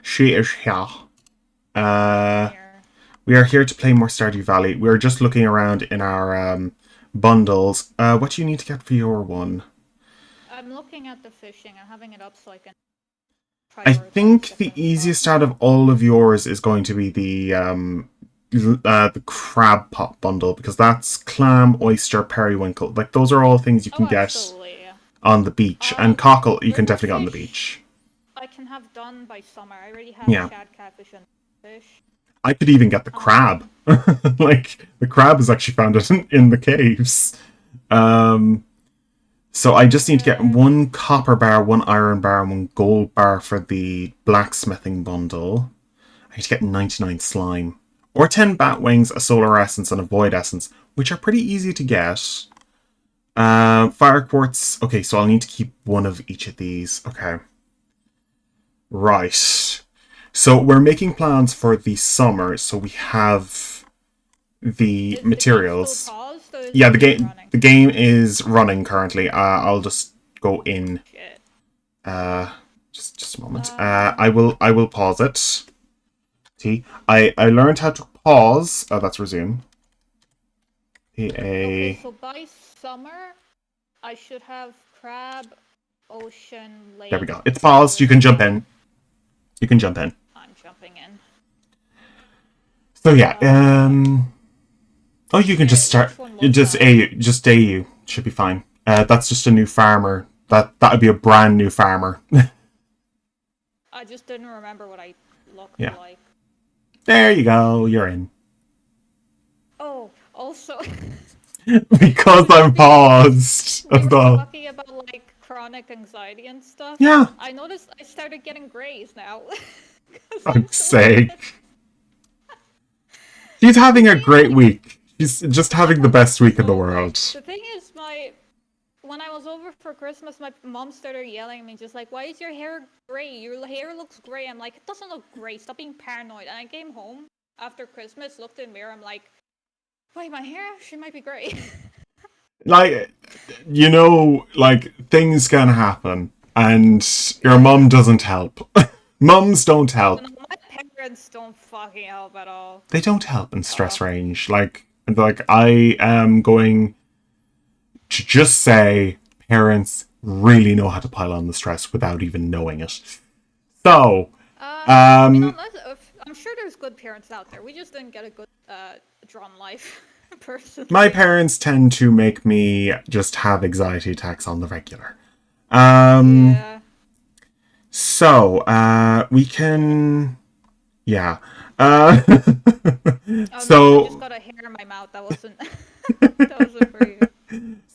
She is here. I'm Uh, here. we are here to play more Stardew Valley. We're just looking around in our bundles. What do you need to get for your one? I'm looking at the fishing. I'm having it up so I can I prioritize think the different stuff. easiest out of all of yours is going to be the crab pot bundle because that's clam, oyster, periwinkle. Like those are all things you Oh, can get absolutely. Yeah. on the beach, and cockle you can River definitely get on the fish, beach. I can have done by summer. I already have Yeah, shad, catfish, and fish. I could even get the crab. Um, Like the crab is actually found in the caves. Um, so I just need to get uh, one copper bar, one iron bar, and one gold bar for the blacksmithing bundle. I need to get 99 slime. Or 10 bat wings, a solar essence, and a void essence, which are pretty easy to get. Fire quartz. Okay, so I'll need to keep one of each of these. Okay. Right. So we're making plans for the summer, so we have the is the game still materials. paused or is Yeah, the game running? the game is running currently. I'll just go in. Shit. Uh, just a moment. Um. I will pause it. See, I learned how to pause. Oh, that's resume. Okay, A so by summer, I should have crab, ocean, There we lake, go. It's paused. river, You can jump summer. in. You can jump in. I'm jumping in. So yeah. Um. Oh, you can just Shit. start. Which one You was just that? AU. Just AU. Should be fine. That's just a new farmer. That would be a brand new farmer. I just didn't remember what I looked Yeah. like. There you go. You're in. Oh, also, Because I'm paused we as were well. talking about like chronic anxiety and stuff. Yeah. I noticed I started getting grays now because I'm Fuck's so stressed. sake. She's The having a thing is, great week. She's just having the I'm best week in the so great. world. The thing is, my when I was over for Christmas, my mom started yelling at me, just like, "Why is your hair gray? Your hair looks gray." I'm like, "It doesn't look gray. Stop being paranoid." And I came home after Christmas, looked in the mirror, I'm like, "Wait, my hair actually might be gray." Like, like things can happen, and your Yeah. mum doesn't help. Mums don't help. No, my parents don't fucking help at all. They don't help in Uh, stress range. Like I am going to just say parents really know how to pile on the stress without even knowing it. So, I mean, um, I'm sure there's good parents out there. We just didn't get a good drawn life, my personally. parents tend to make me just have anxiety attacks on the regular. Um, Yeah. we can, yeah. Uh, Oh no, I just so, got a hair in my mouth. That wasn't. That wasn't for you.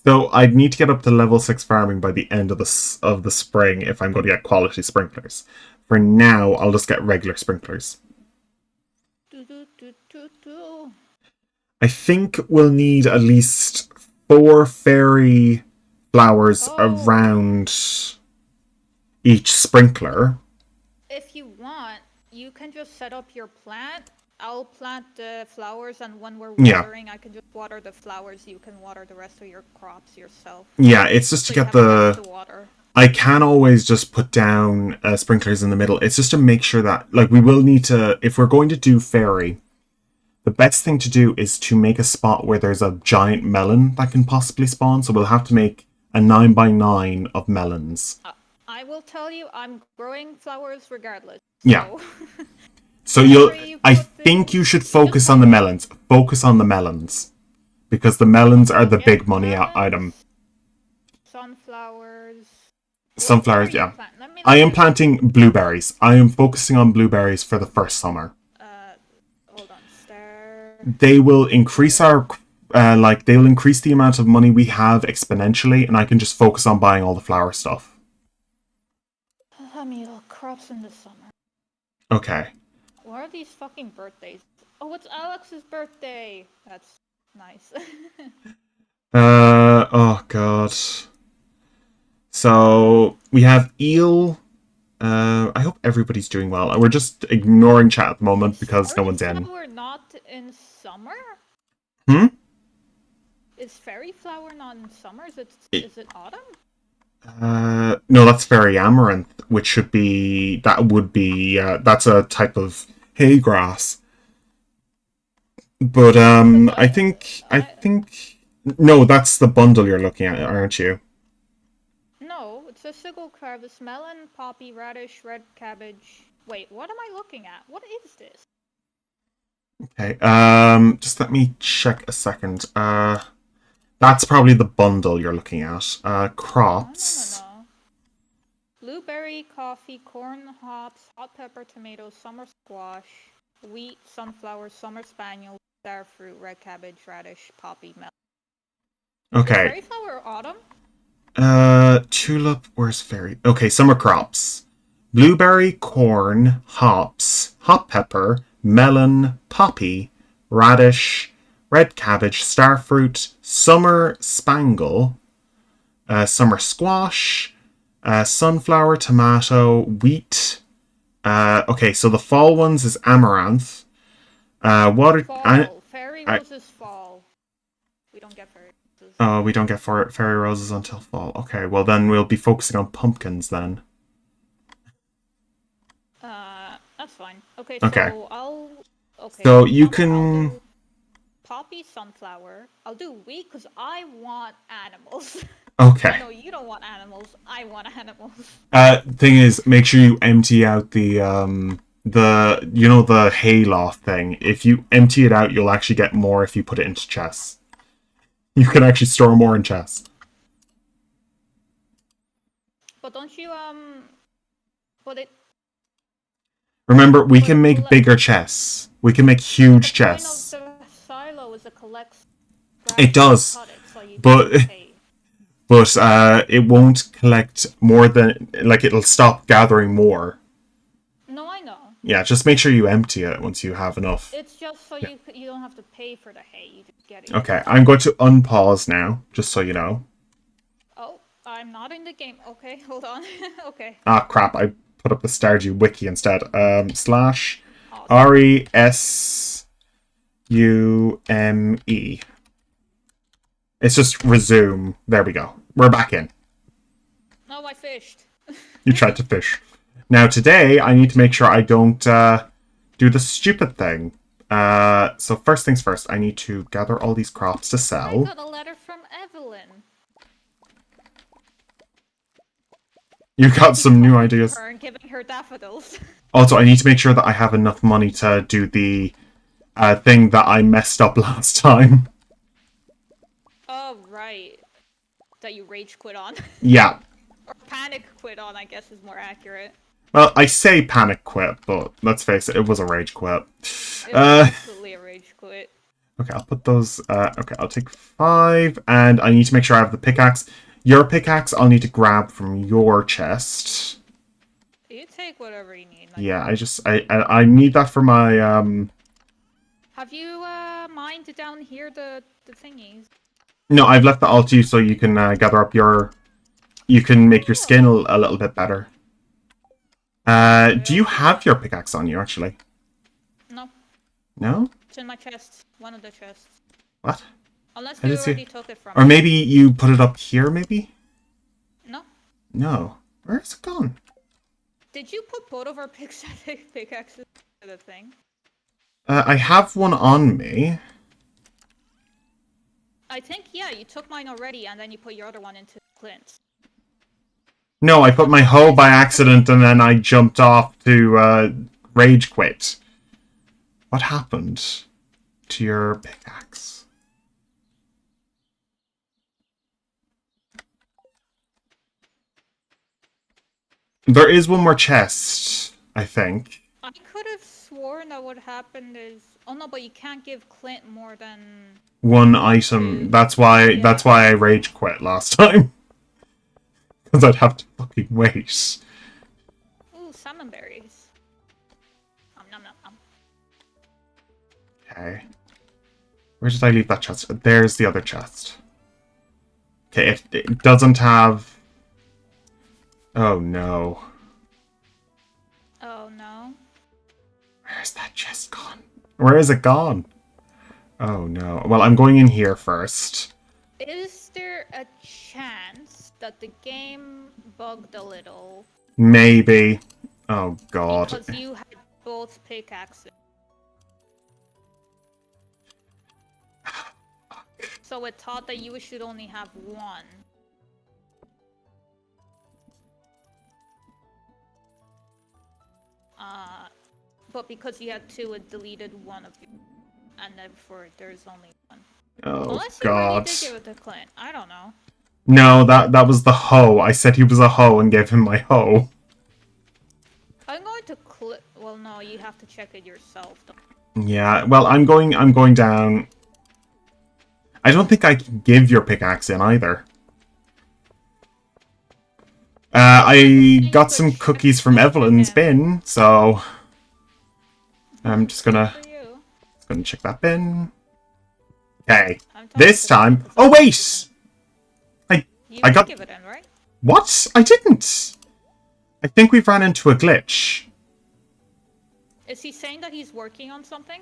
so I'd need to get up to level 6 farming by the end of the spring if I'm going to get quality sprinklers. For now, I'll just get regular sprinklers. Do, do, do, do, do. I think we'll need at least 4 fairy flowers Oh, around each sprinkler. if you want, you can just set up your plant. I'll plant the flowers, and when we're Yeah. watering, I can just water the flowers. You can water the rest of your crops yourself. Yeah, it's just to So you get have enough the. to water. I can always just put down sprinklers in the middle. It's just to make sure that, like, we will need to. If we're going to do fairy, the best thing to do is to make a spot where there's a giant melon that can possibly spawn. So we'll have to make a 9 by 9 of melons. I will tell you, I'm growing flowers regardless. Yeah. So So wherever you I put think things, you should you just focus on plant the it. melons. Focus on the melons. Because the melons are the Okay, big money item. melons, sunflowers. What are Sunflowers, you yeah. planting? I Let me am look at planting blueberries. I am focusing on blueberries for the first summer. uh hold on, star. They will increase our they'll increase the amount of money we have exponentially, and I can just focus on buying all the flower stuff. Let me look. Crops in the summer. Okay. What are these fucking birthdays? Oh, it's Alex's birthday. That's nice. Oh god. So we have eel. I hope everybody's doing well. We're just ignoring chat at the moment Is because no fairy one's in. flower not in summer? Hmm? Is fairy flower not in summer? Is It, it autumn? No, that's fairy amaranth, which should be that's a type of hay grass. But Cause I think no, that's the bundle you're looking at, aren't you? no, it's a sickle crevice, melon, poppy, radish, red cabbage. Wait, what am I looking at? What is this? Okay. Just let me check a second. That's probably the bundle you're looking at. No, no, no, Crops. no. Blueberry, coffee, corn, hops, hot pepper, tomatoes, summer squash, wheat, sunflower, summer spaniel, starfruit, red cabbage, radish, poppy, melon. Is Okay. fairy flower autumn? Tulip. Where's fairy? Okay, summer crops. Blueberry, corn, hops, hot pepper, melon, poppy, radish, red cabbage, starfruit, summer spangle, summer squash, sunflower, tomato, wheat. Okay, so the fall ones is amaranth. Water. Fall. Fairy I, roses fall. We don't get fairy roses. oh, we don't get fairy roses until fall. Okay, well then we'll be focusing on pumpkins then. That's fine. Okay, Okay, so I'll. Okay, so you summer I'll can. do poppy, sunflower. I'll do wheat because I want animals. I Okay. know you don't want animals. I want animals. Thing is, make sure you empty out the the hayloft thing. If you empty it out, you'll actually get more if you put it into chests. You can actually store more in chests. But don't you put it Remember, we for the can make bigger chests. We can make but the huge point of chests. the silo is it collects It grass and does, cut it so you don't but have to pay. it won't collect more than like it'll stop gathering more. No, I know. Yeah, just make sure you empty it once you have enough. It's just so Yeah. you don't have to pay for the hay. You just get it Okay, yourself. I'm going to unpause now, just so you know. Oh, I'm not in the game. Okay, hold on. Okay, Ah, crap! I put up the Stardew wiki instead. Slash awesome. RESUME. It's just resume. There we go. We're back in. No, I fished. You tried to fish. Now today, I need to make sure I don't do the stupid thing. So first things first, I need to gather all these crops to I sell. got a letter from Evelyn. You got He's some new talking to ideas. her and giving her daffodils. Also, I need to make sure that I have enough money to do the thing that I messed up last time. Oh, right. That you rage quit on. Yeah. Or panic quit on, I guess is more accurate. Well, I say panic quit, but let's face it, it was a rage quit. It was Uh, absolutely a rage quit. okay, I'll put those. Okay, I'll take 5, and I need to make sure I have the pickaxe. Your pickaxe, I'll need to grab from your chest. You take whatever you need. Like, Yeah, I need that for my have you mined down here the thingies? No, I've left that all to you so you can gather up your. You can make your skin Oh, a little bit better. Do you really? have your pickaxe on you actually? No, No. it's in my chest. One of the chests. What? Unless I you did see. already took it from Or me. maybe you put it up here. Maybe. No. No. Where's it gone? Did you put both of our pickaxes to the thing? I have one on me. I think, yeah, you took mine already and then you put your other one into Clint. No, I put my hoe by accident and then I jumped off to rage quit. What happened to your pickaxe? There is one more chest, I think. I could have sworn that what happened is... Oh no, but you can't give Clint more than One item. 2. That's Yeah. why I rage quit last time. Because I'd have to fucking wait. Ooh, salmon berries. Nom nom nom. Okay. Where did I leave that chest? There's the other chest. Okay, if it doesn't have... Oh no. Oh no. Where's that chest gone? Where is it gone? Oh no. Well, I'm going in here first. Is there a chance that the game bugged a little Maybe. Oh god. because you had both pickaxes. So it thought that you should only have one. But because you had two, it deleted one of you. And therefore, there's only one. Oh Unless you really god. did give it to Clint. I don't know. No, that was the hoe. I said he was a hoe and gave him my hoe. I'm going to well, no, you have to check it yourself, though. Yeah, well, I'm going down. I don't think I can give your pickaxe in either. I got some cookies from Evelyn's bin, so I'm just gonna check that bin. Okay, this time. Oh wait, I got. Give it in, right? What? I didn't. I think we've ran into a glitch. Is he saying that he's working on something?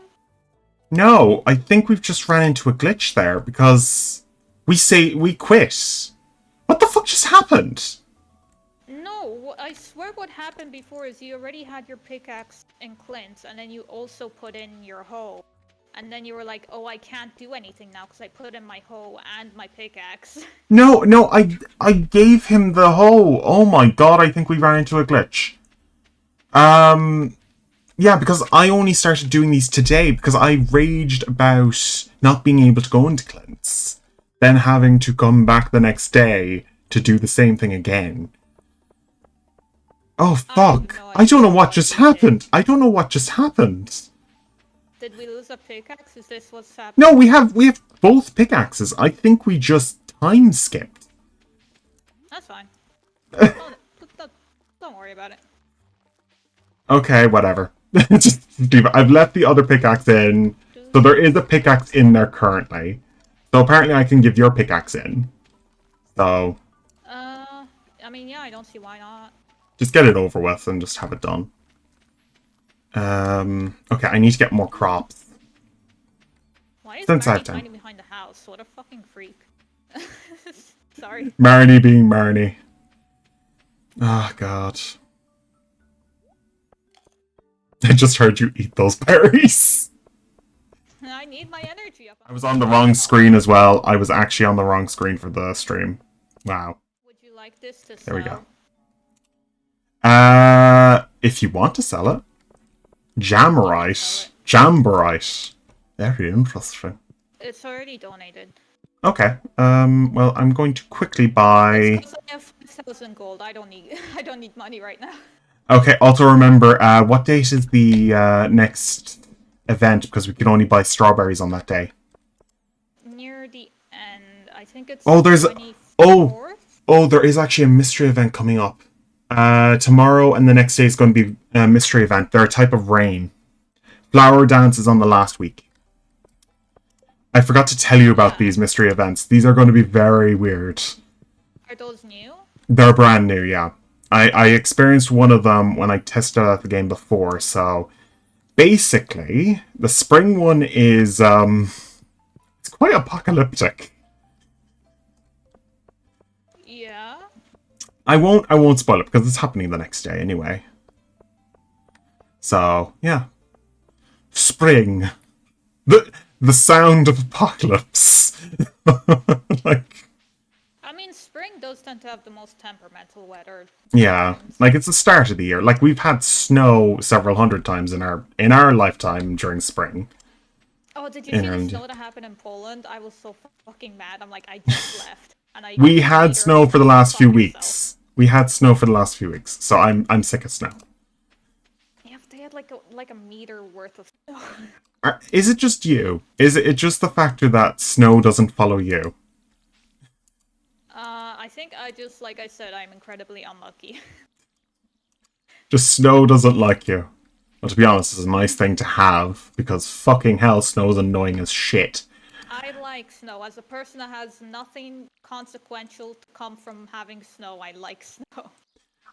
No, I think we've just ran into a glitch there because we quit. What the fuck just happened? No, I swear what happened before is you already had your pickaxe in Clint's, and then you also put in your hoe. And then you were like, oh, I can't do anything now because I put in my hoe and my pickaxe. No, I gave him the hoe. Oh my god, I think we ran into a glitch. Yeah, because I only started doing these today because I raged about not being able to go into Clint's, then having to come back the next day to do the same thing again. Oh fuck! I don't know what just happened. I don't know what just happened. Did we lose a pickaxe? Is this what's happening? No, we have both pickaxes. I think we just time skipped. That's fine. Don't worry about it. Okay, whatever. Just leave it. I've left the other pickaxe in. So there is a pickaxe in there currently. So apparently I can give your pickaxe in. So. I mean, yeah, I don't see why not. Just get it over with and just have it done. Okay, I need to get more crops. Why is Since Marnie hiding behind the house? What a fucking freak. Sorry. Marnie being Marnie. Oh, God. I just heard you eat those berries. I need my energy up. I was on the wrong screen as well. I was actually on the wrong screen for the stream. Wow. Would you like this to sell? There we go. If you want to sell it. Jamorite. Jamborite. Very interesting. It's already donated. Okay. Well, I'm going to quickly buy. Because I have 5,000 gold. I don't need money right now. Okay. Also remember, what date is the next event? Because we can only buy strawberries on that day. Near the end, I think it's. Oh, there's. 24th? Oh, there is actually a mystery event coming up. Tomorrow and the next day is going to be a mystery event. They're a type of rain. Flower dance is on the last week. I forgot to tell you about these mystery events. These are going to be very weird. Are those new? They're brand new, yeah. I experienced one of them when I tested out the game before, so basically, the spring one is it's quite apocalyptic. Yeah. I won't spoil it because it's happening the next day anyway. So, yeah. Spring. The sound of apocalypse. Like, I mean, spring does tend to have the most temperamental weather. yeah, like it's the start of the year. Like we've had snow several hundred times in our lifetime during spring. Oh, did you see the snow that happened in Poland? I was so fucking mad. I'm like, I just left, and I. We had snow for the last few weeks. We had snow for the last few weeks, so I'm sick of snow. Yeah, they had like a meter worth of snow. Is it just you? Is it just the factor that snow doesn't follow you? I think like I said, I'm incredibly unlucky. Just snow doesn't like you. Well, to be honest, it's a nice thing to have, because fucking hell, snow's annoying as shit. I like snow. As a person that has nothing consequential to come from having snow, I like snow.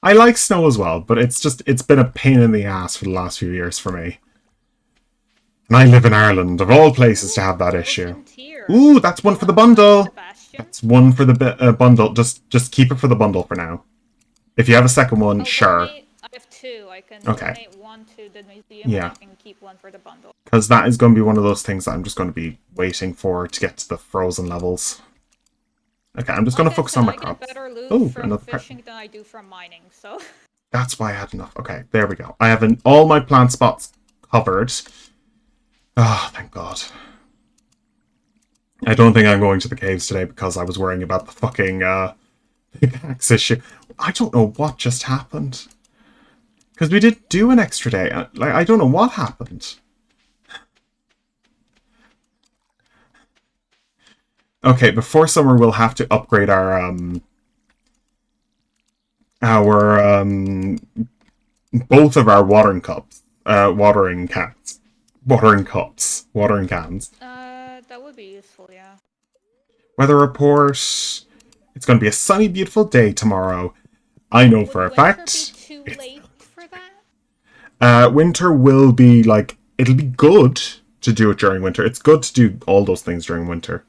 I like snow as well, but it's been a pain in the ass for the last few years for me. And I live in Ireland, of all places to have that issue. Ooh, that's one for the Someone find bundle. Sebastian. That's one for the bundle. Just keep it for the bundle for now. If you have a second one, I'll sure. donate. I have two. I can Okay. donate one to the museum, and Yeah. I can keep one for the bundle. Because that is going to be one of those things that I'm just going to be waiting for to get to the frozen levels. Okay, I'm just going to focus on my I crops. get better loot Oh, from another fishing than I do from mining, so... That's why I had enough. Okay, there we go. I have all my plant spots covered. Oh, thank God. I don't think I'm going to the caves today because I was worrying about the fucking pickaxe issue. I don't know what just happened. Because we did do an extra day. Like, I don't know what happened. Okay, before summer we'll have to upgrade our both of our watering cups. Watering cans. Watering cups. Watering cans. That would be useful, yeah. Weather report. It's going to be a sunny, beautiful day tomorrow. I know for a fact. Would winter be too late for that? Winter will be, like, it'll be good to do it during winter. It's good to do all those things during winter.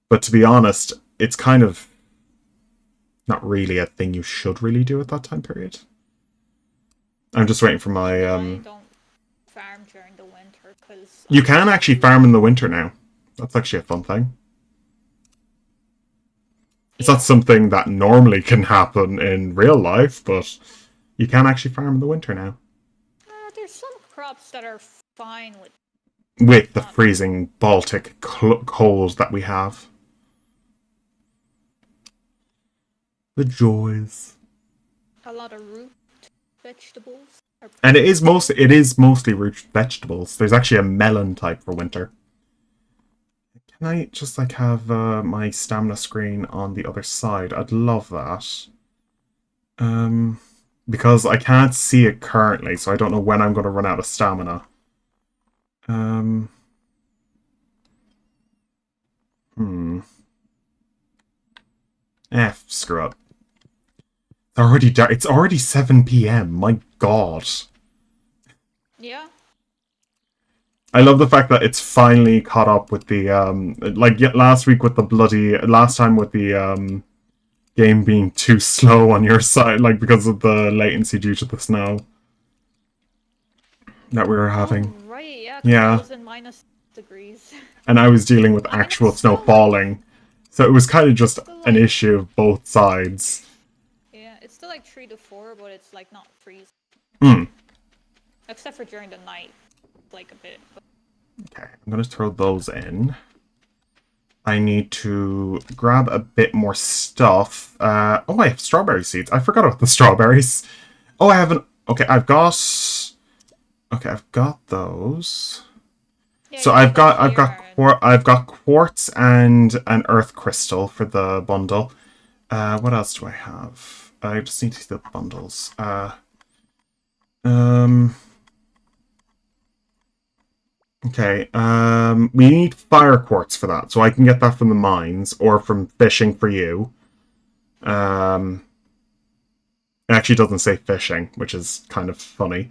But to be honest, it's kind of not really a thing you should really do at that time period. I'm just waiting for my... I don't farm during the winter, because... You can actually farm in the winter now. That's actually a fun thing. It's not something that normally can happen in real life, but you can actually farm in the winter now. There's some crops that are fine with the freezing Baltic cold that we have. The joys. A lot of root vegetables. And it is mostly root vegetables. There's actually a melon type for winter. Can I just like have my stamina screen on the other side? I'd love that. Because I can't see it currently, so I don't know when I'm going to run out of stamina. Screw up. It's already 7 p.m. My God. Yeah. I love the fact that it's finally caught up with the last time with the game being too slow on your side, like because of the latency due to the snow that we were having. Oh, right, yeah. Yeah. It was in -degrees. And I was dealing with actual snow falling. So it was kind of just an issue of both sides. Yeah, it's still like 3 to 4, but it's like not freezing. Except for during the night, like a bit. But... Okay, I'm gonna throw those in. I need to grab a bit more stuff. Oh, I have strawberry seeds. I forgot about the strawberries. Oh, I haven't. Okay, I've got those. Yeah, so I've got quartz and an earth crystal for the bundle. What else do I have? I just need to see the bundles. Okay, we need fire quartz for that, so I can get that from the mines or from fishing for you. It actually doesn't say fishing, which is kind of funny,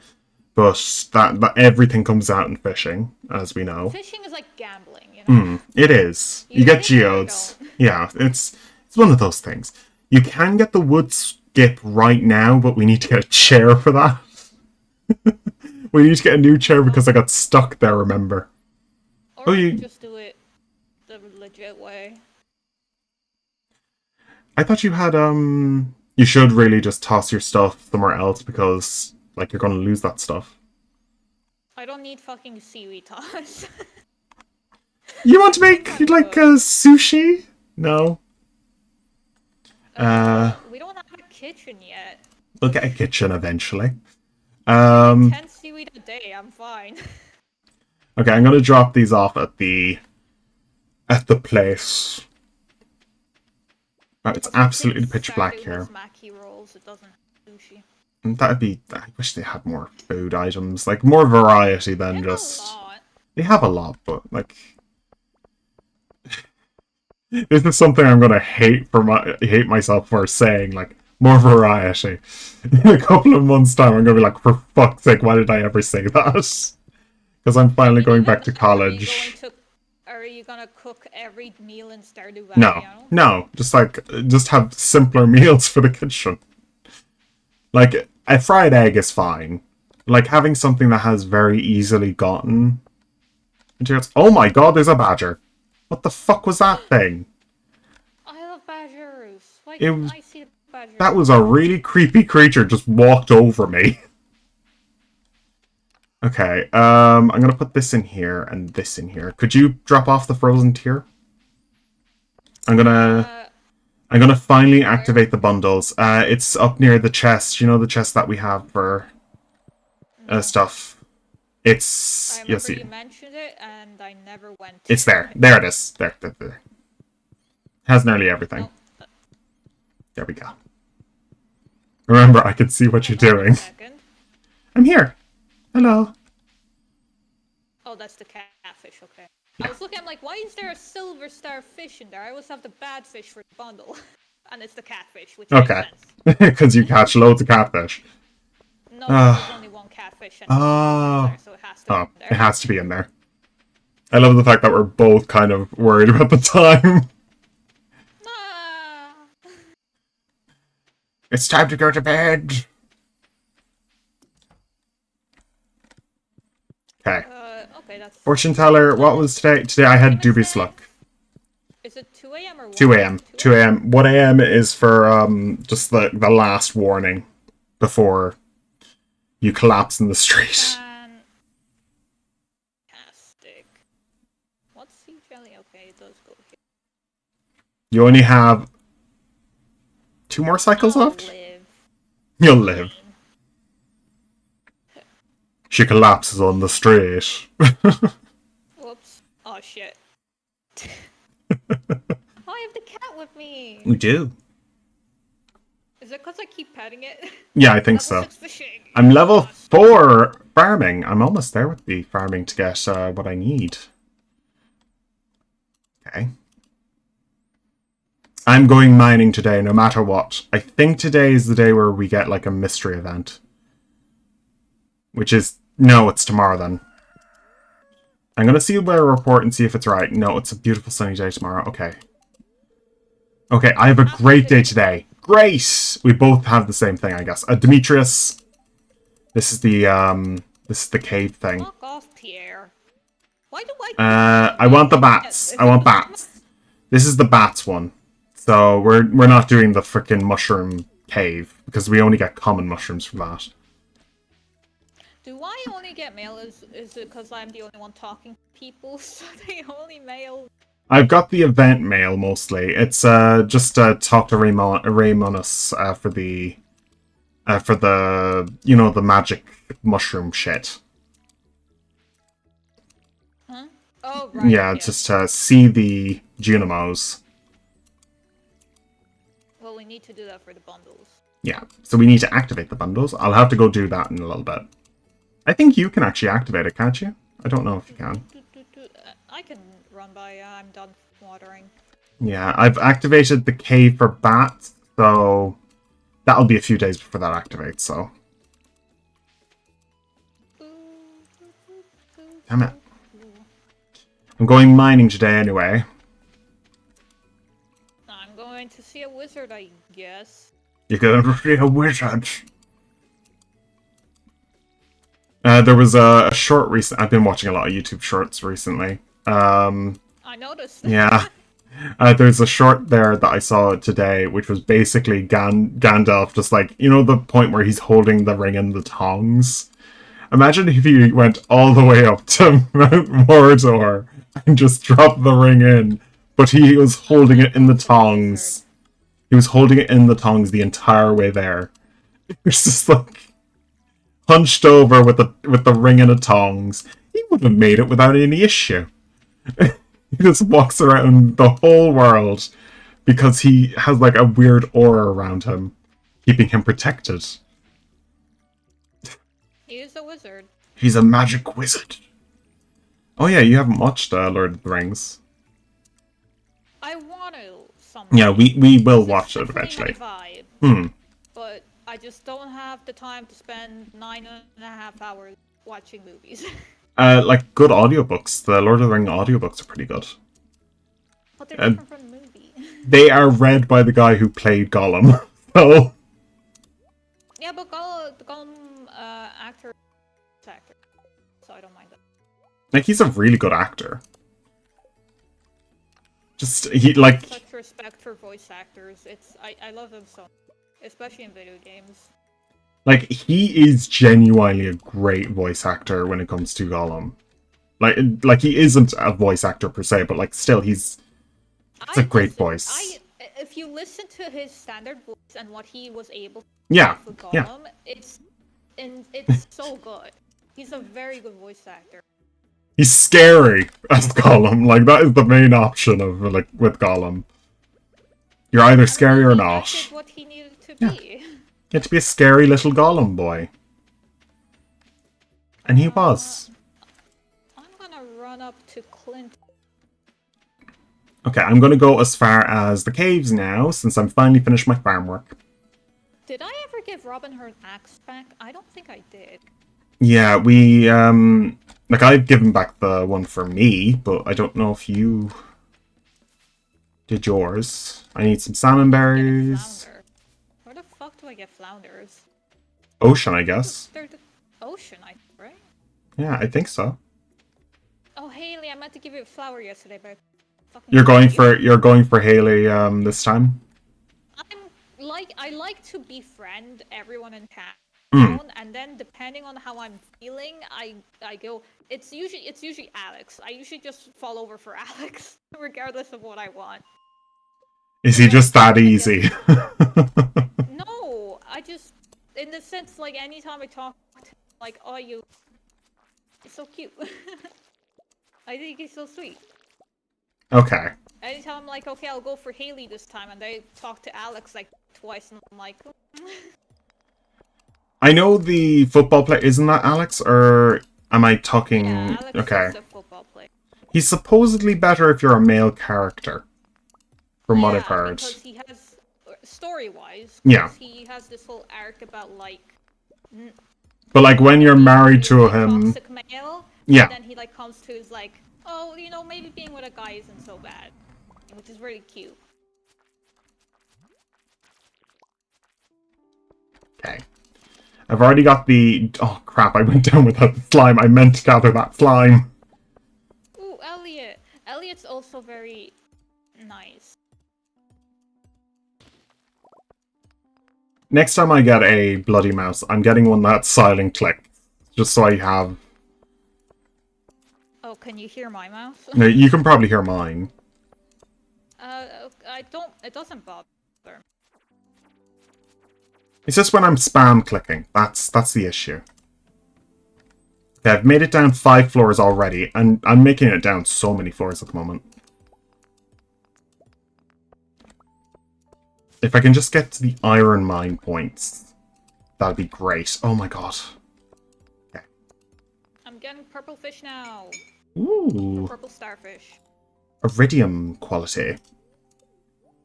but that everything comes out in fishing, as we know. Fishing is like gambling, you know. It is. You get geodes. Yeah, it's one of those things. You can get the wood skip right now, but we need to get a chair for that. We need to get a new chair because I got stuck there, remember? Or you just do it the legit way. I thought you had, you should really just toss your stuff somewhere else because, like, you're gonna lose that stuff. I don't need fucking seaweed toss. You want to make, like, a sushi? No. We don't have a kitchen yet. We'll get a kitchen eventually. 10 seaweed a day, I'm fine. Okay, I'm gonna drop these off at the place. Oh, it's absolutely pitch black here. Mackie rolls, it doesn't have sushi. That'd be. I wish they had more food items, like more variety than just. They have a lot, but like. This is something I'm gonna hate myself for saying, like, more variety. In a couple of months' time, I'm gonna be like, for fuck's sake, why did I ever say that? Because I'm finally going back to college. Are are you gonna cook every meal in Stardew Valley? No, no, just have simpler meals for the kitchen. Like a fried egg is fine. Like having something that has very easily gotten materials. Oh my god, there's a badger. What the fuck was that thing? I love badgers. Why It can't was I see the badger? that was a really creepy creature just walked over me. Okay, I'm gonna put this in here and this in here. Could you drop off the frozen tier? I'm gonna finally activate the bundles. It's up near the chest. You know the chest that we have for No. stuff. It's I you'll remember see. you mentioned it, and I never went. It's there. There it is. There. Has nearly everything. Nope. There we go. Remember, I can see what you're Hold on a doing. second. I'm here. Hello. Oh, that's the catfish. Okay. I was looking. I'm like, why is there a silver star fish in there? I always have the bad fish for the bundle, and it's the catfish, which Okay. makes sense. Because you catch loads of catfish. No, there's only one catfish, and Oh. so it has to be Oh, in it there. has to be in there. I love the fact that we're both kind of worried about the time. Ah. It's time to go to bed. Okay. Okay, that's. Fortune teller, what was today? Today I had dubious luck. Is it 2 a.m. or 1 2 a.m. 2 a.m. 1 a.m. is for just the last warning before you collapse in the street. Fantastic. What's sea jelly? Okay, it does go here. You only have 2 more cycles I'll left? live. You'll live. She collapses on the street. Whoops. Oh shit. I have the cat with me. We do. Is it because I keep petting it? Yeah, I think Level so. 6 fishing. I'm level Yes. 4 farming. I'm almost there with the farming to get what I need. Okay. I'm going mining today, no matter what. I think today is the day where we get like a mystery event. Which is... No, it's tomorrow then. I'm going to see their report and see if it's right. No, it's a beautiful sunny day tomorrow. Okay. Okay, I have a great day today. Great! We both have the same thing, I guess. Demetrius. This is the cave thing. Fuck off, Pierre. Why do I... I want the bats. I want bats. This is the bats one. So we're not doing the frickin' mushroom cave because we only get common mushrooms from that. Do I only get mail? Is it because I'm the only one talking to people? So they only mail... I've got the event mail mostly. It's just talk to Raymonus for the you know, the magic mushroom shit. Huh? Oh, right. Yeah, just see the Junimos. Well, we need to do that for the bundles. Yeah, so we need to activate the bundles. I'll have to go do that in a little bit. I think you can actually activate it, can't you? I don't know if you can. I can run by. I'm done watering. Yeah, I've activated the cave for bats, so that'll be a few days before that activates, so. Damn it. I'm going mining today anyway. I'm going to see a wizard, I guess. You're going to see a wizard. There was a short recent. I've been watching a lot of YouTube shorts recently. I noticed. Yeah. There's a short there that I saw today, which was basically Gandalf, just like, you know, the point where he's holding the ring in the tongs. Imagine if he went all the way up to Mount Mordor and just dropped the ring in, but he was holding it in the tongs. He was holding it in the tongs the entire way there. It was just like hunched over with the ring in the tongs. He would have made it without any issue. He just walks around the whole world because he has like a weird aura around him, keeping him protected. He is a wizard. He's a magic wizard. Oh yeah, you haven't watched Lord of the Rings. I want to someday. Yeah, we will It's watch it definitely eventually. my vibe, but I just don't have the time to spend 9.5 hours watching movies. Like good audiobooks. The Lord of the Rings audiobooks are pretty good. But they're different from the movie. They are read by the guy who played Gollum. So Yeah, but the Gollum actor is actor, so I don't mind that. like he's a really good actor. Just he like Such respect for voice actors. I love them so much, especially in video games. like he is genuinely a great voice actor when it comes to Gollum. Like he isn't a voice actor per se, but like still it's a great voice. If you listen to his standard voice and what he was able to Yeah, do for yeah. Gollum, it's so good. He's a very good voice actor. He's scary as Gollum. Like that is the main option of like with Gollum. You're either scary or He not. acted what he needed to Yeah. be. You have to be a scary little Gollum boy. And he was. I'm gonna run up to Clint. Okay, I'm gonna go as far as the caves now, since I'm finally finished my farm work. Did I ever give Robin her axe back? I don't think I did. Yeah, we like I've given back the one for me, but I don't know if you did yours. I need some salmon berries. Flounder. Where the fuck do I get flounders? Ocean, I guess. They're the ocean, right? Yeah, I think so. Oh, Haley, I meant to give you a flower yesterday, but fucking You're going for Haley this time? I like to befriend everyone in town, and then depending on how I'm feeling, I go. It's usually Alex. I usually just fall over for Alex, regardless of what I want. Is he just that easy? No, I just in the sense like anytime I talk to him, like, oh, you're so cute. I think he's so sweet. Okay. Anytime I'm like, okay, I'll go for Haley this time, and they talk to Alex like twice, and I'm like, I know the football player, isn't that Alex? Or am I talking... yeah, Alex okay. is a football player. He's supposedly better if you're a male character. From what I've heard. Because he has, story-wise, yeah, he has this whole arc about like... But like when you're married to him... toxic male, yeah. And then he like comes to his like, oh, you know, maybe being with a guy isn't so bad. Which is really cute. Okay. I've already got the... Oh crap, I went down without the slime. I meant to gather that slime. Ooh, Elliot. Elliot's also very nice. Next time I get a bloody mouse, I'm getting one that's silent click. Just so I have... Oh, can you hear my mouse? No, you can probably hear mine. I don't... It doesn't bother me. It's just when I'm spam clicking. That's the issue. Okay, I've made it down 5 floors already, and I'm making it down so many floors at the moment. If I can just get to the iron mine points, that'd be great. Oh my god. Okay. I'm getting purple fish now. Ooh. Purple starfish. Iridium quality.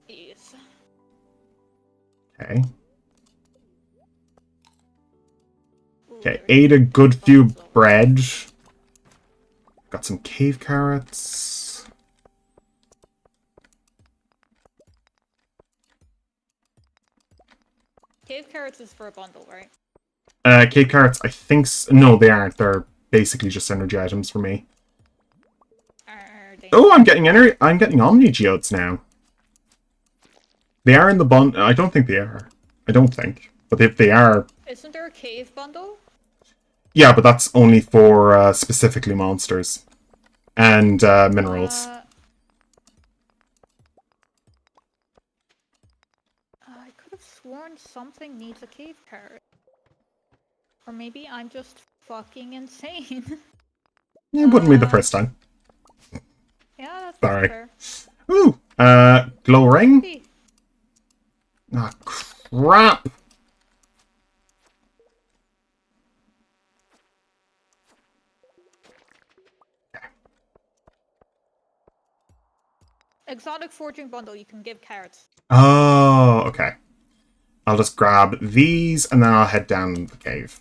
Yes. Okay. Okay, ate a good few bread. Got some cave carrots. Cave carrots is for a bundle, right? Cave carrots, I think... No, they aren't. They're basically just energy items for me. Oh, I'm getting energy. I'm getting Omni Geodes now. They are in the bundle. I don't think they are. I don't think. But if they are... Isn't there a cave bundle? Yeah, but that's only for specifically monsters. And minerals. I could have sworn something needs a cave carrot. Or maybe I'm just fucking insane. It wouldn't be the first time. Yeah, that's Sorry. fair. Ooh, glow ring? Ah, crap! Exotic foraging bundle, you can give carrots. Oh, okay. I'll just grab these and then I'll head down the cave.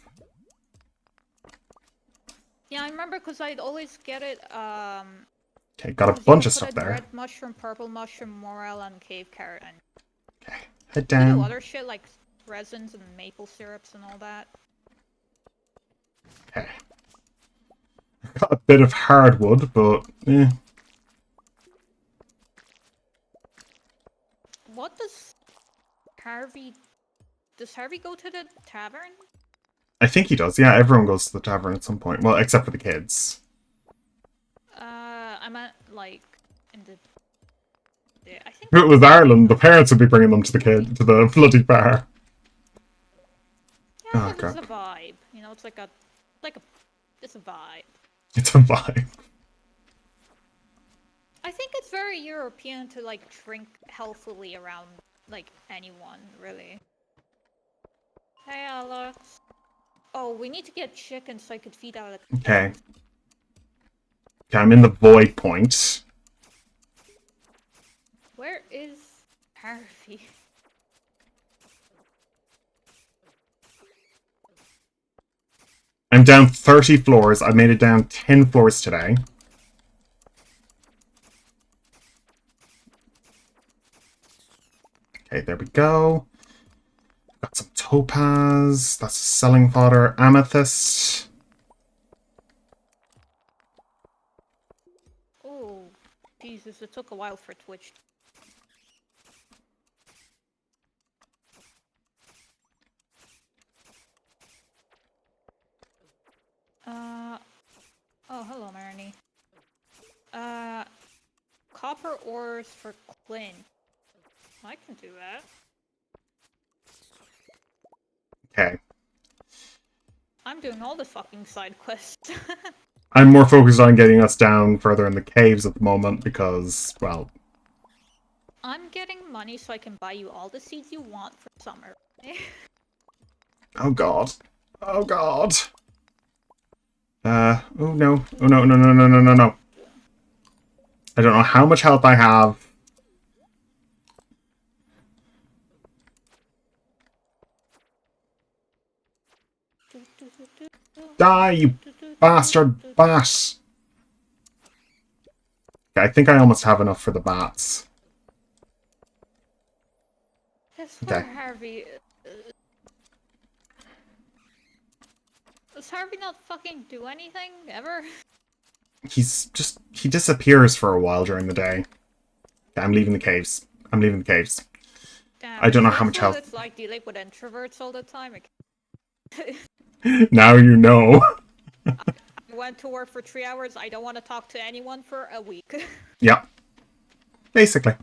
Yeah, I remember because I'd always get it. Okay, got a Because you bunch could of put stuff in there. red mushroom, purple mushroom, morel, and cave carrot, and Okay, head you do down. other shit like resins and maple syrups and all that. Okay. Got a bit of hardwood, but eh. What does Harvey? Does Harvey go to the tavern? I think he does. Yeah, everyone goes to the tavern at some point. Well, except for the kids. I meant like in the. I think. If it was Ireland, the parents would be bringing them to the bloody bar. Yeah, Oh because it's god, a vibe. You know, it's like a, it's a vibe. it's a vibe. I think it's very European to like drink healthily around like anyone, really. Hey, Alex. Oh, we need to get chicken so I could feed Alex. Okay. Okay, I'm in the void point. Where is Harvey? I'm down 30 floors. I made it down 10 floors today. Okay, there we go. Got some topaz. That's selling fodder. Amethyst. Oh, Jesus, it took a while for Twitch. Oh, hello, Marnie. Copper ores for Clint. I can do that. Okay. I'm doing all the fucking side quests. I'm more focused on getting us down further in the caves at the moment because, well... I'm getting money so I can buy you all the seeds you want for summer. Oh god. Oh god. Oh no. Oh no, no, no, no, no, no, no. I don't know how much health I have. Die, you bastard bat! Okay, I think I almost have enough for the bats. That's Okay. where Harvey. Does Harvey not fucking do anything ever? He disappears for a while during the day. Okay, I'm leaving the caves. I'm leaving the caves. Damn, I don't know is how this much what health. it's like dealing with introverts all the time? Now you know. I went to work for 3 hours. I don't want to talk to anyone for a week. Yep. Basically.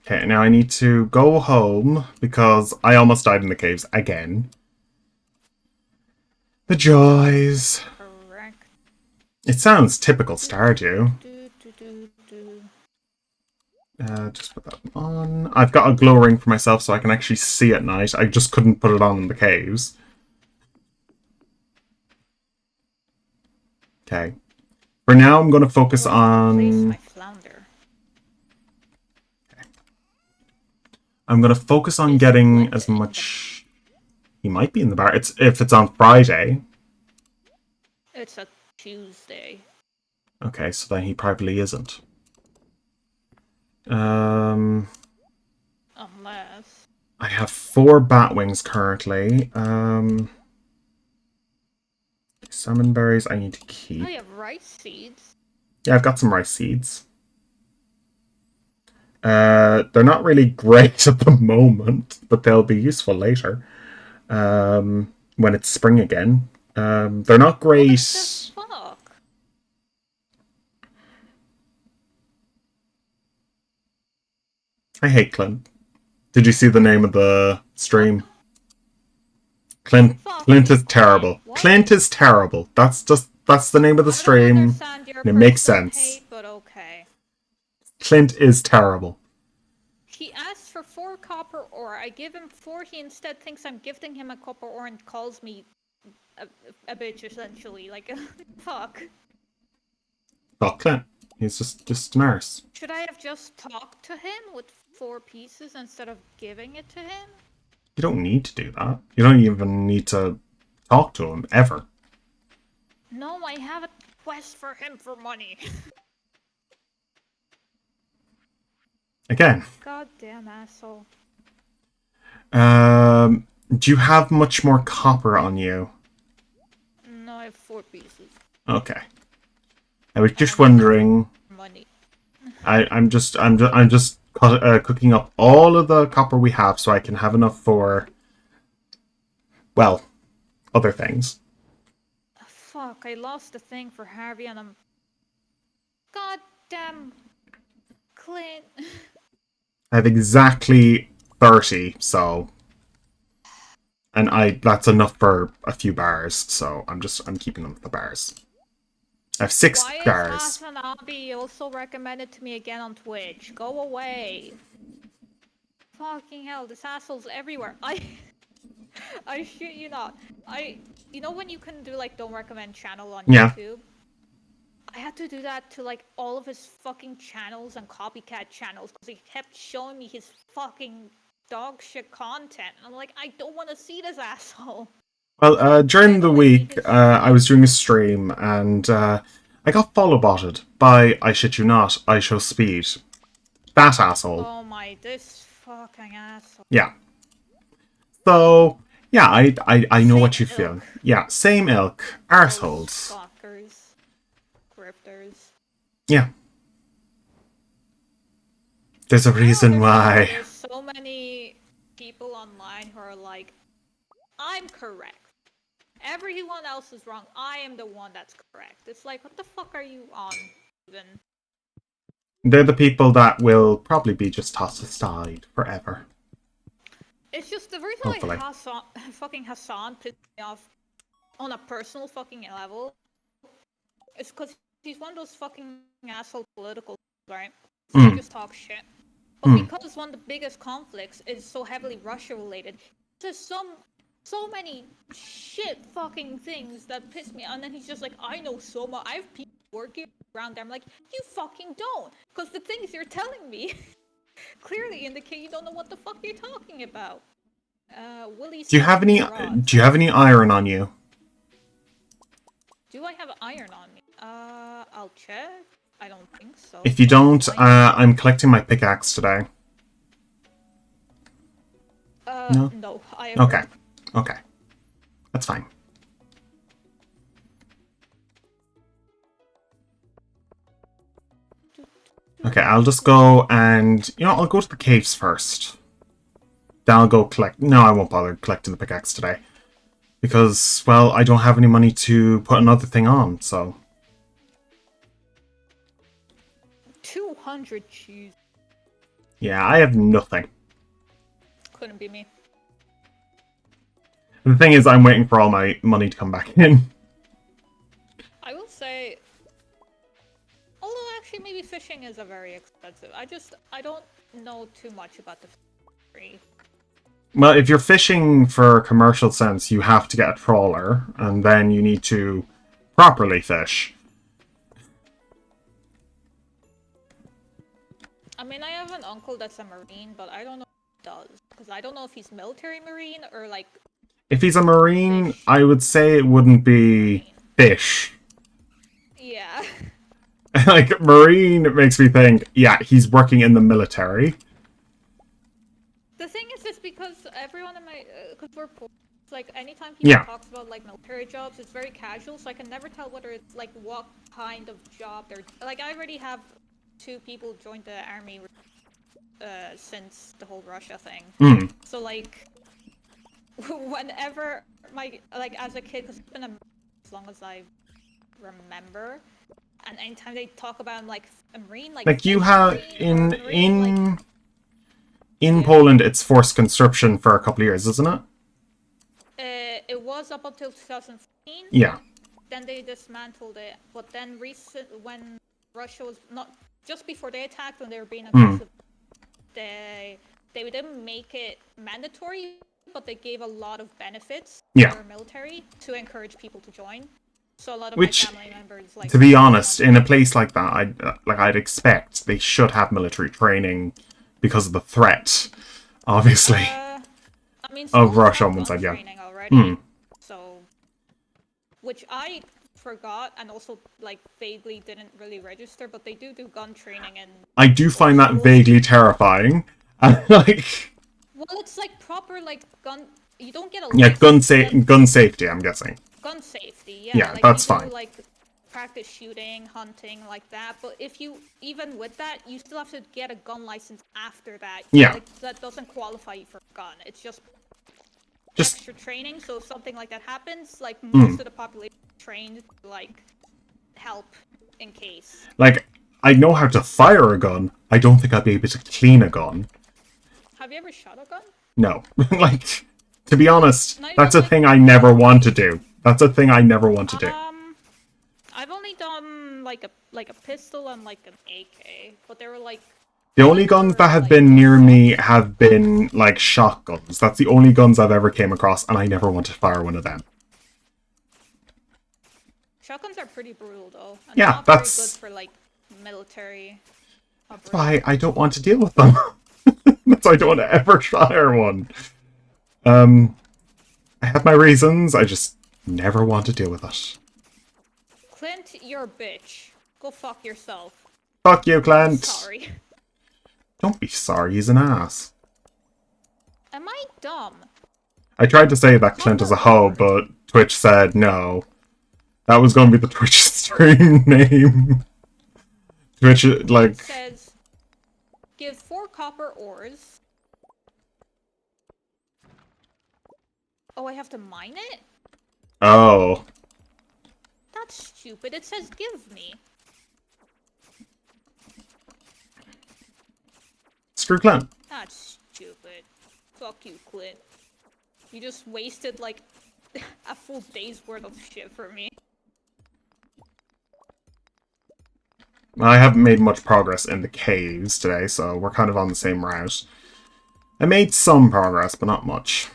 Okay, now I need to go home because I almost died in the caves again. The joys. Correct. It sounds typical Stardew. Just put that on. I've got a glow ring for myself so I can actually see at night. I just couldn't put it on in the caves. Okay. For now, I'm going to focus on... My flounder. Okay. I'm going to focus on getting as much... He might be in the bar. If it's on Friday. It's a Tuesday. Okay, so then he probably isn't. Unless... I have 4 bat wings currently. Salmon berries I need to keep. Oh, you have rice seeds? Yeah, I've got some rice seeds. They're not really great at the moment, but they'll be useful later. When it's spring again. They're not great. What the fuck? I hate Clint. Did you see the name of the stream? Clint is terrible. Clint is terrible. That's the name of the stream. And it makes sense. Hate, but okay. Clint is terrible. He asked for 4 copper ore. I give him 4. He instead thinks I'm gifting him a copper ore and calls me a bitch, essentially. Like, fuck. Well, Clint. He's just a nurse. Should I have just talked to him with 4 pieces instead of giving it to him? You don't need to do that. You don't even need to talk to him, ever. No, I have a quest for him for money. Again. Goddamn asshole. Do you have much more copper on you? No, I have 4 pieces. Okay. I was just wondering. Money. I'm just cooking up all of the copper we have so I can have enough for, well, other things. Fuck, I lost the thing for Harvey and I'm... Goddamn... Clint. I have exactly 30, so... And that's enough for a few bars, so I'm keeping them with the bars. I have 6 bars. Why is Hasanabi also recommended to me again on Twitch? Go away. Fucking hell, this asshole's everywhere. I shit you not. You know when you can do like don't recommend channel on YouTube? I had to do that to like all of his fucking channels and copycat channels because he kept showing me his fucking dog shit content. And I'm like, I don't want to see this asshole. Well, during the week, I was doing a stream and I got follow-botted by, I shit you not, I Show Speed. That asshole. Oh my, this fucking asshole. Yeah. So, yeah, I know what you feel. Yeah, same ilk. Arseholes. Fuckers. Grifters. Yeah. There's a reason why. There's so many people online who are like, I'm correct. Everyone else is wrong. I am the one that's correct. It's like, what the fuck are you on, even? They're the people that will probably be just tossed aside forever. It's just the reason why fucking Hassan pissed me off on a personal fucking level is because he's one of those fucking asshole political, right? So he just talks shit. But because one of the biggest conflicts is so heavily Russia related, there's so many shit fucking things that piss me off. And then he's just like, I know so much. I have people working around there. I'm like, you fucking don't. Because the things you're telling me clearly indicate you don't know what the fuck you're talking about. Do you have any iron on you? Do I have iron on me? I'll check. I don't think so. If you don't, I'm collecting my pickaxe today. No, I have Okay. Okay. That's fine. Okay, I'll just go and... You know, I'll go to the caves first. Then I'll go collect... No, I won't bother collecting the pickaxe today. Because, well, I don't have any money to put another thing on, so... 200 cheese. Yeah, I have nothing. Couldn't be me. The thing is, I'm waiting for all my money to come back in. I will say... Although, actually, maybe fishing is a very expensive. I don't know too much about the free. Well, if you're fishing for commercial sense, you have to get a trawler, and then you need to properly fish. I mean, I have an uncle that's a marine, but I don't know what he does. Because I don't know if he's military marine or, like... If he's a marine, fish. I would say it wouldn't be fish. Yeah. Like, marine makes me think, yeah, he's working in the military. The thing is, it's because everyone in my... Because we're poor. It's like, anytime people talks about, like, military jobs, it's very casual, so I can never tell whether it's, like, what kind of job they're... Like, I already have 2 people join the army since the whole Russia thing. So, like, whenever as a kid, because it's been as long as I remember, and anytime they talk about, like, a marine, like you have in Poland, it's forced conscription for a couple of years, isn't it? It was up until 2015. Yeah. Then they dismantled it, but then when Russia was not just before they attacked, when they were being aggressive, they didn't make it mandatory, but they gave a lot of benefits to their military to encourage people to join. So a lot of my family members, like, to be honest, in a place like that, I'd expect they should have military training because of the threat, obviously, I mean, of Russia on one side. Yeah. Already, so which I forgot and also like vaguely didn't really register, but they do gun training in I do find that schools. vaguely terrifying. Like, Well, it's like proper like gun. You don't get a yeah, license. But gun safety, I'm guessing. gun safety, yeah. Yeah, Like that's you do fine. like practice shooting, hunting, like that. But if you even with that, you still have to get a gun license after that. Yeah. Like that doesn't qualify you for a gun. It's just Just, extra training. So if something like that happens, like most of the population is trained to like help in case. like, I know how to fire a gun. I don't think I'd be able to clean a gun. Have you ever shot a gun? No. Like, to be honest, Not that's even, a thing I never want to do. That's a thing I never want to do. I've only done like a pistol and like an AK, but they were like. The only guns that have been near me have been, like, shotguns. That's the only guns I've ever came across, and I never want to fire one of them. Shotguns are pretty brutal, though. And Yeah, not that's... very good for, like, military That's why I don't want to deal with them. That's why I don't want to ever fire one. I have my reasons, I just never want to deal with it. Clint, you're a bitch. Go fuck yourself. Fuck you, Clint! Sorry. Don't be sorry, he's an ass. Am I dumb? I tried to say that Clint is a hoe, but Twitch said no. That was going to be the Twitch stream name. Twitch, like... It says, give 4 copper ores. Oh, I have to mine it? Oh. That's stupid. It says give me. Screw Clint. That's stupid. Fuck you, Clint. You just wasted, like, a full day's worth of shit for me. I haven't made much progress in the caves today, so we're kind of on the same route. I made some progress, but not much.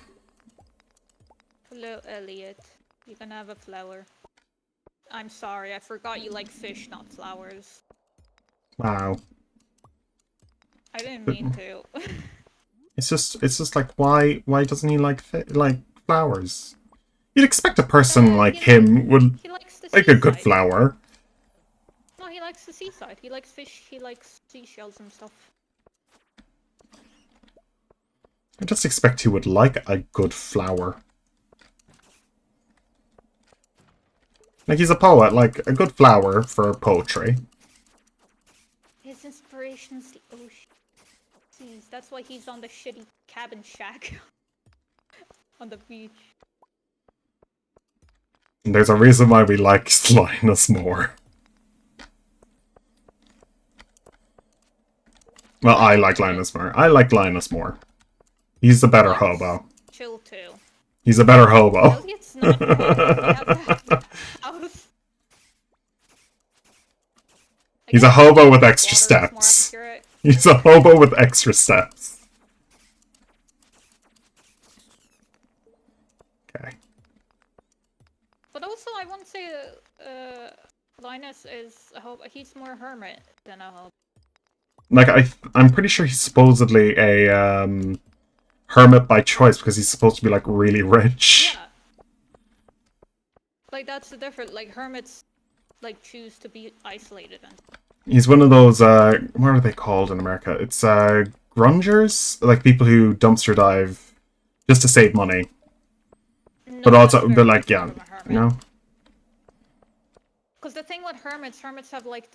Hello, Elliot. You can have a flower. I'm sorry, I forgot you like fish, not flowers. Wow. I didn't mean to. It's just like, why doesn't he like flowers? You'd expect a person like him would he likes the like a good seaside. flower. No, he likes the seaside. He likes fish, he likes seashells and stuff. I just expect he would like a good flower. Like, he's a poet, like, a good flower for poetry. His inspiration's the ocean. Jeez, that's why he's on the shitty cabin shack. On the beach. And there's a reason why we like Linus more. Well, I like Linus more. I like Linus more. He's the better hobo. Chill too. He's a better hobo. Elliot's not wrong. He's a hobo with extra steps. He's a hobo with extra steps. Okay. But also, I won't say Linus is a hobo. He's more hermit than a hobo. Like, I'm pretty sure he's supposedly a hermit by choice because he's supposed to be, like, really rich. Yeah. Like, that's the difference. Like, hermits, like, choose to be isolated. And He's one of those, what are they called in America? It's, grungers? Like, people who dumpster dive just to save money. no, But also, but like, yeah, you know? Because the thing with hermits have, like,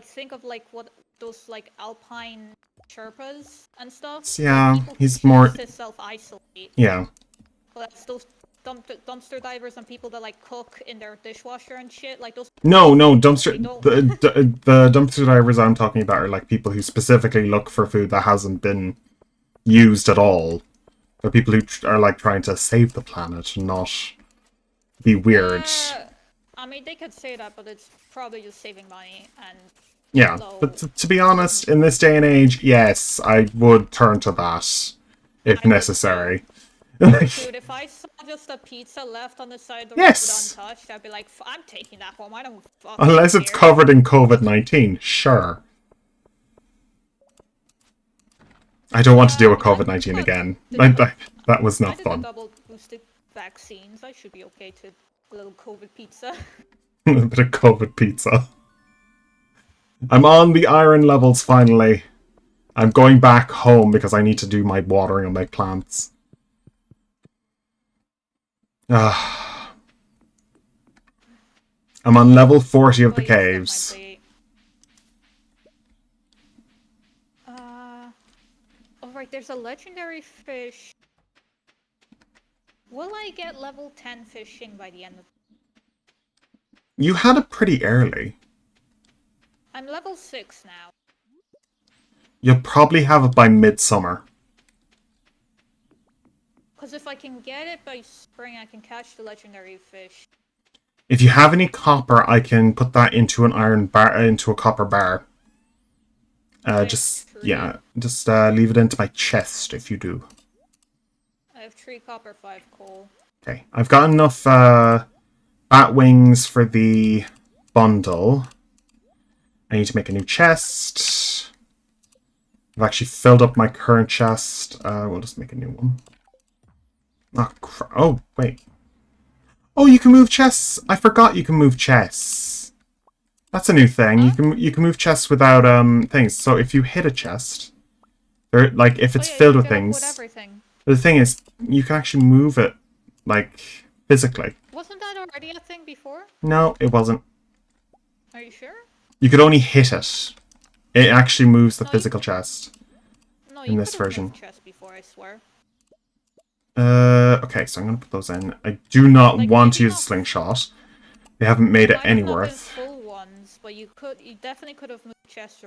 think of, like, what those, like, alpine Sherpas and stuff. Yeah, like, he's more... to self-isolate. Yeah. Well, that's those dumpster divers and people that, like, cook in their dishwasher and shit. Like, those... No, dumpster... The dumpster divers I'm talking about are, like, people who specifically look for food that hasn't been used at all. They're people who are, like, trying to save the planet, not be weird. I mean, they could say that, but it's probably just saving money and... Yeah, but to be honest, in this day and age, yes, I would turn to that if necessary. Dude, if I saw just a pizza left on the side of the road untouched, I'd be like, I'm taking that home, I don't fucking Unless it's covered in COVID-19, sure. I don't want to deal with COVID-19 again. That was not fun. I did the double boosted vaccines, I should be okay to A little COVID pizza. A bit of COVID pizza. I'm on the iron levels finally. I'm going back home because I need to do my watering on my plants. I'm on level 40 of Oh, the I used up my caves. plate. Uh, Alright, there's a legendary fish. Will I get level 10 fishing by the end of... You had it pretty early. I'm level 6 now. You'll probably have it by midsummer. Because if I can get it by spring, I can catch the legendary fish. If you have any copper, I can put that into an iron bar, into a copper bar. I have Just 3. yeah, just leave it into my chest if you do. I have 3 copper, 5 coal. Okay, I've got enough bat wings for the bundle. I need to make a new chest. I've actually filled up my current chest. We'll just make a new one. Oh, wait. Oh, you can move chests. I forgot you can move chests. That's a new thing. Huh? You can move chests without things. So if you hit a chest, there like if Oh it's yeah, you filled with fill up with things, everything. the thing is you can actually move it like physically. Wasn't that already a thing before? No, it wasn't. Are you sure? You could only hit it. It actually moves the No, you physical could. chest No, in you this could have version. moved chests before. I swear. Okay, so I'm gonna put those in. I do not Like want to maybe use a not. slingshot. They haven't made it Might any have not been worth. full ones, but you could. You definitely could have moved chests.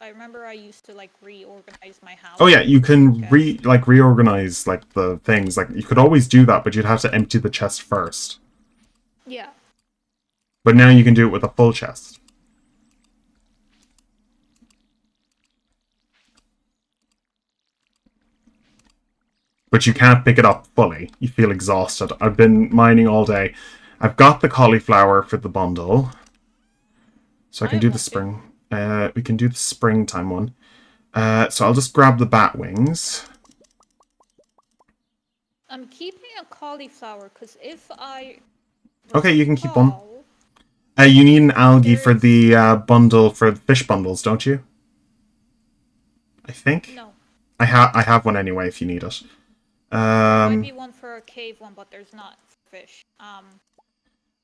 I remember I used to like reorganize my house. Oh yeah, you can Chest. reorganize like the things. Like you could always do that, but you'd have to empty the chest first. Yeah. But now you can do it with a full chest. But you can't pick it up fully. You feel exhausted. I've been mining all day. I've got the cauliflower for the bundle. So I I can have do the one too. spring. We can do the springtime one. So I'll just grab the bat wings. I'm keeping a cauliflower because if I Okay, you can keep one. recall, You need an algae for there's the bundle for the fish bundles, don't you? I think no. I have one anyway if you need it. There might be one for a cave one, but there's not for fish.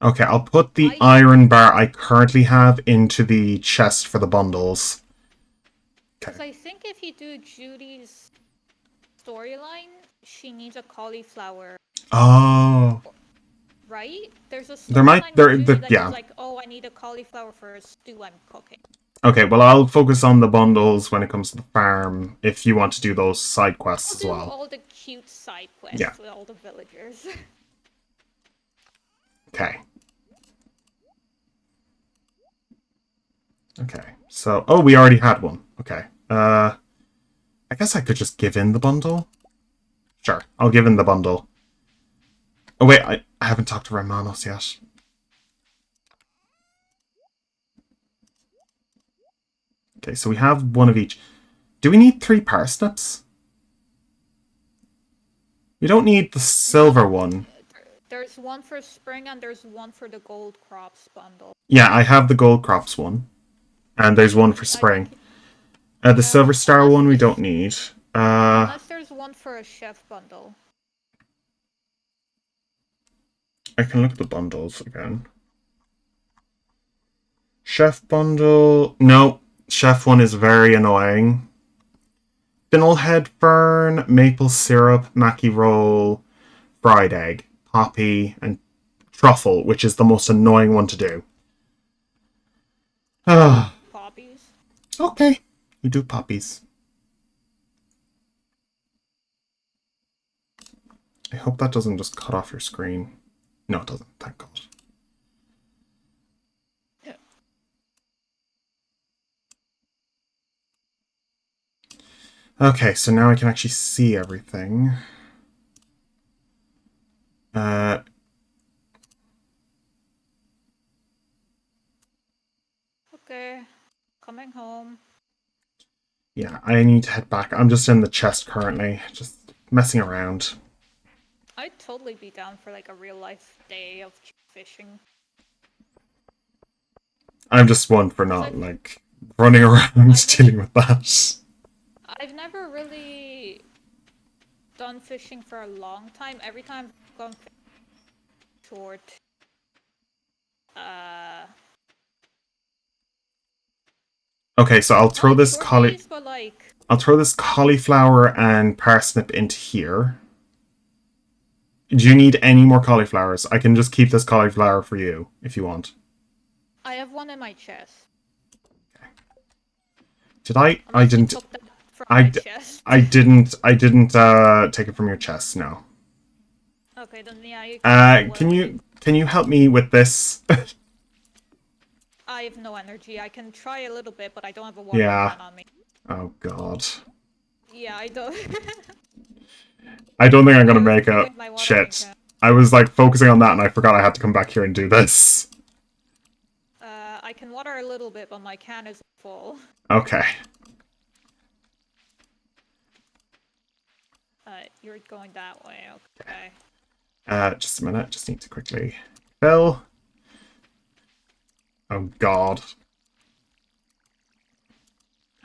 Okay, I'll put the I iron bar I currently have into the chest for the bundles. because Okay. I think if you do Judy's storyline, she needs a cauliflower, Oh, right? There's a there might storyline with Judy that she's yeah. like, "Oh, I need a cauliflower for a stew I'm cooking." Okay, well I'll focus on the bundles when it comes to the farm. If you want to do those side quests I'll as do well. all the cute side Yeah. quests with all the villagers. Okay. Okay. So, oh, we already had one. Okay. I guess I could just give in the bundle. Sure, I'll give in the bundle. Oh wait, I haven't talked to Romanos yet. Okay, so we have one of each. Do we need 3 parsnips? We don't need the silver No, one. there's one for spring and there's one for the gold crops bundle. Yeah, I have the gold crops one. And there's one for I spring. think The silver star one we don't need. unless there's one for a chef bundle. I can look at the bundles again. Chef bundle. No, chef one is very annoying. Fiddlehead fern, maple syrup, mackie roll, fried egg, poppy, and truffle, which is the most annoying one to do. I do Ah, poppies. okay. You do poppies. I hope that doesn't just cut off your screen. No, it doesn't. Thank God. Yeah. Okay, so now I can actually see everything. Okay, coming home. Yeah, I need to head back. I'm just in the chest currently, just messing around. I'd totally be down for like a real life day of fishing. I'm just one for 'Cause not, like, running around I've dealing with that. I've never really done fishing for a long time. Every time I've gone short, uh, Okay, so I'll not throw like this short days, but like I'll throw this cauliflower and parsnip into here. Do you need any more cauliflowers? I can just keep this cauliflower for you if you want. I have one in my chest. Did I? I Unless you didn't. took that from my I, chest. I didn't. I didn't take it from your chest. No. Okay, then yeah, you can have Can whatever you. you help me with this? I have no energy. I can try a little bit, but I don't have a watering Yeah. can on me. Oh god. Yeah, I don't. I don't think I'm gonna I was make it. missing my watering Shit. can. I was like focusing on that and I forgot I had to come back here and do this. I can water a little bit, but my can is full. Okay. You're going that way. Okay. Just a minute. Just need to quickly fill. Oh god.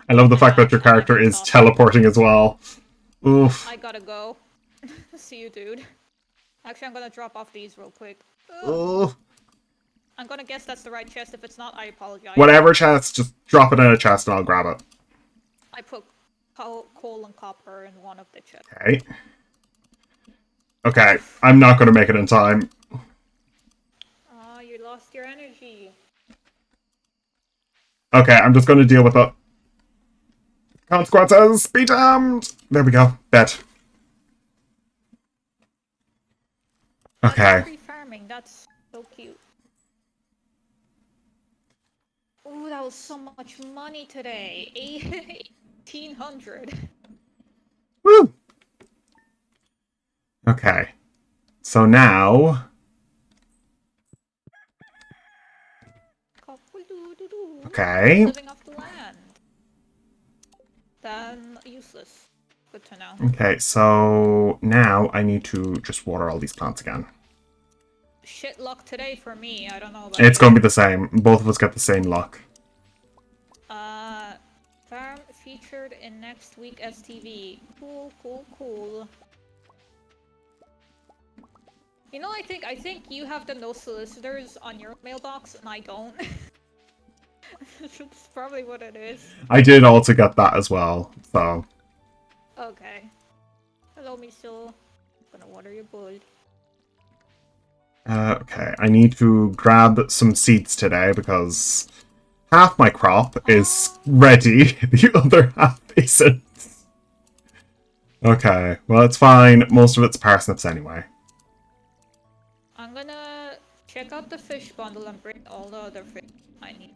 I love the fact that your character is teleporting as well. Oof. I gotta go. See you, dude. Actually, I'm gonna drop off these real quick. Oof. I'm gonna guess that's the right chest. If it's not, I apologize. Whatever chest, just drop it in a chest and I'll grab it. I put coal and copper in one of the chests. Okay. Okay, I'm not going to make it in time. Oh, you lost your energy. Okay, I'm just going to deal with it. Consequences, be damned! There we go, bed. Okay. Free farming, that's so cute. Ooh, that was so much money today. 1,800. Woo! Okay. So now... Okay. Living off the land. Then useless. Good to know. Okay, so now I need to just water all these plants again. Shit luck today for me. I don't know about It's you. going to be the same. Both of us get the same luck. Farm featured in next week STV. Cool, cool, cool. You know, I think you have the no solicitors on your mailbox, and I don't. That's probably what it is. I did also get that as well, so... Okay. Hello, Miso. I'm gonna water your bull. Okay, I need to grab some seeds today because half my crop is ready, the other half isn't. Okay, well it's fine. Most of it's parsnips anyway. I'm gonna check out the fish bundle and bring all the other fish I need.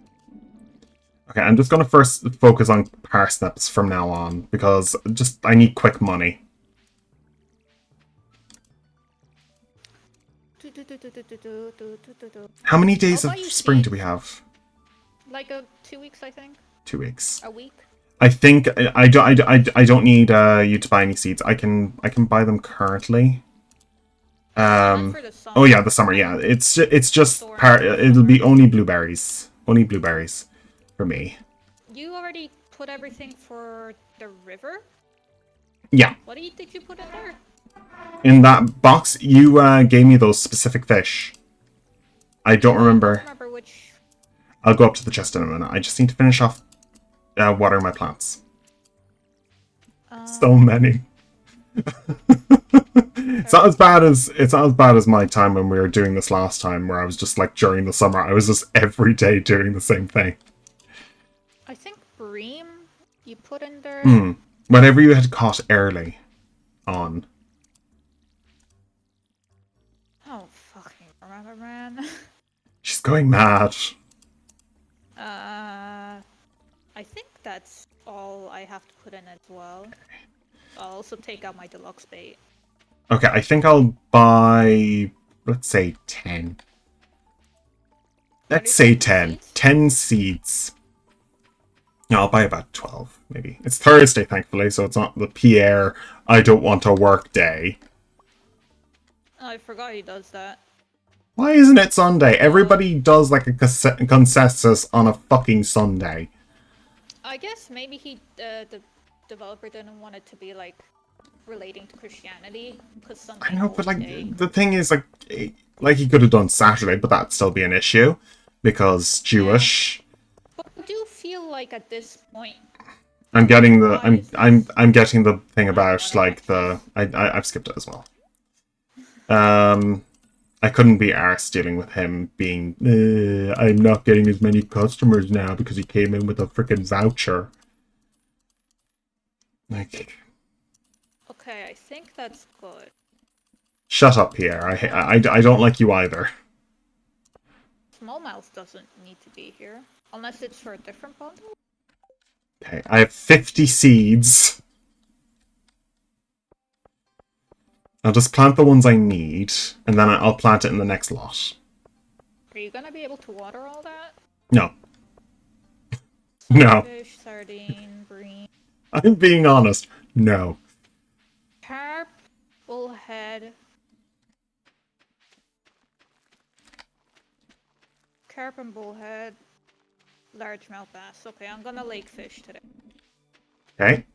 Okay, I'm just gonna first focus on parsnips from now on because I need quick money. How many days of spring do we have? Like 2 weeks, I think. 2 weeks. A week. I think I don't need you to buy any seeds. I can buy them currently. Oh yeah, the summer. Yeah, it's just it'll be only blueberries. Only blueberries for me. You already put everything for the river? Yeah. What did you put in there? In that box, you gave me those specific fish. I don't remember. I don't remember which. I'll go up to the chest in a minute. I just need to finish off watering my plants. So many. It's not as bad as my time when we were doing this last time, where I was just like during the summer, I was just every day doing the same thing. I think bream you put in there. Whatever you had caught early on. Oh fucking remember, man. She's going mad. I think that's all I have to put in as well. I'll also take out my deluxe bait. Okay, I think I'll buy, let's say 10. Let's say 10. 10 seeds. No, I'll buy about 12, maybe. It's Thursday, thankfully, so it's not the Pierre I don't want to work day. I forgot he does that. Why isn't it Sunday? Everybody does like a consensus on a fucking Sunday. I guess maybe the developer didn't want it to be like relating to Christianity because Sunday. I know, but like the thing is, like he could have done Saturday, but that'd still be an issue because Jewish. But I do feel like at this point, I'm getting the I'm getting the thing about like I've skipped it as well. I couldn't be arsed dealing with him being I'm not getting as many customers now because he came in with a freaking voucher. Like, okay, I think that's good. Shut up, Pierre. I don't like you either. Smallmouth doesn't need to be here unless it's for a different bundle. Okay, I have 50 seeds. I'll just plant the ones I need, and then I'll plant it in the next lot. Are you gonna be able to water all that? No. No. Fish, sardine, green. I'm being honest. No. Carp, bullhead. Carp and bullhead. Largemouth bass. Okay, I'm gonna lake fish today. Okay.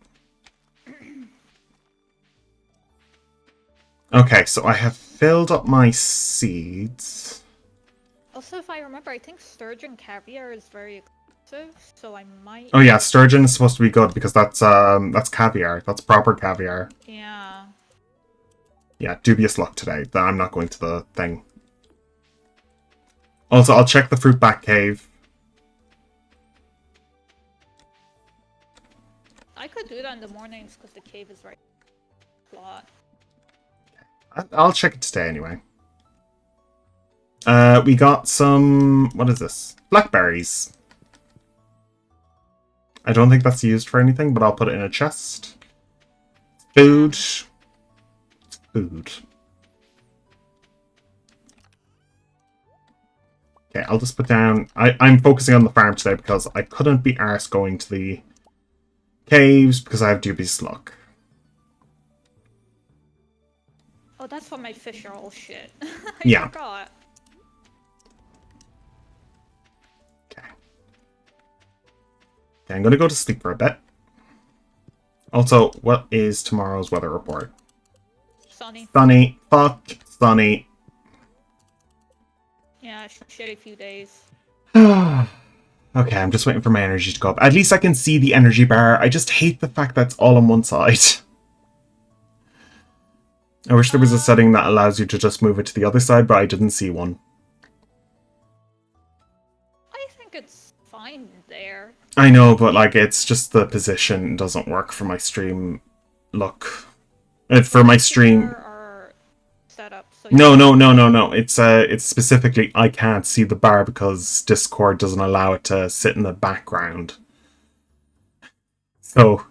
Okay, so I have filled up my seeds. Also, if I remember, I think sturgeon caviar is very expensive, so I might... Oh yeah, sturgeon is supposed to be good because that's caviar. That's proper caviar. Yeah. Yeah, dubious luck today that I'm not going to the thing. Also, I'll check the fruit bat cave. I could do that in the mornings because the cave is right plot. I'll check it today anyway. We got some... What is this? Blackberries. I don't think that's used for anything, but I'll put it in a chest. Food. It's food. Okay, I'll just put down... I'm focusing on the farm today because I couldn't be arsed going to the caves because I have dubious luck. Oh, that's why my fish are all shit. I forgot. Okay, I'm gonna go to sleep for a bit. Also, what is tomorrow's weather report? Sunny. Sunny. Fuck sunny. Yeah, shitty few days. Okay, I'm just waiting for my energy to go up. At least I can see the energy bar. I just hate the fact that it's all on one side. I wish there was a setting that allows you to just move it to the other side, but I didn't see one. I think it's fine there. I know, but like it's just the position doesn't work for my stream look. For my stream. Set up, so no. It's specifically I can't see the bar because Discord doesn't allow it to sit in the background. So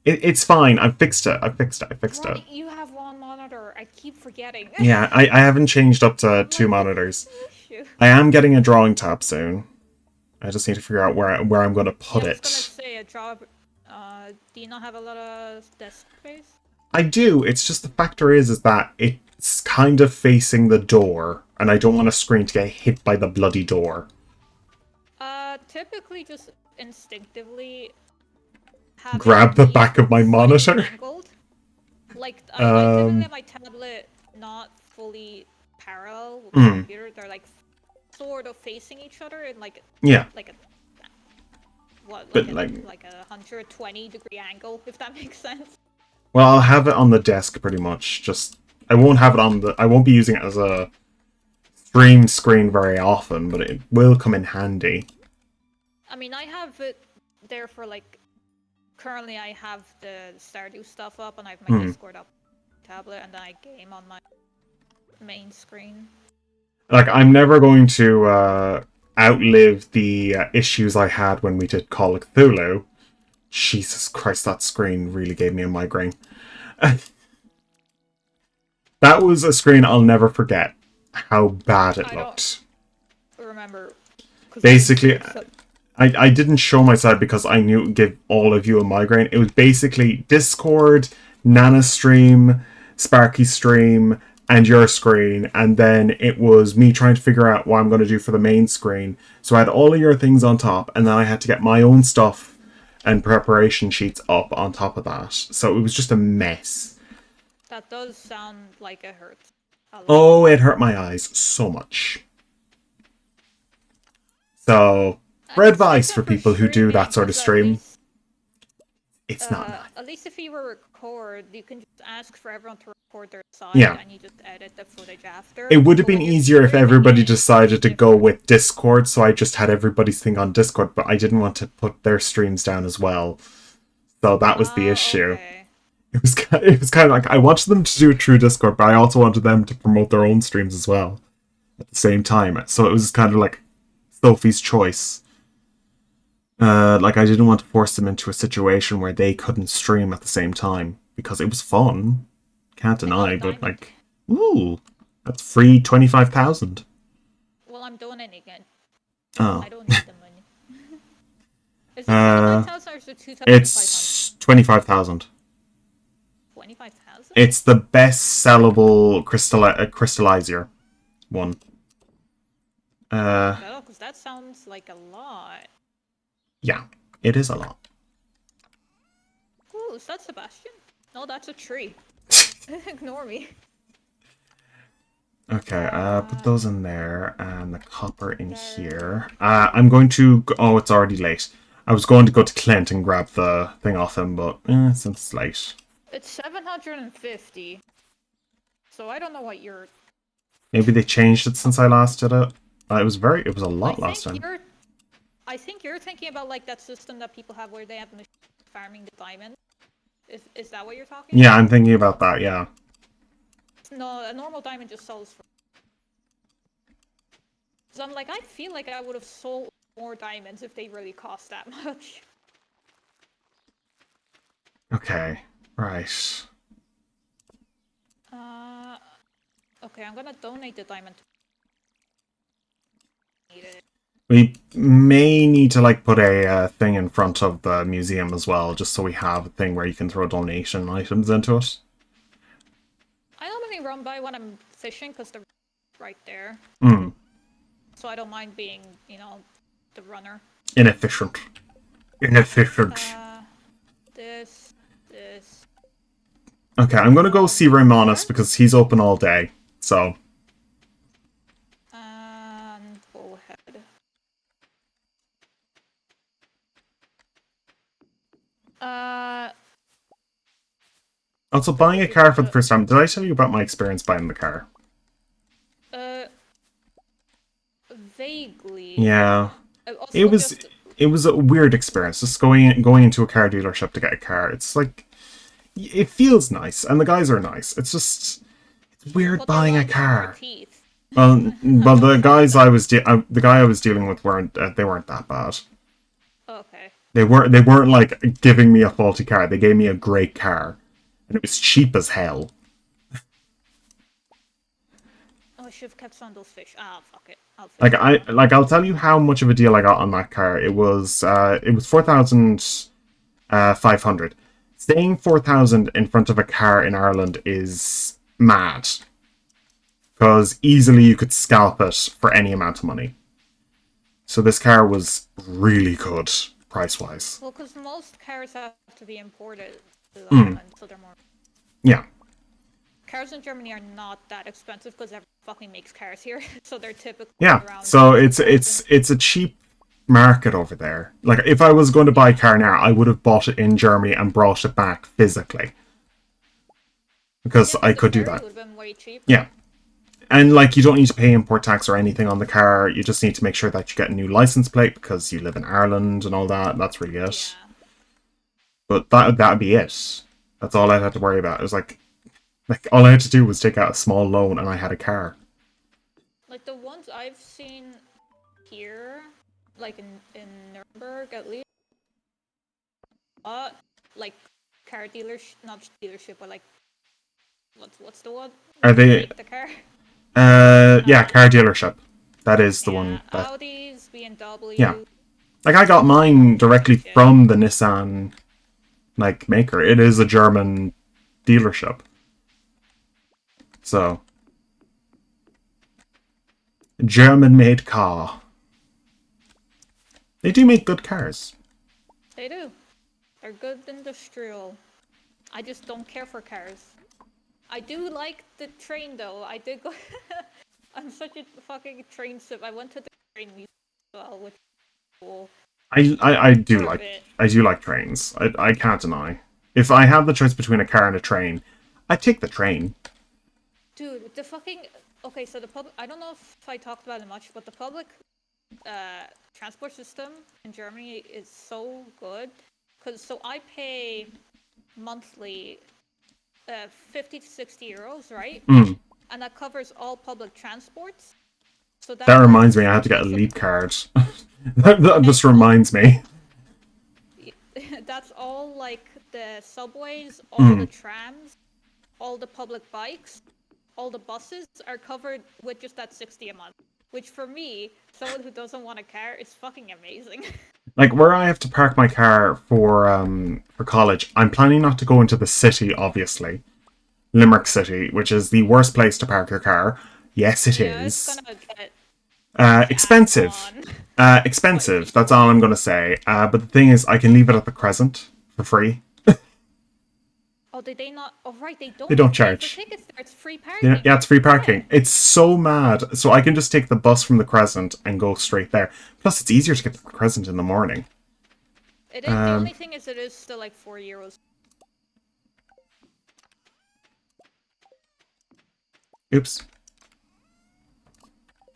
it's fine. I fixed it. You have one monitor. I keep forgetting. Yeah, I haven't changed up to 2 monitors. I am getting a drawing tab soon. I just need to figure out where I'm going to put it. I was gonna say a job. Do you not have a lot of desk space? I do. It's just the factor is that it's kind of facing the door, and I don't want a screen to get hit by the bloody door. Typically just instinctively grab the back of my monitor. Angled. Like I typically have my tablet not fully parallel with the computer. They're like sort of facing each other in like a like a 120-degree angle, if that makes sense. Well, I'll have it on the desk pretty much. Just I won't have it I won't be using it as a stream screen very often, but it will come in handy. I mean, I have it there for like currently I have the Stardew stuff up and I have my Discord up tablet and then I game on my main screen. Like I'm never going to outlive the issues I had when we did Call of Cthulhu. Jesus Christ, that screen really gave me a migraine. That was a screen I'll never forget how bad it looked. Remember. Basically, I didn't show my side because I knew it would give all of you a migraine. It was basically Discord, Nana Stream, Sparky Stream, and your screen, and then it was me trying to figure out what I'm going to do for the main screen. So I had all of your things on top, and then I had to get my own stuff and preparation sheets up on top of that. So it was just a mess. That does sound like it hurts a lot. Oh, it hurt my eyes so much. So, for advice for people who do that sort of stream, it's not nice. At least if you record, you can just ask for everyone to record their side, Yeah. and you just edit the footage after. It would have been easier if everybody decided to go with Discord, so I just had everybody's thing on Discord, but I didn't want to put their streams down as well. So that was the issue. Okay. It was kind of like, I wanted them to do it through Discord, but I also wanted them to promote their own streams as well at the same time. So it was kind of like Sophie's choice. Like, I didn't want to force them into a situation where they couldn't stream at the same time, because it was fun. Can't deny, but like, ooh, that's free 25,000. Well, I'm donating it. Oh. I don't need the money. Is it 25,000 or is it 2,500? It's 25,000. 25,000? It's the best sellable crystallizer one. No, because that sounds like a lot. Yeah, it is a lot. Ooh, is that Sebastian? No, that's a tree. Ignore me. Okay, put those in there, and the copper in here. I'm going to... Oh, it's already late. I was going to go to Clint and grab the thing off him, but since it's late. It's 750. So I don't know what you're... Maybe they changed it since I last did it. It was a lot last time. I think you're thinking about like that system that people have where they have machines farming the diamond. Is that what you're talking Yeah, about? I'm thinking about that, yeah. No, a normal diamond just sells for... So I'm like, I feel like I would have sold more diamonds if they really cost that much. Okay, right. Okay, I'm gonna donate the diamond. Need it. We may need to like put a thing in front of the museum as well, just so we have a thing where you can throw donation items into it. I normally run by when I'm fishing because they're right there. Mm. So I don't mind being, you know, the runner. Inefficient. Inefficient. This. Okay, I'm gonna go see Ramonis because he's open all day, so... And go ahead. Also, buying a car for the first time. Did I tell you about my experience buying the car? Vaguely. Yeah. It was a weird experience. Just going into a car dealership to get a car. It's like... It feels nice, and the guys are nice. It's just... It's weird buying a car. Well, the guys the guy I was dealing with weren't that bad. Okay. They weren't like giving me a faulty car. They gave me a great car, and it was cheap as hell. Oh, I should have kept some of those fish. Ah, fuck it. I'll tell you how much of a deal I got on that car. It was 4,500. Saying 4,000 in front of a car in Ireland is mad. Because easily you could scalp it for any amount of money. So this car was really good, price-wise. Well, because most cars have to be imported to Ireland, so they're more... Yeah. Cars in Germany are not that expensive because everyone fucking makes cars here, so they're typically around... So it's a cheap market over there. Like, if I was going to buy a car now, I would have bought it in Germany and brought it back physically. Because I could do that. Would have been way cheaper. Yeah. And, like, you don't need to pay import tax or anything on the car. You just need to make sure that you get a new license plate because you live in Ireland and all that. That's really it. Yeah. But that'd be it. That's all I had to worry about. It was like all I had to do was take out a small loan and I had a car. Like, the ones I've seen here, like in Nuremberg at least, like car dealership, not dealership, but like, what's the one? Are they... The car? Yeah, car dealership. That is the one. That... Audis, BMW. Yeah. Like, I got mine directly from the Nissan, like, maker. It is a German dealership. So, German-made car. They do make good cars. They do. They're good industrial. I just don't care for cars. I do like the train though. I did go. I'm such a fucking train sip. I went to the train museum as well, which is cool. I do For a like bit. trains. I can't deny. If I have the choice between a car and a train, I'd take the train. Dude, the fucking. Okay, so the public. I don't know if I talked about it much, but the public transport system in Germany is so good. So I pay monthly 50 to 60 euros, right? Mm. And that covers all public transports. So That that reminds means me, I have to get a so leap card. That just reminds me. that's all like the subways, all the Mm. trams, all the public bikes, all the buses are covered with just that 60 a month. Which for me, someone who doesn't want a car, is fucking amazing. Like where I have to park my car for college, I'm planning not to go into the city, obviously. Limerick City, which is the worst place to park your car. Yes, it Yeah, it's is. gonna get jacked Expensive. on by Expensive. That's people. all I'm going to say. But the thing is, I can leave it at the Crescent for free. Oh, did they not? Oh, right, they They don't don't pay for charge. tickets there. It's free Yeah, parking. yeah, it's free Yeah, parking. It's so mad. So I can just take the bus from the Crescent and go straight there. Plus, it's easier to get to the Crescent in the morning. it is. The Um, only thing is, it is still like 4 euros. oops.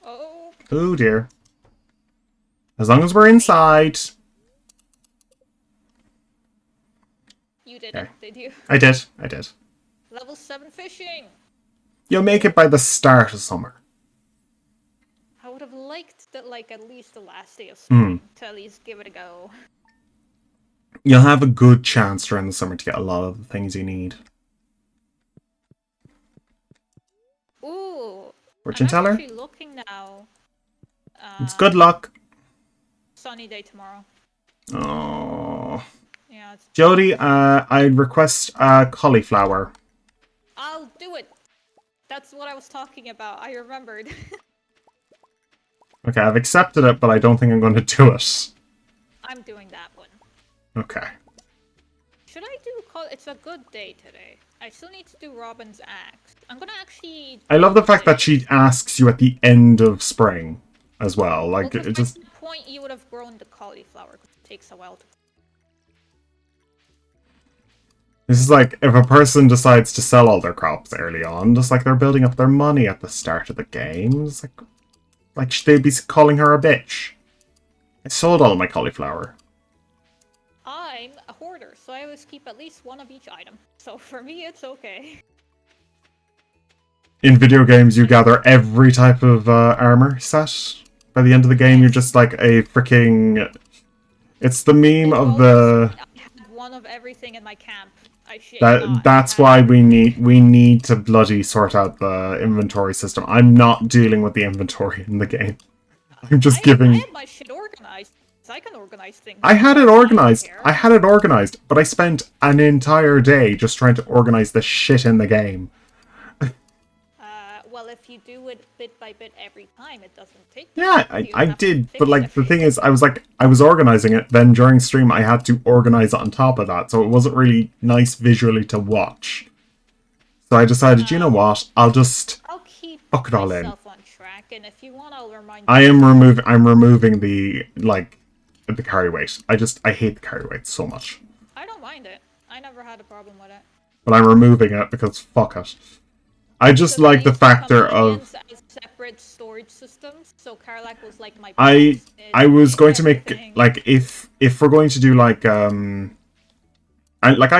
Oh, Oh dear. As long as we're inside. you did Okay. it, did you? I did. I did. Level 7 fishing. You'll make it by the start of summer. I would have liked that, like at least the last day of Hmm. spring to at least give it a go. You'll have a good chance during the summer to get a lot of the things you need. Ooh, I'm Fortune teller? actually looking now. It's good luck. Sunny day tomorrow. Oh. Yeah, it's... Jody, I'd request cauliflower. I'll do it. That's what I was talking about. I remembered. Okay, I've accepted it, but I don't think I'm going to do it. I'm doing that one. Okay. Should I do call? It's a good day today. I still need to do Robin's axe. I'm gonna actually. I love the do fact that this. she asks you at the end of spring as well. Well, Like, because it by just... that point you would have grown the cauliflower. 'Cause it takes a while to. This is like, if a person decides to sell all their crops early on, just like they're building up their money at the start of the game. It's like they'd be calling her a bitch. I sold all of my cauliflower. I'm a hoarder, so I always keep at least one of each item. So for me, it's okay. In video games, you gather every type of armor set. By the end of the game, you're Yes. just like a freaking... It's the meme In of bonus, the... I had one of everything in my camp. I shit you not. I That's had why we need to bloody sort out the inventory system. I'm not dealing with the inventory in the game. I'm just I giving... had my shit organized. So I can organize things. I had it don't organized. care. I had it organized, but I spent an entire day just trying to organize the shit in the game. Well, if you do it bit by bit every time, it doesn't take. Yeah, You don't I have to did, fix but like the thing everything. is, I was organizing it. Then during stream, I had to organize it on top of that, so it wasn't really nice visually to watch. So I decided, you know what? I'll just I'll keep fuck it all in. myself on track, and if you want, I'll remind you. I'm removing the the carry weight. I hate the carry weight so much, I don't mind it. I never had a problem with it. but I'm removing it because fuck it. I just Because I like the used the factor of companions as separate storage systems, so Carlac was like my I box. It I was made going to make everything. like if we're going to do like I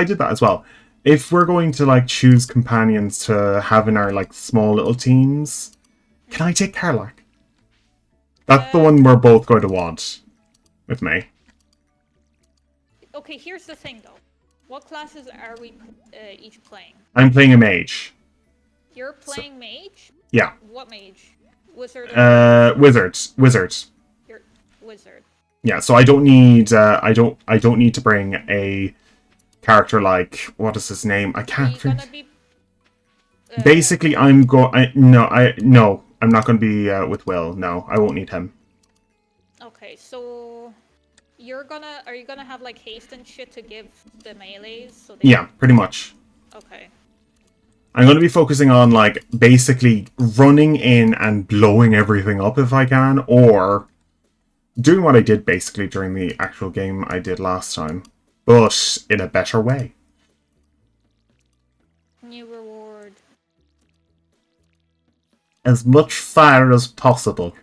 did that as well. If we're going to like choose companions to have in our like small little teams, can I take Carlac? That's the one we're both going to want with me. Okay, here's the thing though. What classes are we each playing? I'm playing a mage. You're playing mage? Yeah. What mage? Wizard or Wizard. you're wizard. Yeah, so I don't need I don't need to bring a character like what is his name? I Are can't you think. gonna be Basically I'm go I no, I'm not going to be with Will. No, I won't need him. Okay, so are you gonna have like haste and shit to give the melees so they Yeah, pretty much. Okay. I'm going to be focusing on, like, basically running in and blowing everything up if I can, or doing what I did basically during the actual game I did last time, but in a better way. New reward. As much fire as possible.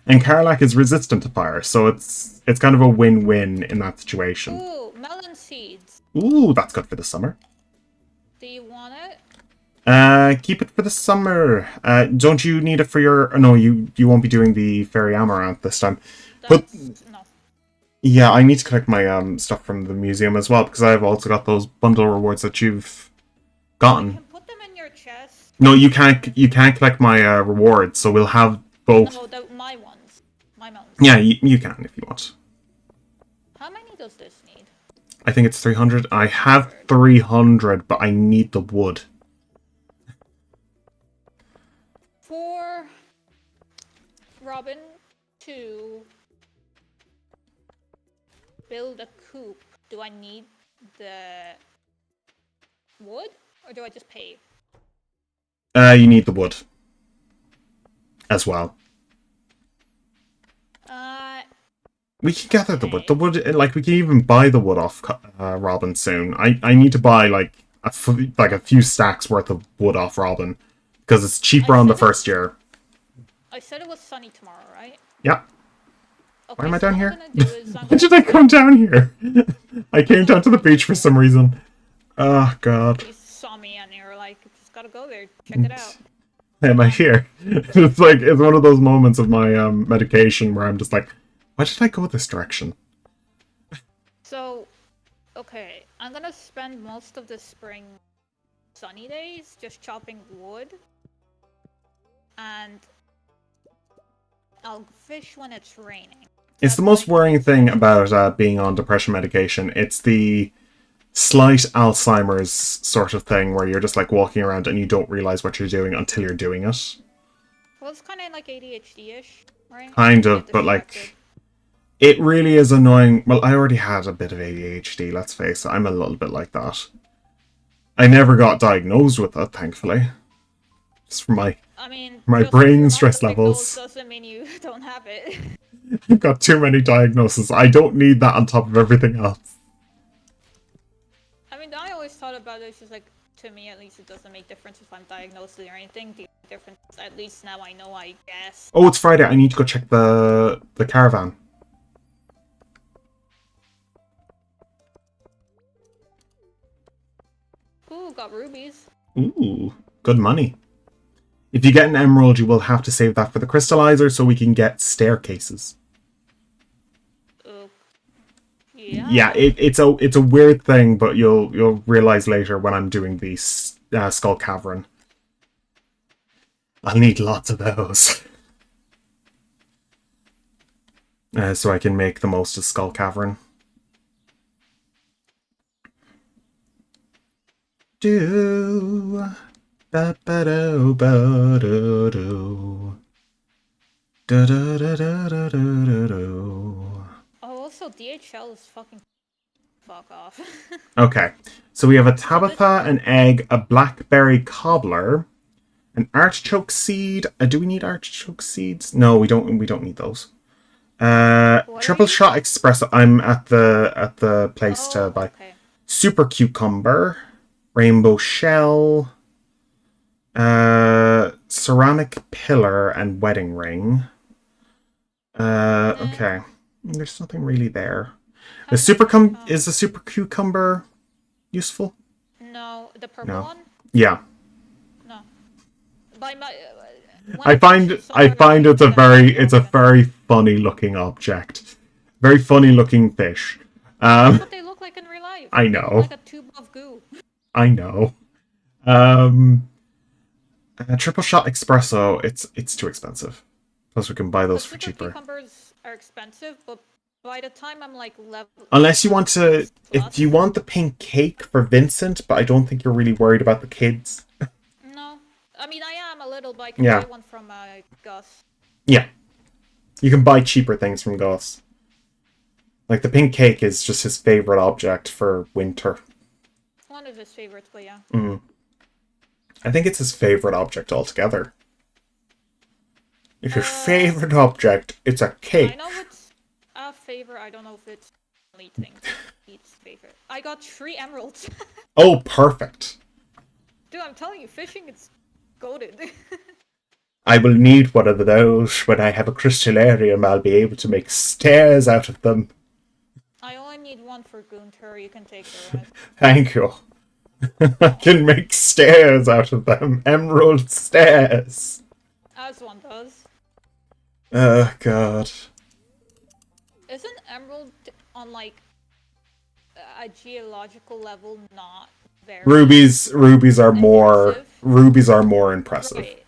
And Karlak is resistant to fire, so it's kind of a win-win in that situation. Ooh, melon seeds. Ooh, that's good for the summer. Do you want it? Keep it for the summer. Don't you need it for your... No, you won't be doing the Fairy Amaranth this time. But No. yeah, I need to collect my stuff from the museum as well, because I've also got those bundle rewards that you've You gotten. can put them in your chest. No, you can't. You can't collect my rewards, so we'll have both. No, my ones. My melons. Yeah, you can if you want. How many does this need? I think it's 300. I have 300, but I need the wood. For Robin to build a coop, do I need the wood or do I just pay? You need the wood as well. We can gather the wood. The wood, like, we can even buy the wood off Robin soon. I need to buy like a few stacks worth of wood off Robin because it's cheaper on the first year. I said it was sunny tomorrow, right? Yeah. Okay, Why am I down here? Why did I come down here? I came down to the beach for some reason. Oh god. You saw me and you were like, just gotta go there, check it out. Am I here? It's one of those moments of my medication where I'm just like, why did I go this direction? So, okay, I'm gonna spend most of the spring sunny days just chopping wood. And I'll fish when it's raining. It's the most worrying thing about being on depression medication. It's the slight Alzheimer's sort of thing where you're just like walking around and you don't realize what you're doing until you're doing it. Well, it's kind of like ADHD-ish, right? Kind of, but like, it really is annoying. Well, I already had a bit of ADHD, let's face it. I'm a little bit like that. I never got diagnosed with it, thankfully. Just from my brain stress levels. Doesn't mean you don't have it. I've got too many diagnoses. I don't need that on top of everything else. I mean, I always thought about it. It's just like, to me at least, it doesn't make difference if I'm diagnosed or anything. The difference, at least now I know, I guess. Oh, it's Friday. I need to go check the caravan. Ooh, got rubies. Ooh, good money. If you get an emerald, you will have to save that for the crystallizer so we can get staircases. Yeah. Yeah, it's a weird thing, but you'll realize later when I'm doing the skull cavern. I'll need lots of those. So I can make the most of skull cavern. Do ba ba do ba do do da da da da da da do. Oh, also DHL is fucking fuck off. Okay, so we have a Tabitha, an egg, a blackberry cobbler, an artichoke seed. Do we need artichoke seeds? No, we don't. We don't need those. Triple shot espresso. I'm at the place to buy. Okay. Super cucumber, rainbow shell, ceramic pillar, and wedding ring. Okay. There's nothing really there. Is the super cucumber useful? No, the purple one? Yeah. No. By my I find it's a very funny looking object. Very funny looking fish. That's what they look like in real life. I know. They look like a tube of goo. I know. Triple shot espresso, it's too expensive. Plus we can buy those for cheaper. Cucumbers are expensive, but by the time I'm like level... Unless you want to... If you want the pink cake for Vincent, but I don't think you're really worried about the kids. No. I mean, I am a little, but I can Yeah. buy one from Gus. Yeah. You can buy cheaper things from Gus. Like, the pink cake is just his favorite object for winter. One of his favorites, but yeah. Mm. I think it's his favorite object altogether. It's his favorite object. It's a I cake. know it's a favorite. I don't know if it's the only thing he's favorite. I got 3 emeralds. Oh, perfect. Dude, I'm telling you, fishing is goated. I will need one of those when I have a crystallarium. I'll be able to make stairs out of them. I only need one for Gunter. You can take the rest. Thank you. I can make stairs out of them. Emerald stairs. As one does. Oh, God. Isn't emerald on like a geological level not very Rubies are more impressive. Right.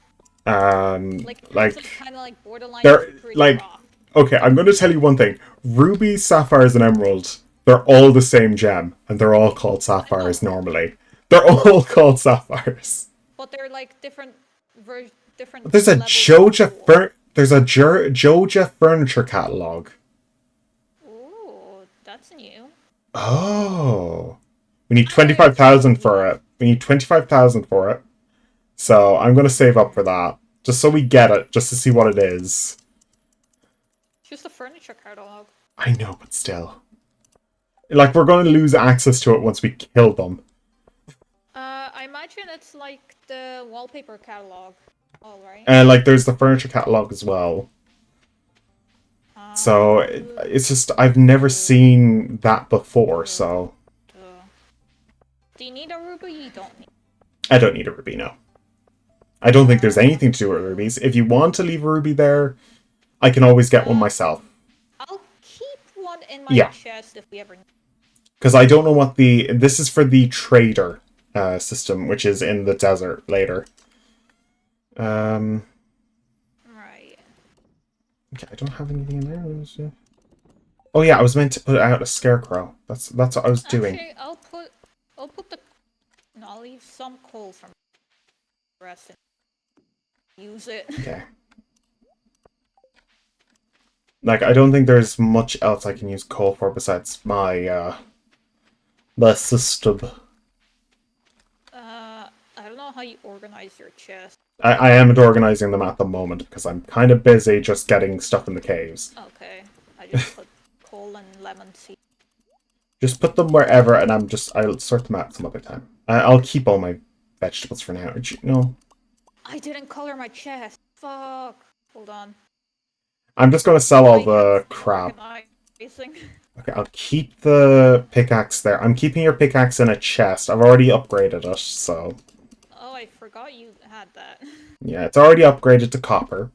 Like kind of like borderline they're pretty like rock. okay, I'm going to tell you one thing. Ruby, sapphires, and emerald, they're all the same gem, and they're all called sapphires normally. They're all called sapphires. But they're like different There's a Joja Joja furniture catalog. Ooh, that's new. Oh. We need 25,000 for it. We need 25,000 for it. So I'm going to save up for that. Just so we get it, just to see what it is. It's just a furniture catalog. I know, but still. Like, we're going to lose access to it once we kill them. I imagine it's like the wallpaper catalog. All right. And, like, there's the furniture catalog as well. So, it's just, I've never seen that before, so... Do you need a ruby? You don't need. I don't need a ruby, no. I don't think there's anything to do with rubies. If you want to leave a ruby there, I can always get one myself. I'll keep one in my chest if we ever need. Because I don't know what the... This is for the trader system, which is in the desert later. Right. Okay, I don't have anything in there. Oh yeah, I was meant to put out a scarecrow. That's what I was doing. Actually, I'll put the... No, I'll leave some coal from the rest and use it. Okay. Like, I don't think there's much else I can use coal for besides my, my system. I don't know how you organize your chest. I am organizing them at the moment because I'm kind of busy just getting stuff in the caves. Okay. I just put coal and lemon seed. Just put them wherever and I'll sort them out some other time. I'll keep all my vegetables for now. No. I didn't color my chest. Fuck. Hold on. I'm just going to sell all the crap. Okay, I'll keep the pickaxe there. I'm keeping your pickaxe in a chest. I've already upgraded it, so... Oh, I forgot you had that. Yeah, it's already upgraded to copper.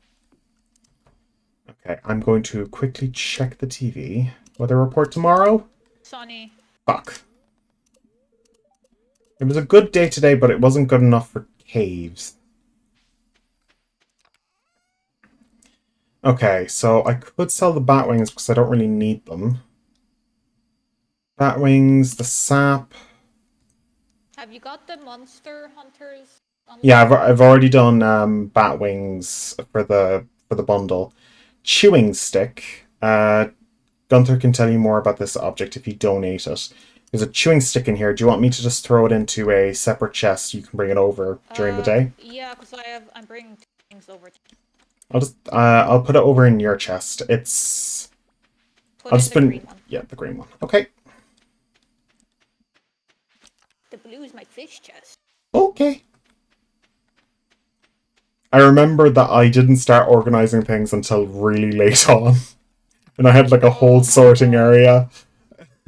Okay, I'm going to quickly check the TV. Weather report tomorrow? Sunny. Fuck. It was a good day today, but it wasn't good enough for caves. Okay, so I could sell the batwings because I don't really need them. Batwings, the sap. Have you got the monster hunters? Yeah, I've already done batwings for the bundle. Chewing stick. Gunther can tell you more about this object if you donate it. There's a chewing stick in here. Do you want me to just throw it into a separate chest? You can bring it over during the day. Yeah, because I'm bringing 2 things over. I'll put it over in your chest. I'll just put green one. Yeah, the green one. Okay. The blue is my fish chest. Okay. I remember that I didn't start organizing things until really late on. And I had like a whole sorting area.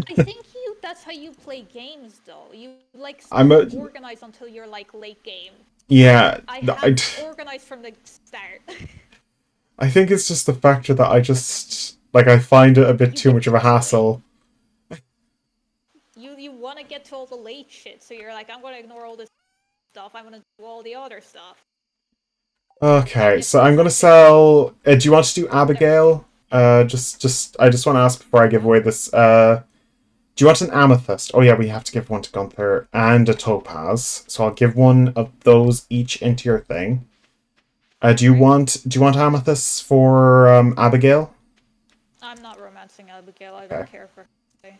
I think that's how you play games though. You like organize until you're like late game. Yeah. I have organized from the start. I think it's just the factor that I just like I find it a bit too much of a hassle. You want to get to all the late shit, so you're like, I'm gonna ignore all this stuff. I'm gonna do all the other stuff. Okay, so I'm gonna sell. Do you want to do Abigail? I just want to ask before I give away this Do you want an amethyst? Oh yeah, we have to give one to Gunther and a topaz. So I'll give one of those each into your thing. Do you want amethysts for Abigail? I'm not romancing Abigail. I Okay. don't care for her.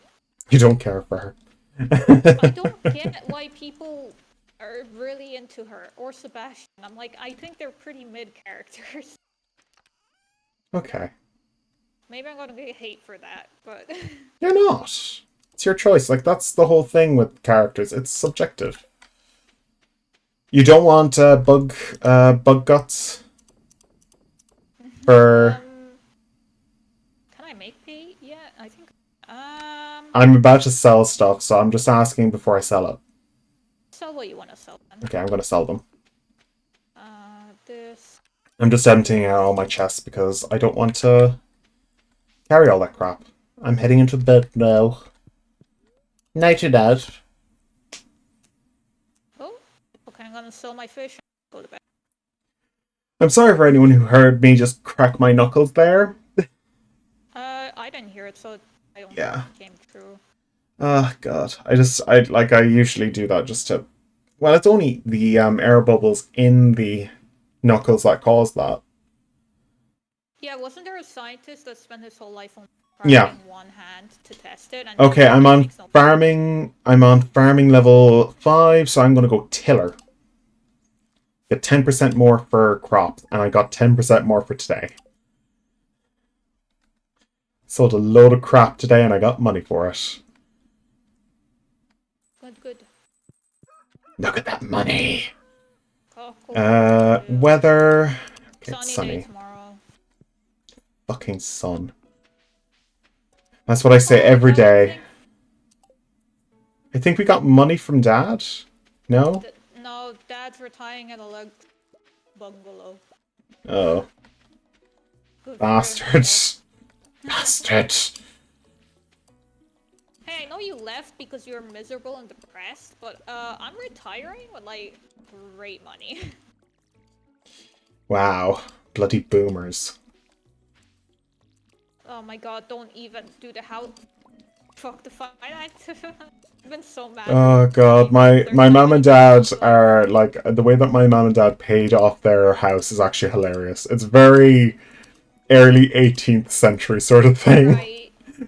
You don't care for her. I don't get why people are really into her or Sebastian. I'm like, I think they're pretty mid characters. Okay. Maybe I'm gonna get hate for that, but You're not. It's your choice. Like, that's the whole thing with characters. It's subjective. You don't want bug guts for. can I make pay yet? I think I'm about to sell stuff, so I'm just asking before I sell it. sell what you want to sell then. Okay, I'm gonna sell them. This. I'm just emptying out all my chests because I don't want to carry all that crap. I'm heading into bed now. Nighty night. Oh, okay. I'm gonna sell my fish. And go to bed. I'm sorry for anyone who heard me just crack my knuckles there. I didn't hear it, so I don't Yeah. think it came true. Oh god. I usually do that just to. Well, it's only the air bubbles in the knuckles that cause that. Yeah, wasn't there a scientist that spent his whole life on Yeah. carving one hand to test it? And Okay, I'm it on makes no farming. I'm on farming level 5, so I'm gonna go tiller. Get 10% more for crops, and I got 10% more for today. Sold a load of crap today, and I got money for it. Good. Look at that money. Oh, cool. Weather. Okay, Sunny it's sunny. day tomorrow. Fucking sun. That's what I say every day. I think we got money from Dad. No? No, Dad's retiring at a log bungalow. Oh. Good for him, Bastard. yeah. Bastard. Hey, I know you left because you're miserable and depressed, but I'm retiring with like great money. Wow. Bloody boomers. Oh my god, don't even do the house. Fuck the finance. I've been so mad. Oh god, my mum and dad are like, the way that my mum and dad paid off their house is actually hilarious. It's very early 18th century sort of thing. Right.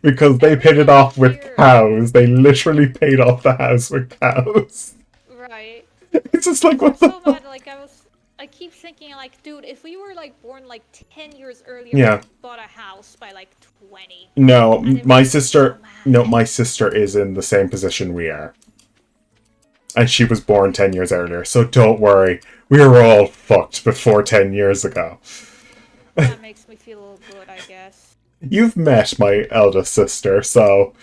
Because they paid it off with cows. They literally paid off the house with cows. Right. It's just like, what the so mad, like I keep thinking like, dude, if we were like born like 10 years earlier, yeah. we bought a house by like 20. No, my sister is in the same position we are. And she was born 10 years earlier, so don't worry. We were all fucked before 10 years ago. That makes me feel a little good, I guess. You've met my eldest sister, so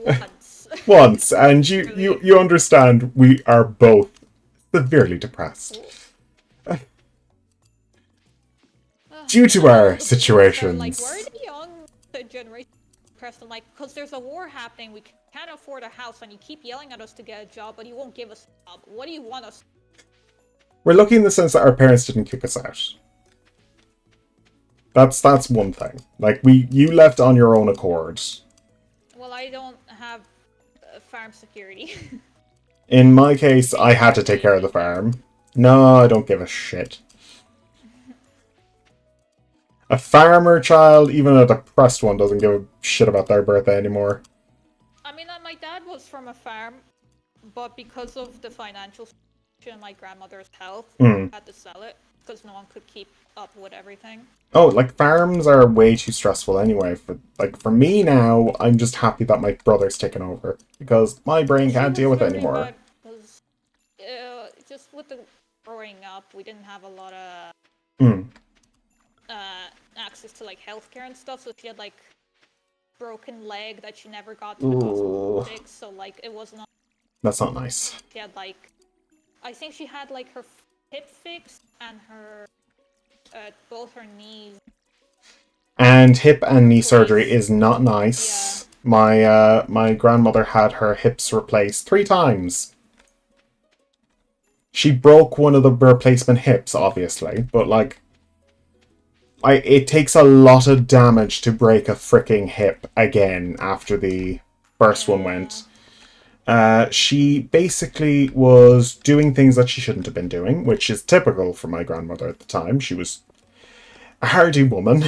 once. Once, and you understand we are both severely depressed. Due to our situations. Like, why are the young generation depressed? I'm like, because there's a war happening, we can't afford a house, and you keep yelling at us to get a job, but you won't give us a job. What do you want us? We're lucky in the sense that our parents didn't kick us out. That's one thing. Like, you left on your own accord. Well, I don't have farm security. In my case, I had to take care of the farm. No, I don't give a shit. A farmer child, even a depressed one, doesn't give a shit about their birthday anymore. I mean, my dad was from a farm, but because of the financial situation and my grandmother's health, I had to sell it because no one could keep up with everything. Oh, like, farms are way too stressful anyway. For me now, I'm just happy that my brother's taken over because my brain can't deal with it anymore. Just with the growing up, we didn't have a lot of access to like healthcare and stuff, so she had like broken leg that she never got to the hospital fix, so like it was not. That's not nice. She had like, I think she had like her hip fixed and her both her knees. And hip and knee surgery is not nice. Yeah. My grandmother had her hips replaced 3 times. She broke one of the replacement hips, obviously, but like, it takes a lot of damage to break a freaking hip again after the first one Yeah. went. She basically was doing things that she shouldn't have been doing, which is typical for my grandmother at the time. She was a hardy woman,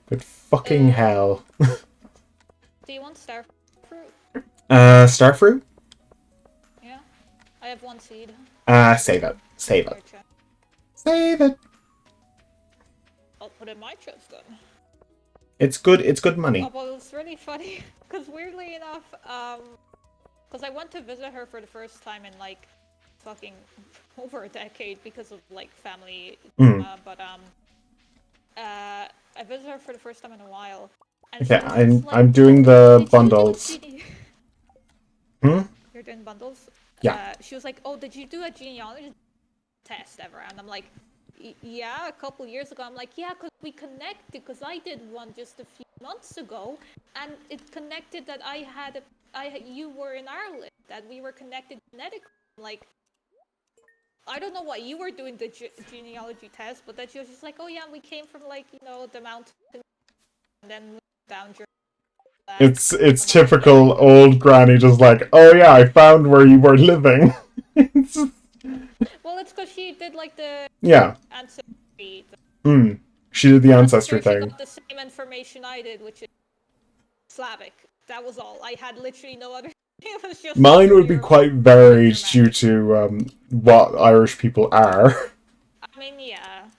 but fucking hell. Do you want star fruit? Starfruit? Yeah. I have one seed. Save it. Save it. Your chest. Save it. I'll put it in my chest then. It's good money. Oh, but it's really funny because weirdly enough, because I went to visit her for the first time in like fucking over a decade because of like family, I visited her for the first time in a while, and Okay, she was just like, I'm doing "Oh, the did you do bundles. Hmm? You're doing bundles. Yeah. She was like, "Oh, did you do a genealogy test ever?" And I'm like, "Yeah, a couple years ago." I'm like, "Yeah, because we connected. Because I did one just a few months ago, and it connected that you were in Ireland, that we were connected genetically." I'm like, I don't know why you were doing the genealogy test, but that she was just like, "Oh yeah, we came from like the mountains, and then moved down your back." It's I'm like, "Yeah, typical old granny, just like, oh yeah, I found where you were living. well, it's because she did like the Yeah. ancestry. She did the I'm ancestry sure she thing. got the same information I did, which is Slavic. That was all. I had literally no other. It was just like Mine would be you're quite varied due Germanic. to what Irish people are. I mean, yeah.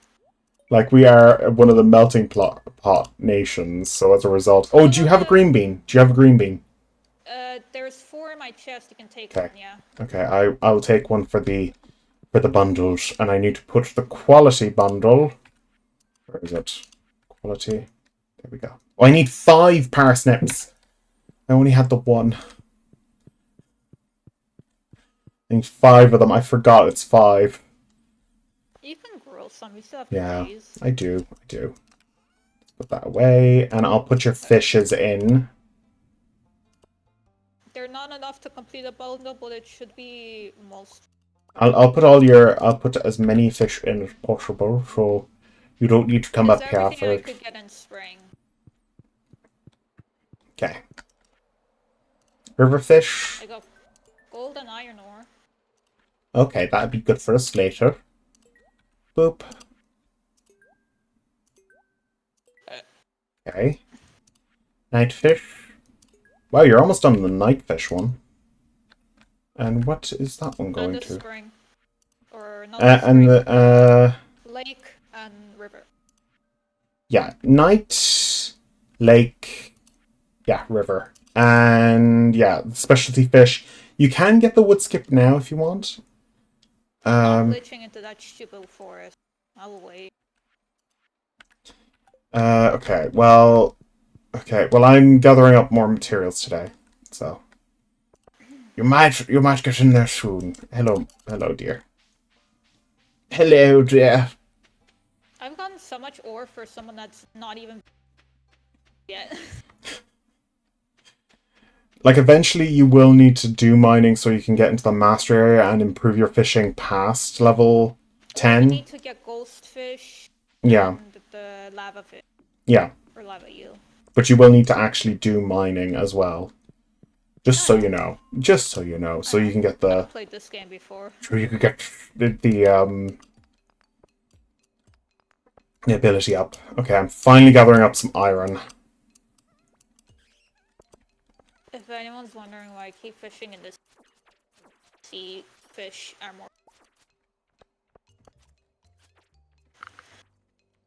Like, we are one of the melting pot nations, so as a result... Oh, Some do you of have a the green bean? Do you have a green bean? there's 4 in my chest. You can take Okay. one. Yeah. Okay, I'll take one for the bundles, and I need to put the quality bundle... Where is it? Quality. There we go. Oh, I need 5 parsnips. I only had the 1. I need 5 of them. I forgot it's 5. You can grow some. You still have Yeah, trees. I do. Put that away, and I'll put your fishes in. They're not enough to complete a bundle, but it should be most. I'll put as many fish in as possible, so you don't need to come It's up here everything for I it. could get in spring. Okay. River fish. I got gold and iron ore. Okay, that'd be good for us later. Boop. Okay. Night fish. Wow, you're almost done the night fish one. And what is that one And going the to? spring. Or not the spring. And the Lake and river. yeah, night, lake, yeah, river, and yeah, specialty fish. You can get the wood skip now if you want. I'm not glitching into that stupid forest. I will wait. Okay. Well. Okay. Well, I'm gathering up more materials today, so you might get in there soon. Hello, dear. Hello, dear. I've gotten so much ore for someone that's not even yet. Like, eventually you will need to do mining so you can get into the master area and improve your fishing past level Well, I 10. need to get ghost fish Yeah. and the lava fish. Yeah. Or lava eel. But you will need to actually do mining as well. Just so Oh, yeah. you know. Just so you know. So you can get the... I've played this game before. So you can get the ability up. Okay, I'm finally gathering up some iron. If anyone's wondering why I keep fishing in this sea, fish are more.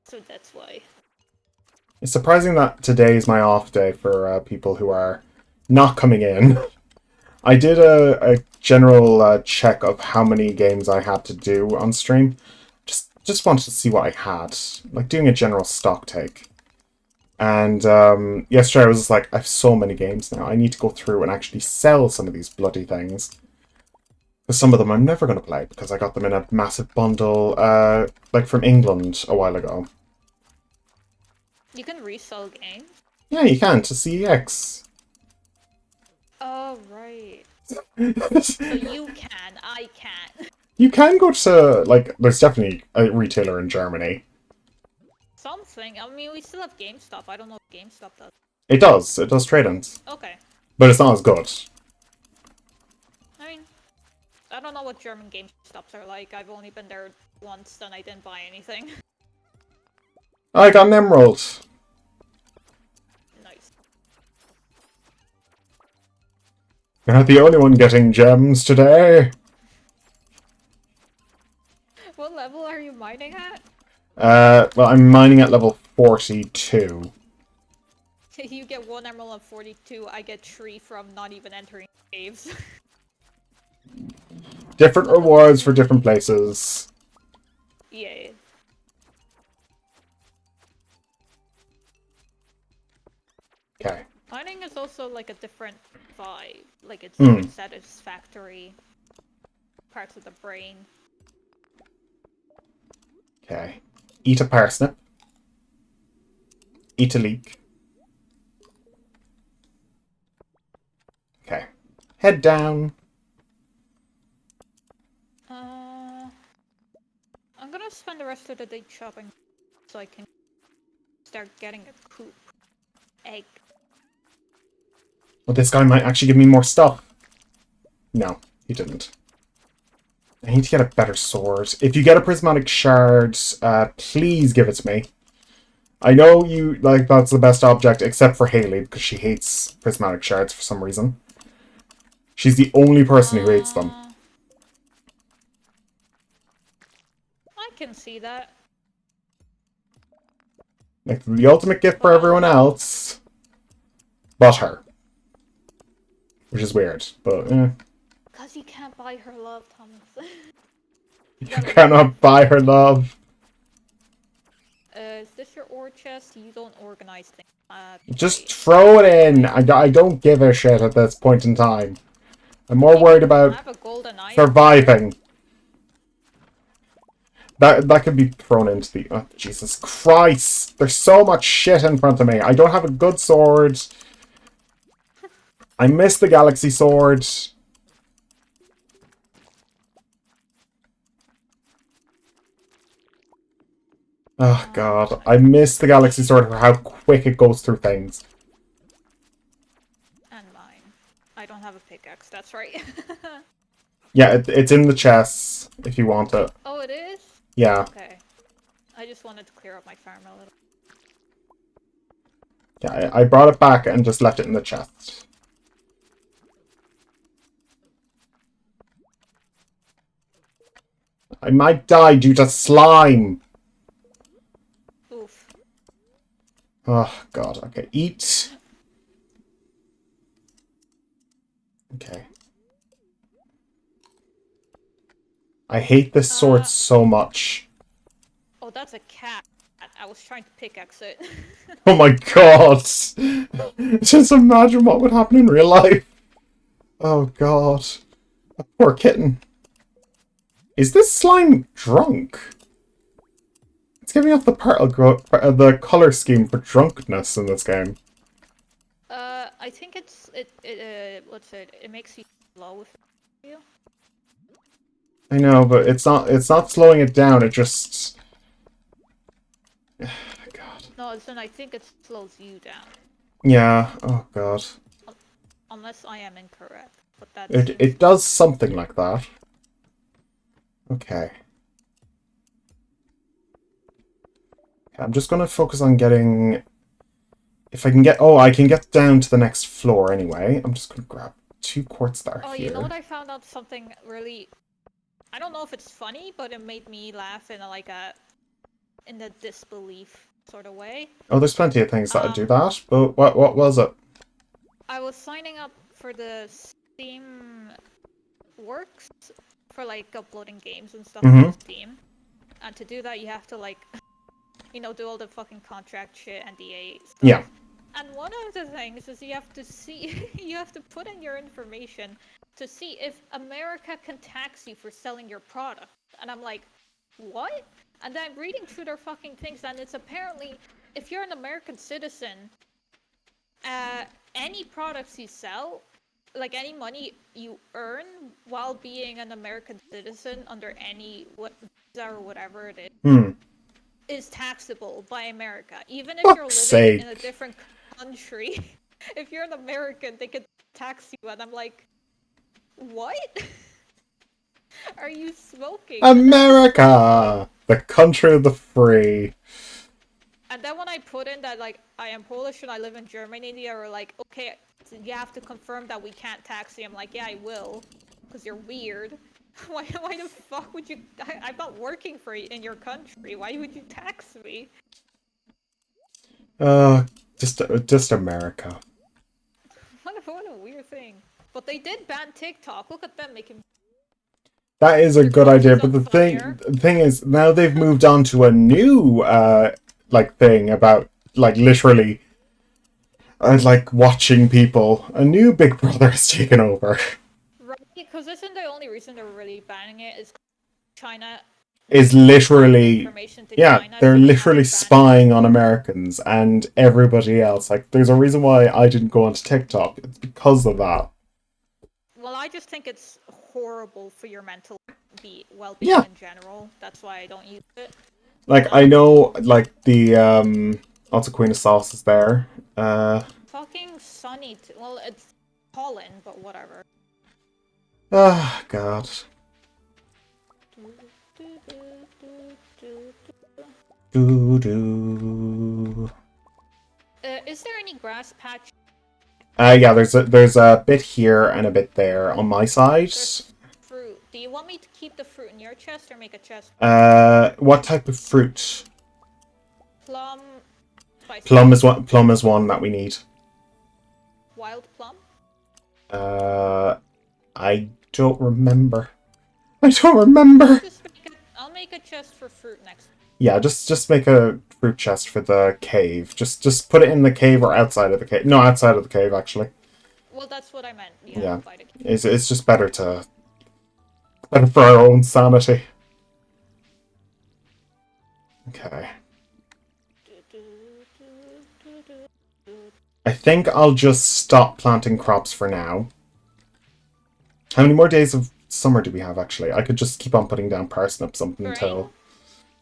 So that's why. It's surprising that today is my off day for people who are not coming in. I did a general check of how many games I had to do on stream. Just wanted to see what I had. Like, doing a general stock take. And yesterday I was just like, I have so many games now. I need to go through and actually sell some of these bloody things. Because some of them I'm never going to play because I got them in a massive bundle, like from England a while ago. You can resell games? Yeah, you can, to CEX. Oh, right. So you can, I can't. You can go to, like, there's definitely a retailer in Germany. Something. I mean, we still have GameStop. I don't know if GameStop does. It does trade-ins. Okay. But it's not as good. I mean, I don't know what German GameStops are like. I've only been there once and I didn't buy anything. I got an emerald. Nice. You're not the only one getting gems today. What level are you mining at? Well, I'm mining at level 42. You get 1 emerald and 42. I get 3 from not even entering caves. Different rewards for different places. Yeah. Okay. Mining is also like a different vibe. Like it's different satisfactory parts of the brain. Okay. Eat a parsnip. Eat a leek. Okay. Head down. I'm gonna spend the rest of the day shopping so I can start getting a coop. Egg. Well, this guy might actually give me more stuff. No, he didn't. I need to get a better sword. If you get a prismatic shard, please give it to me. I know you like that's the best object, except for Haley, because she hates prismatic shards for some reason. She's the only person who hates them. I can see that. Like, the ultimate gift for everyone else, but her. Which is weird, but Because you can't buy her love, Thomas. You cannot buy her love. Is this your ore chest? You don't organize things. Just throw it in. I don't give a shit at this point in time. I'm more worried about have a golden iron surviving. That could be thrown into the... Oh, Jesus Christ! There's so much shit in front of me. I don't have a good sword. I missed the galaxy sword. Oh, God. I missed the galaxy sword for how quick it goes through things. And mine. I don't have a pickaxe, that's right. Yeah, it's in the chest, if you want it. Oh, it is? Yeah. Okay. I just wanted to clear up my farm a little. Yeah, I brought it back and just left it in the chest. I might die due to slime. Oof. Oh, God. Okay, eat. Okay. I hate this sword so much. Oh, that's a cat. I was trying to pickaxe it. Oh my God. Just imagine what would happen in real life. Oh, God. A poor kitten. Is this slime drunk? It's giving off the color scheme for drunkenness in this game. I think what's it? It makes you slow if you. I know, but it's not slowing it down, it just... God. No, I think it slows you down. Yeah, oh God. Unless I am incorrect. But that It does something like that. Okay. I'm just gonna focus on getting... If I can get... Oh, I can get down to the next floor anyway. I'm just gonna grab 2 quartz there. Oh, here. you know what? I found out something really... I don't know if it's funny, but it made me laugh in in the disbelief sort of way. Oh, there's plenty of things that do that, but what was it? I was signing up for the Steam Works for like uploading games and stuff to Steam. And to do that, you have to like, do all the fucking contract shit, NDA stuff. Yeah. And one of the things is you have to put in your information to see if America can tax you for selling your product. And I'm like, what? And then reading through their fucking things, and it's apparently, if you're an American citizen, any products you sell, like any money you earn while being an American citizen under any visa or whatever it is taxable by America. Even if you're living in a different country, if you're an American, they could tax you, and I'm like, what? Are you smoking? America, the country of the free. And then when I put in that, like, I am Polish and I live in Germany, they were like, okay, so you have to confirm that we can't tax you. I'm like, yeah, I will, because you're weird. Why the fuck would you? I'm not working for in your country. Why would you tax me? Uh, just America. What a weird thing. But they did ban TikTok. Look at them making That is a their good idea, countries but on fire. the thing is, now they've moved on to a new like thing about like literally like watching people. A new Big Brother has taken over. Right, because isn't the only reason they're really banning it is China Is providing literally, information to yeah, China, they're so they have literally to ban it. spying on Americans and everybody else. Like, there's a reason why I didn't go onto TikTok. It's because of that. Well, I just think it's horrible for your mental well-being Yeah, in general. That's why I don't use it. like I know, like the also Queen of Sauce is there. Uh, Fucking sunny. Well, it's pollen, but whatever. God. Doo doo. Is there any grass patch? Yeah, there's a bit here and a bit there on my side. There's fruit. Do you want me to keep the fruit in your chest or make a chest? What type of fruit? Plum, spicy Plum plum, is one. Plum is one that we need. wild plum. Uh, I don't remember. I don't remember. I'll make a chest for fruit next. Yeah, just make a fruit chest for the cave. Just put it in the cave or outside of the cave. No, outside of the cave actually. Well, that's what I meant. Yeah, By the it's just better for our own sanity. Okay. I think I'll just stop planting crops for now. How many more days of summer do we have, actually? I could just keep on putting down parsnips up until...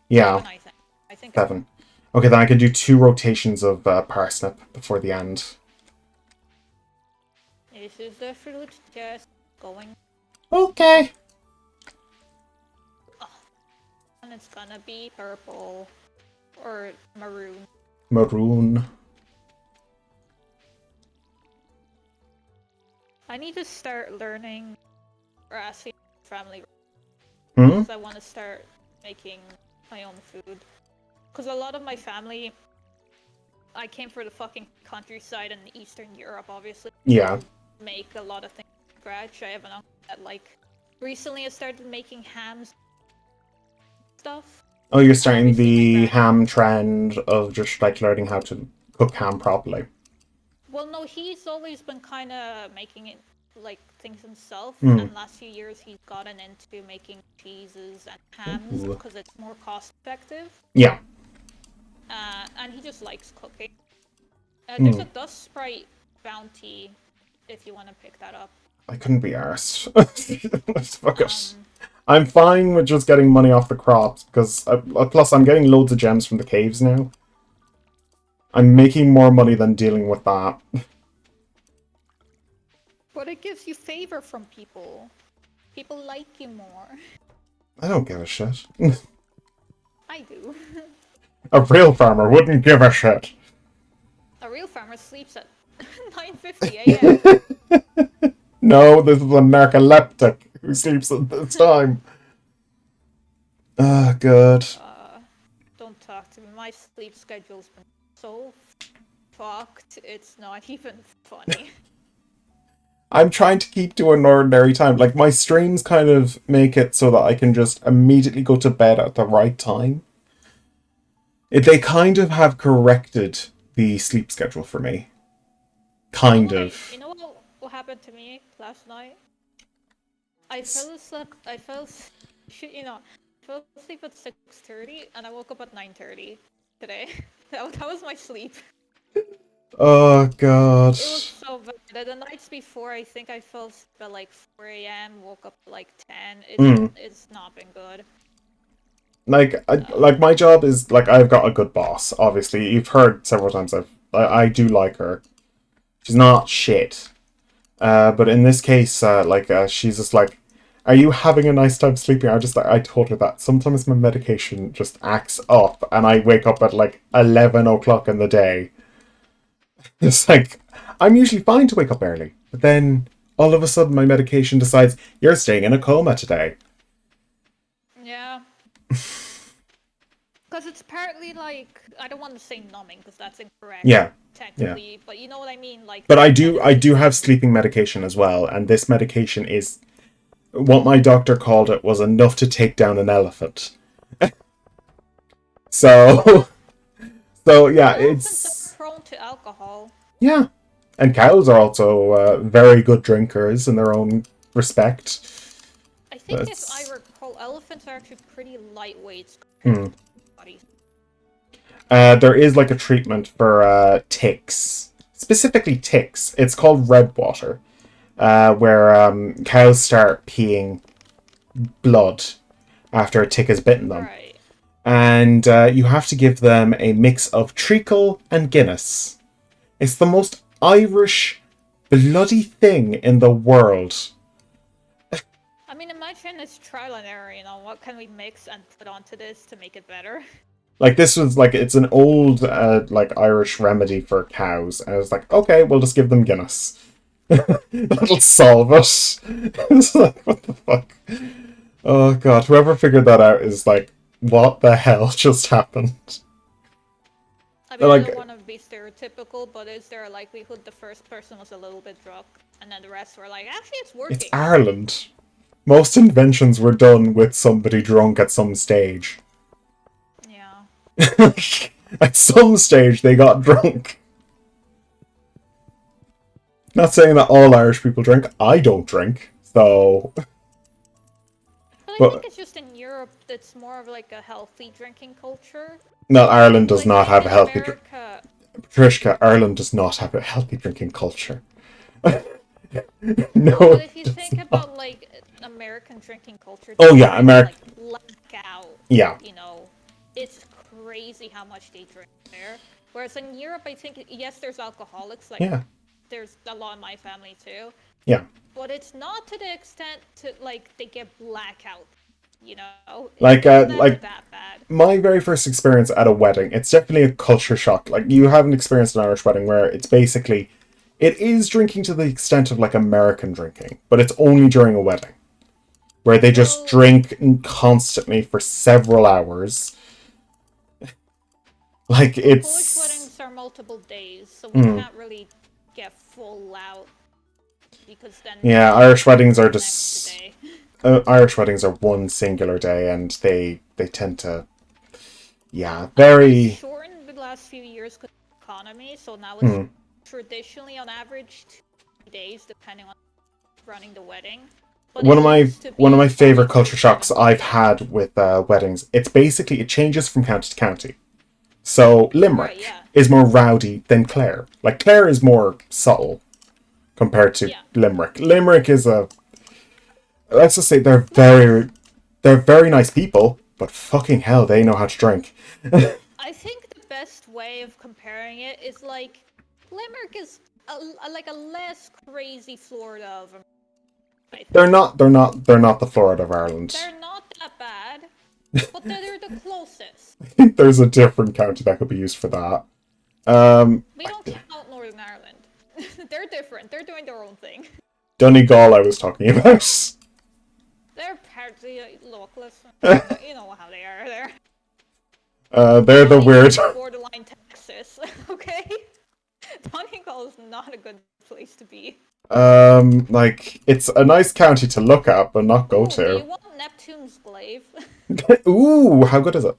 Yeah, 7, I think. I think 7. Okay, then I could do 2 rotations of parsnip before the end. This is the fruit chest going. Okay. Oh, and it's gonna be purple. Or maroon. Maroon. I need to start learning or asking family Hmm? because I want to start making my own food. Because a lot of my family, I came from the fucking countryside in Eastern Europe, obviously. Yeah. Make a lot of things from scratch. I have an uncle that like recently has started making hams stuff. Oh, you're starting Obviously, the ham trend of just like learning how to cook ham properly. Well, no, he's always been kind of making it like things himself, Mm. and last few years he's gotten into making cheeses and hams Ooh. because it's more cost effective. Yeah. And he just likes cooking. There's a dust sprite bounty if you want to pick that up. I couldn't be arsed. Let's fuck it. I'm fine with just getting money off the crops because plus I'm getting loads of gems from the caves now. I'm making more money than dealing with that. But it gives you favor from people. People like you more. I don't give a shit. I do. A real farmer wouldn't give a shit. A real farmer sleeps at 9:50 a.m. No, this is a narcoleptic who sleeps at this time. Ah, good. Don't talk to me. My sleep schedule's been so fucked. It's not even funny. I'm trying to keep to an ordinary time. Like, my streams kind of make it so that I can just immediately go to bed at the right time. They kind of have corrected the sleep schedule for me. Kind of. You know what happened to me last night? I fell asleep at 6:30 and I woke up at 9:30 today. That was my sleep. Oh, God. It was so bad. The nights before, I think I fell asleep at like 4 a.m., woke up at like 10. It's not been good. Like, like my job is, like, I've got a good boss, obviously. You've heard several times I do like her. She's not shit. But in this case, she's just like, "Are you having a nice time sleeping?" I told her that sometimes my medication just acts up, and I wake up at like 11 o'clock in the day. It's like I'm usually fine to wake up early, but then all of a sudden my medication decides you're staying in a coma today. Yeah. Because it's partly like, I don't want to say numbing because that's incorrect Yeah, yeah. technically, but you know what I mean. Like But I do have medicine. sleeping medication as well, and this medication is what my doctor called it was enough to take down an elephant. So so yeah, Elephants it's are prone to alcohol. yeah, and cows are also very good drinkers in their own respect. I think if I That's recall, elephants are actually pretty lightweight compared hmm. to bodies. There is like a treatment for ticks, specifically ticks. It's called red water, where cows start peeing blood after a tick has bitten them, Right. and you have to give them a mix of treacle and Guinness. It's the most Irish bloody thing in the world. I mean, imagine it's trial and error, you know, what can we mix and put onto this to make it better? Like this was like it's an old like Irish remedy for cows, and I was like, okay, we'll just give them Guinness. That'll solve it. It's like what the fuck? Oh god, whoever figured that out is like, what the hell just happened? I mean, I don't Like want to be stereotypical, but is there a likelihood the first person was a little bit drunk and then the rest were like, actually, it's it's working? Ireland. Most inventions were done with somebody drunk at some stage. Yeah. At some stage, they got drunk. Not saying that all Irish people drink. I don't drink, so. But I think But it's just in Europe that's more of like a healthy drinking culture. no, Ireland Because does I not think have a in healthy. America, Patricia, Ireland does not have a healthy drinking culture. no, No, but it if you does think not. about like American drinking culture, Oh they yeah, tend to America. like black out. Yeah, You know, it's crazy how much they drink there. Whereas in Europe, I think yes, there's alcoholics. Like yeah, there's a lot in my family too, yeah. but it's not to the extent to like they get blackout. You know, Like, it's never like that bad. my very first experience at a wedding. It's definitely a culture shock. Like you haven't experienced an Irish wedding where it's basically, it is drinking to the extent of like American drinking, but it's only during a wedding where they just Well, drink constantly for several hours. Like well, Polish it's. weddings are multiple days, so we Mm, can't really get full out because then yeah, we Irish have to weddings do are the next just day. Irish weddings are one singular day, and they tend to, yeah, I mean, it's very. shortened the last few years because of the economy, so now it's Mm. traditionally on average 2 days, depending on running the wedding. But One it of my used to one of be my favorite culture 24/7 shocks I've bookings. had with weddings. It's basically it changes from county to county. So Right? Limerick Yeah. is more rowdy than Clare. Like Clare is more subtle compared to Yeah. Limerick. Limerick is a, let's just say Well, they're very nice people, but fucking hell, they know how to drink. I think the best way of comparing it is like Limerick is like a less crazy Florida of America, I think. They're not the Florida of Ireland. They're not that bad, but they're the closest. I think there's a different county that could be used for that. We don't count Northern Ireland. They're different. They're doing their own thing. Donegal I was talking about. They're partly localist. You know how they are there. They're the weird. Donegal's borderline Texas, okay? Donegal is not a good place to be. Like it's a nice county to look at, but not go Ooh, do you to. want Neptune's glaive? Ooh, how good is it?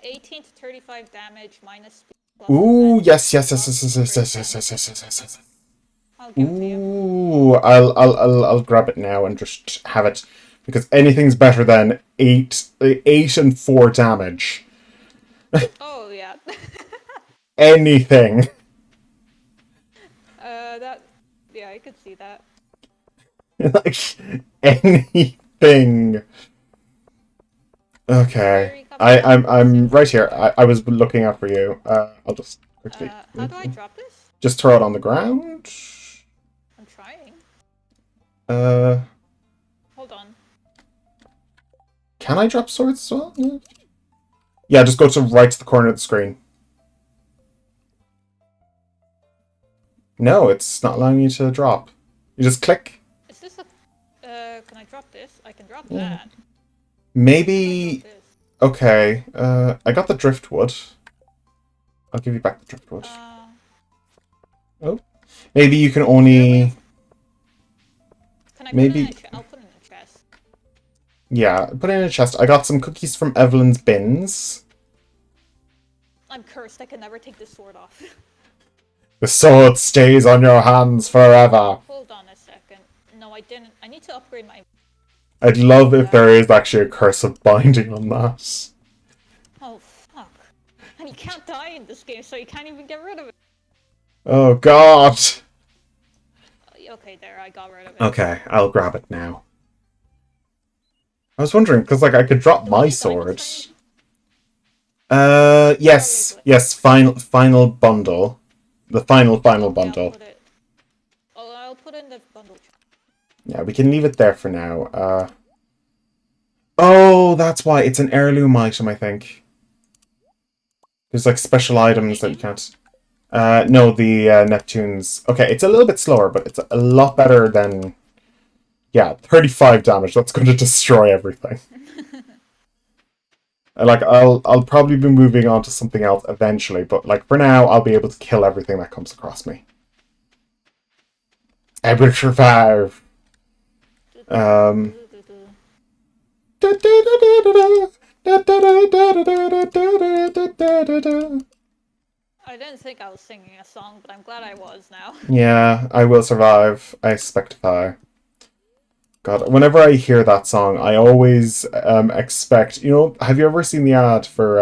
18 to 35 damage, minus speed, plus Ooh, defense, yes, yes, yes, plus yes, yes, yes, crit yes, yes, chance. yes, yes, yes, yes, yes. I'll give it to you. Ooh, I'll grab it now and just have it because anything's better than eight and 4 damage. Oh, yeah. Anything, That. Yeah, I could see that. like anything. Okay, Fiery cup of I'm silver right here. water. I was looking out for you. I'll just quickly. How do I drop this? Just throw it on the ground. I'm trying. Uh, Hold on. can I drop swords as well? Yeah. Yeah, just go to right to the corner of the screen. No, it's not allowing you to drop. You just click. Is this a... can I drop this? I can drop Yeah. that. How do I drop Maybe. this? Okay. I got the driftwood. I'll give you back the driftwood. Oh. Maybe you can Is there a way only. of... Can I put it in Maybe. a I'll put it in a chest. Yeah, put it in a chest. I got some cookies from Evelyn's bins. I'm cursed. I can never take this sword off. The sword stays on your hands forever. Hold on a second. No, I didn't. I need to upgrade my... I'd love if there is actually a curse of binding on that. Oh, fuck. And you can't die in this game, so you can't even get rid of it. Oh god. Okay, there. I got rid of it. Okay, I'll grab it now. I was wondering, because like I could drop Do I my need diamond sword. training? Yes. Yes, final bundle. The final Okay, bundle. I'll put it in the bundle. Yeah, we can leave it there for now. Oh, that's why. It's an heirloom item, I think. There's like special items that you can't... no, the Neptune's... Okay, it's a little bit slower, but it's a lot better than... Yeah, 35 damage. That's going to destroy everything. Like, I'll probably be moving on to something else eventually, but like for now, I'll be able to kill everything that comes across me. I will survive. Um... I didn't think I was singing a song, but I'm glad I was now. Yeah, I will survive. I expectify. God, whenever I hear that song, I always expect. You know, have you ever seen the ad for?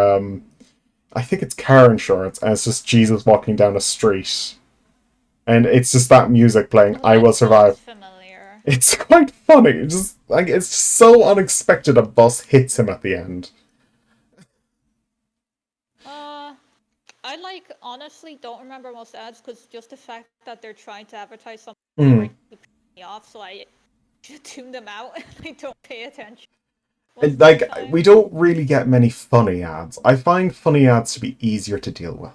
I think it's car insurance, and it's just Jesus walking down a street, and it's just that music playing. Oh, I that will survive. sounds familiar. It's quite funny. It's just like it's just so unexpected. A bus hits him at the end. I honestly don't remember most ads because just the fact that they're trying to advertise something Mm. keeps me off, so I just tune them out and I don't pay attention. And, like, we don't really get many funny ads. I find funny ads to be easier to deal with.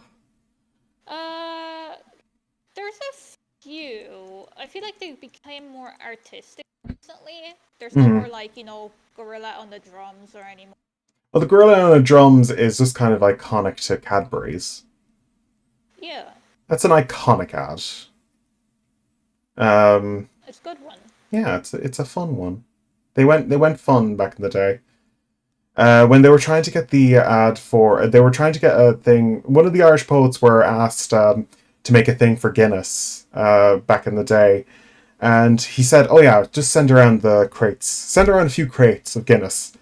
There's a few. I feel like they became more artistic recently. There's no Mm. more like, gorilla on the drums or anymore. Well, the gorilla on the drums is just kind of iconic to Cadbury's. Yeah. That's an iconic ad. It's a good one. Yeah, it's a fun one. They went fun back in the day. When they were trying to get the ad for, they were trying to get a thing. One of the Irish poets were asked to make a thing for Guinness back in the day, and he said, "Oh yeah, just send around the crates. Send around a few crates of Guinness."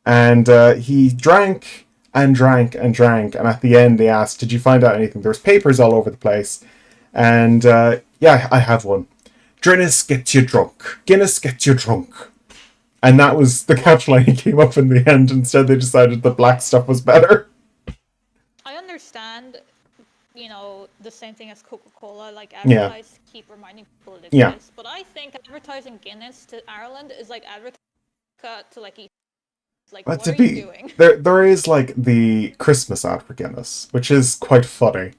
And he drank and drank and drank, and at the end they asked, "Did you find out anything?" There was papers all over the place, and yeah, I have one. Guinness gets you drunk. Guinness gets you drunk. And that was the catchline he came up in the end. Instead, they decided the black stuff was better. I understand, the same thing as Coca-Cola, like Yeah. keep reminding people it Yeah. exists. But I think advertising Guinness to Ireland is like advertising to like East. Like, But what to are you be doing? there is like the Christmas ad for Guinness, which is quite funny.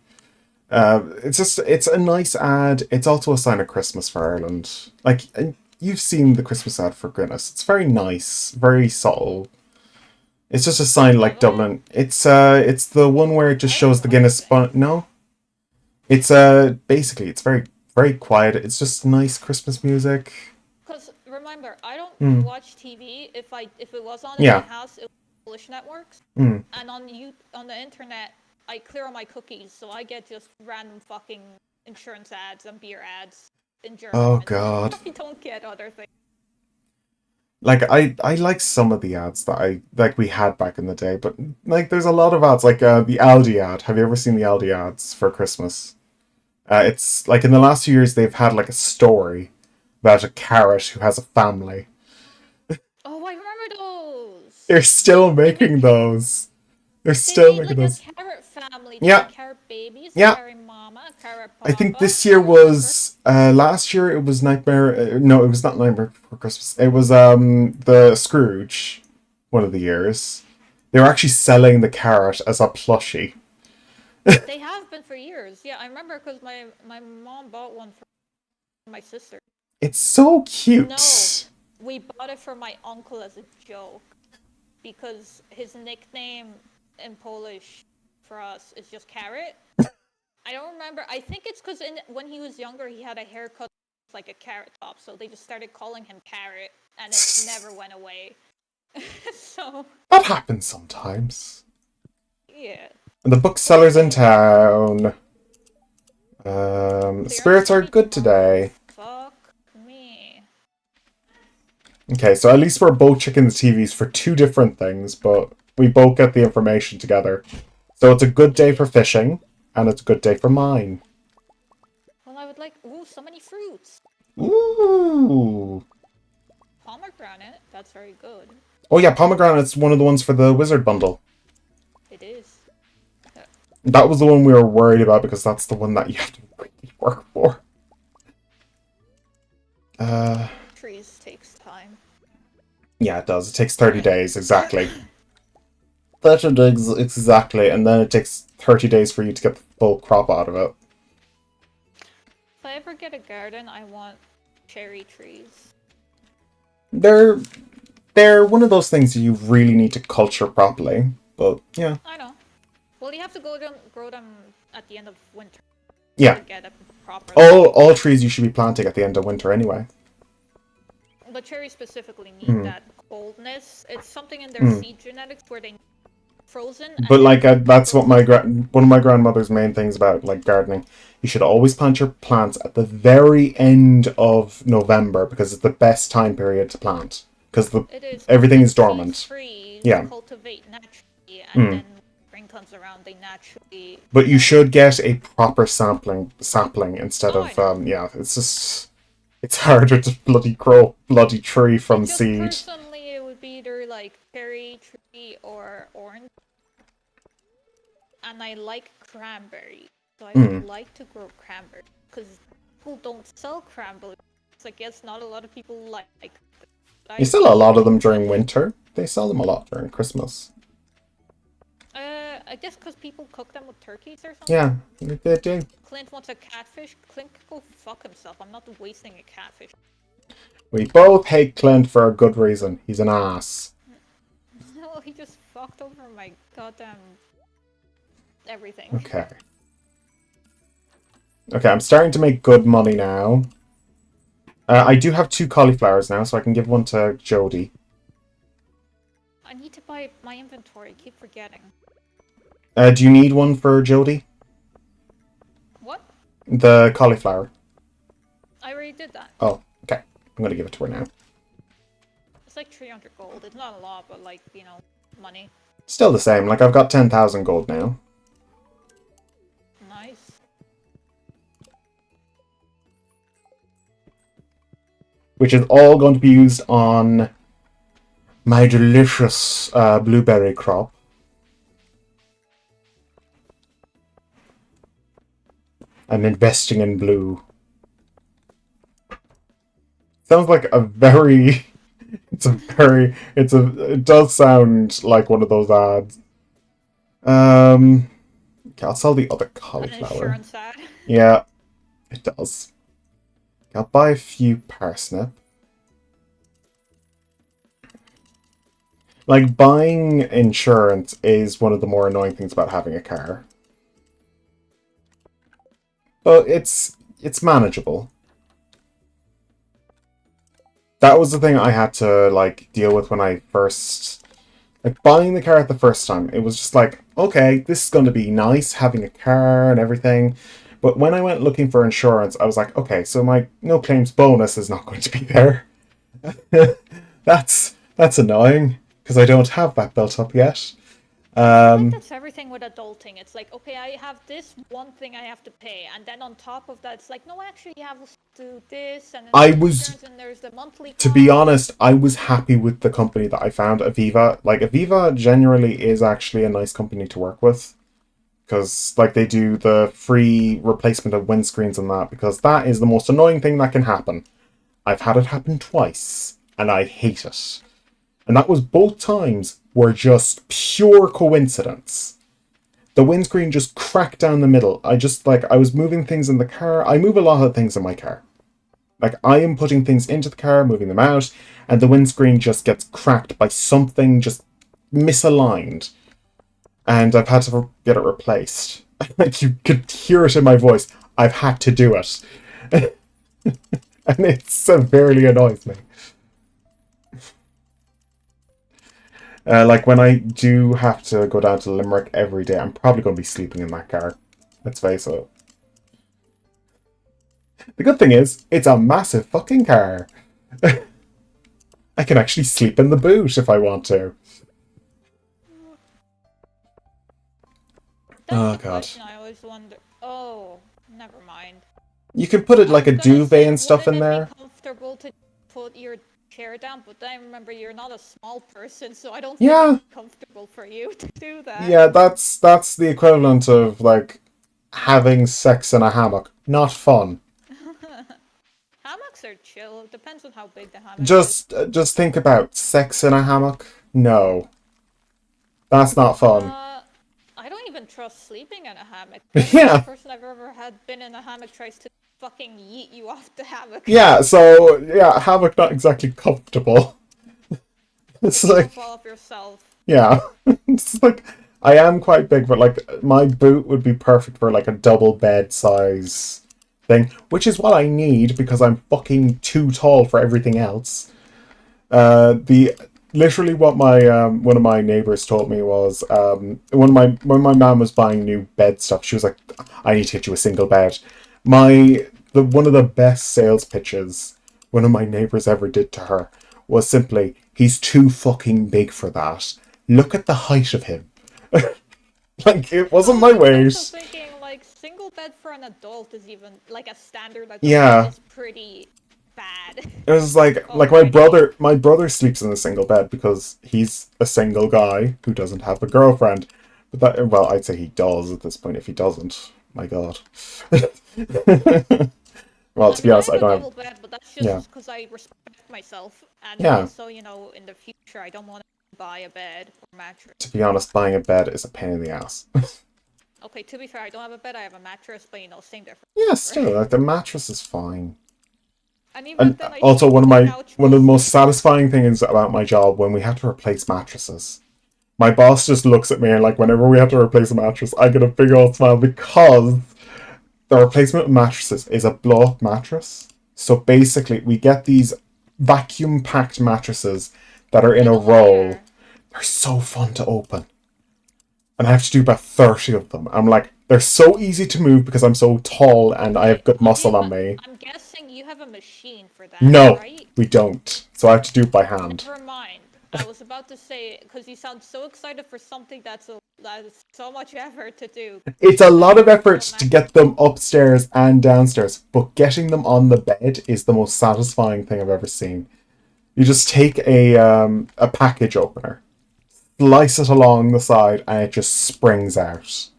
It's a nice ad. It's also a sign of Christmas for Ireland. Like you've seen the Christmas ad for Guinness. It's very nice, very subtle. It's just a sign like Have I? Dublin. It's the one where it just I don't shows the know Guinness anything. no. It's basically it's very very quiet. It's just nice Christmas music. Because remember, I don't Mm. watch TV. If it was on in my Yeah. house, it was English networks, Mm. and on the internet, I clear all my cookies, so I get just random fucking insurance ads and beer ads in German. Oh And god. I don't get other things. Like I like some of the ads that I like we had back in the day, but like there's a lot of ads like the Aldi ad. Have you ever seen the Aldi ads for Christmas? It's like in the last few years they've had like a story about a carrot who has a family. Oh, I remember those. They're still making those. They're They still made making like a those. carrot family. They Yeah. had carrot babies, Yeah. carrot mama, Carrot I think Papa. this year was last year it was Nightmare. No, it was not Nightmare Before Christmas. It was the Scrooge, one of the years. They were actually selling the carrot as a plushie. They have been for years. Yeah, I remember because my mom bought one for my sister. It's so No, cute. we bought it for my uncle as a joke because his nickname in Polish for us is just Carrot. I don't remember. I think it's because when he was younger, he had a haircut like a carrot top, so they just started calling him Carrot, and it never went away. So That happens sometimes. yeah. And the booksellers in town. The They are spirits are sunny good tomorrow. today. Fuck me. Okay, so at least we're both checking the TVs for two different things, but we both get the information together. So it's a good day for fishing, and it's a good day for mine. Well, I would like. Ooh, so many fruits. Ooh. Pomegranate. That's very good. Oh yeah, pomegranate's one of the ones for the wizard bundle. It is. That was the one we were worried about because that's the one that you have to really work for. Trees takes time. Yeah, it does. It takes 30 days, exactly. 30 days, exactly, and then it takes 30 days for you to get the full crop out of it. If I ever get a garden, I want cherry trees. They're one of those things you really need to culture properly, but yeah. I know. Well, you have to grow them at the end of winter Yeah. to get it properly. All trees you should be planting at the end of winter anyway. But cherries specifically need that coldness. It's something in their seed genetics where they frozen. But like that's what one of my grandmother's main things about like gardening. You should always plant your plants at the very end of November because it's the best time period to plant because everything is dormant. Freeze, Yeah. cultivate naturally, and then spring comes around, they naturally. But you should get a proper sapling instead of yeah. It's harder to bloody grow bloody tree from seed. Personally, it would be either like cherry tree or orange. And I like cranberry, so I would like to grow cranberry because people don't sell cranberry. So I guess not a lot of people like. You sell a lot of them during winter. They sell them a lot during Christmas. I guess because people cook them with turkeys or something. Yeah, they do. Clint wants a catfish. Clint can go fuck himself. I'm not wasting a catfish. We both hate Clint for a good reason. He's an ass. No, he just fucked over my goddamn everything. Okay. Okay, I'm starting to make good money now. I do have 2 cauliflowers now, so I can give one to Jody. I need to buy my inventory. I keep forgetting. Do you need one for Jody? What? The cauliflower. I already did that. Oh, okay. I'm gonna give it to her now. It's like 300 gold. It's not a lot, but like, you know, money. Still the same. Like, I've got 10,000 gold now. Nice. Which is all going to be used on my delicious blueberry crop. I'm investing in blue. Sounds like a very... It does sound like one of those ads. Okay, I'll sell the other cauliflower. An insurance ad. Yeah, it does. I'll buy a few parsnip. Like, buying insurance is one of the more annoying things about having a car. But it's manageable. That was the thing I had to, like, deal with when I first... Like, buying the car the first time, it was just like, okay, this is going to be nice, having a car and everything. But when I went looking for insurance, I was like, okay, so my no claims bonus is not going to be there. That's annoying, because I don't have that built up yet. I think that's everything with adulting. It's like, okay, I have this one thing I have to pay, and then on top of that, it's like, no, actually, you have to do this, and then there's the monthly. To be honest, I was happy with the company that I found, Aviva. Like, Aviva generally is actually a nice company to work with, because like they do the free replacement of windscreens and that, because that is the most annoying thing that can happen. I've had it happen twice, and I hate it. And that was both times were just pure coincidence. The windscreen just cracked down the middle. I was moving things in the car. I move a lot of things in my car. Like, I am putting things into the car, moving them out, and the windscreen just gets cracked by something just misaligned. And I've had to get it replaced. Like, you could hear it in my voice. I've had to do it. And it severely annoys me. Like, when I do have to go down to Limerick every day, I'm probably going to be sleeping in that car. Let's face it. The good thing is, it's a massive fucking car. I can actually sleep in the boot if I want to. That's Oh, the God. question I always wonder. Oh, never mind. You could put it I like was a gonna duvet say, and stuff wouldn't in it be there. comfortable to put your chair down? But then I remember you're not a small person, so I don't think Yeah, it's comfortable for you to do that. yeah, that's the equivalent of, like, having sex in a hammock. Not fun. Hammocks are chill. It depends on how big the hammock is. Just think about sex in a hammock. No, that's not fun. I don't even trust sleeping in a hammock. Every single Yeah, person I've ever had been in a hammock tries to fucking yeet you off the hammock. yeah. So yeah, hammock not exactly comfortable. It's If you don't like fall off yourself. yeah, it's like I am quite big, but like my boot would be perfect for like a double bed size thing, which is what I need because I'm fucking too tall for everything else. The literally what my one of my neighbors told me was when my mom was buying new bed stuff, she was like, "I need to get you a single bed." The one of the best sales pitches one of my neighbors ever did to her was simply, "He's too fucking big for that. Look at the height of him." Like it wasn't Oh, my I was also weight. thinking, like, single bed for an adult is even, like, a standard adult Yeah, is pretty bad it was like already. my brother sleeps in a single bed because he's a single guy who doesn't have a girlfriend. But that well, I'd say he does at this point. If he doesn't, my God. Well, I to be mean, I honest, have I a don't have. double bed, but that's Yeah, just because I respect myself. And yeah. also, you know, in the future, I don't want to buy a bed or mattress. To be honest, buying a bed is a pain in the ass. Okay, to be fair, I don't have a bed, I have a mattress, but, you know, same difference. Yeah, Whatever. still, like the mattress is fine. And even And then, I also, sleep on the couch one of the most most days. satisfying things about my job when we had to replace mattresses. My boss just looks at me and like whenever we have to replace a mattress, I get a big old smile because the replacement of mattresses is a blow up mattress. So basically, we get these vacuum packed mattresses that are in Yeah, a those are roll. rare. They're so fun to open. And I have to do about 30 of them. I'm like, they're so easy to move because I'm so tall and I Okay, have good muscle on me. I'm guessing you have a machine for that, No, right? we don't. So I have to do it by hand. Never mind. I was about to say, because you sound so excited for something that is so much effort to do. It's a Get that lot of fucking effort blow to get mattress. them upstairs and downstairs, but getting them on the bed is the most satisfying thing I've ever seen. You just take a package opener, slice it along the side, and it just springs out.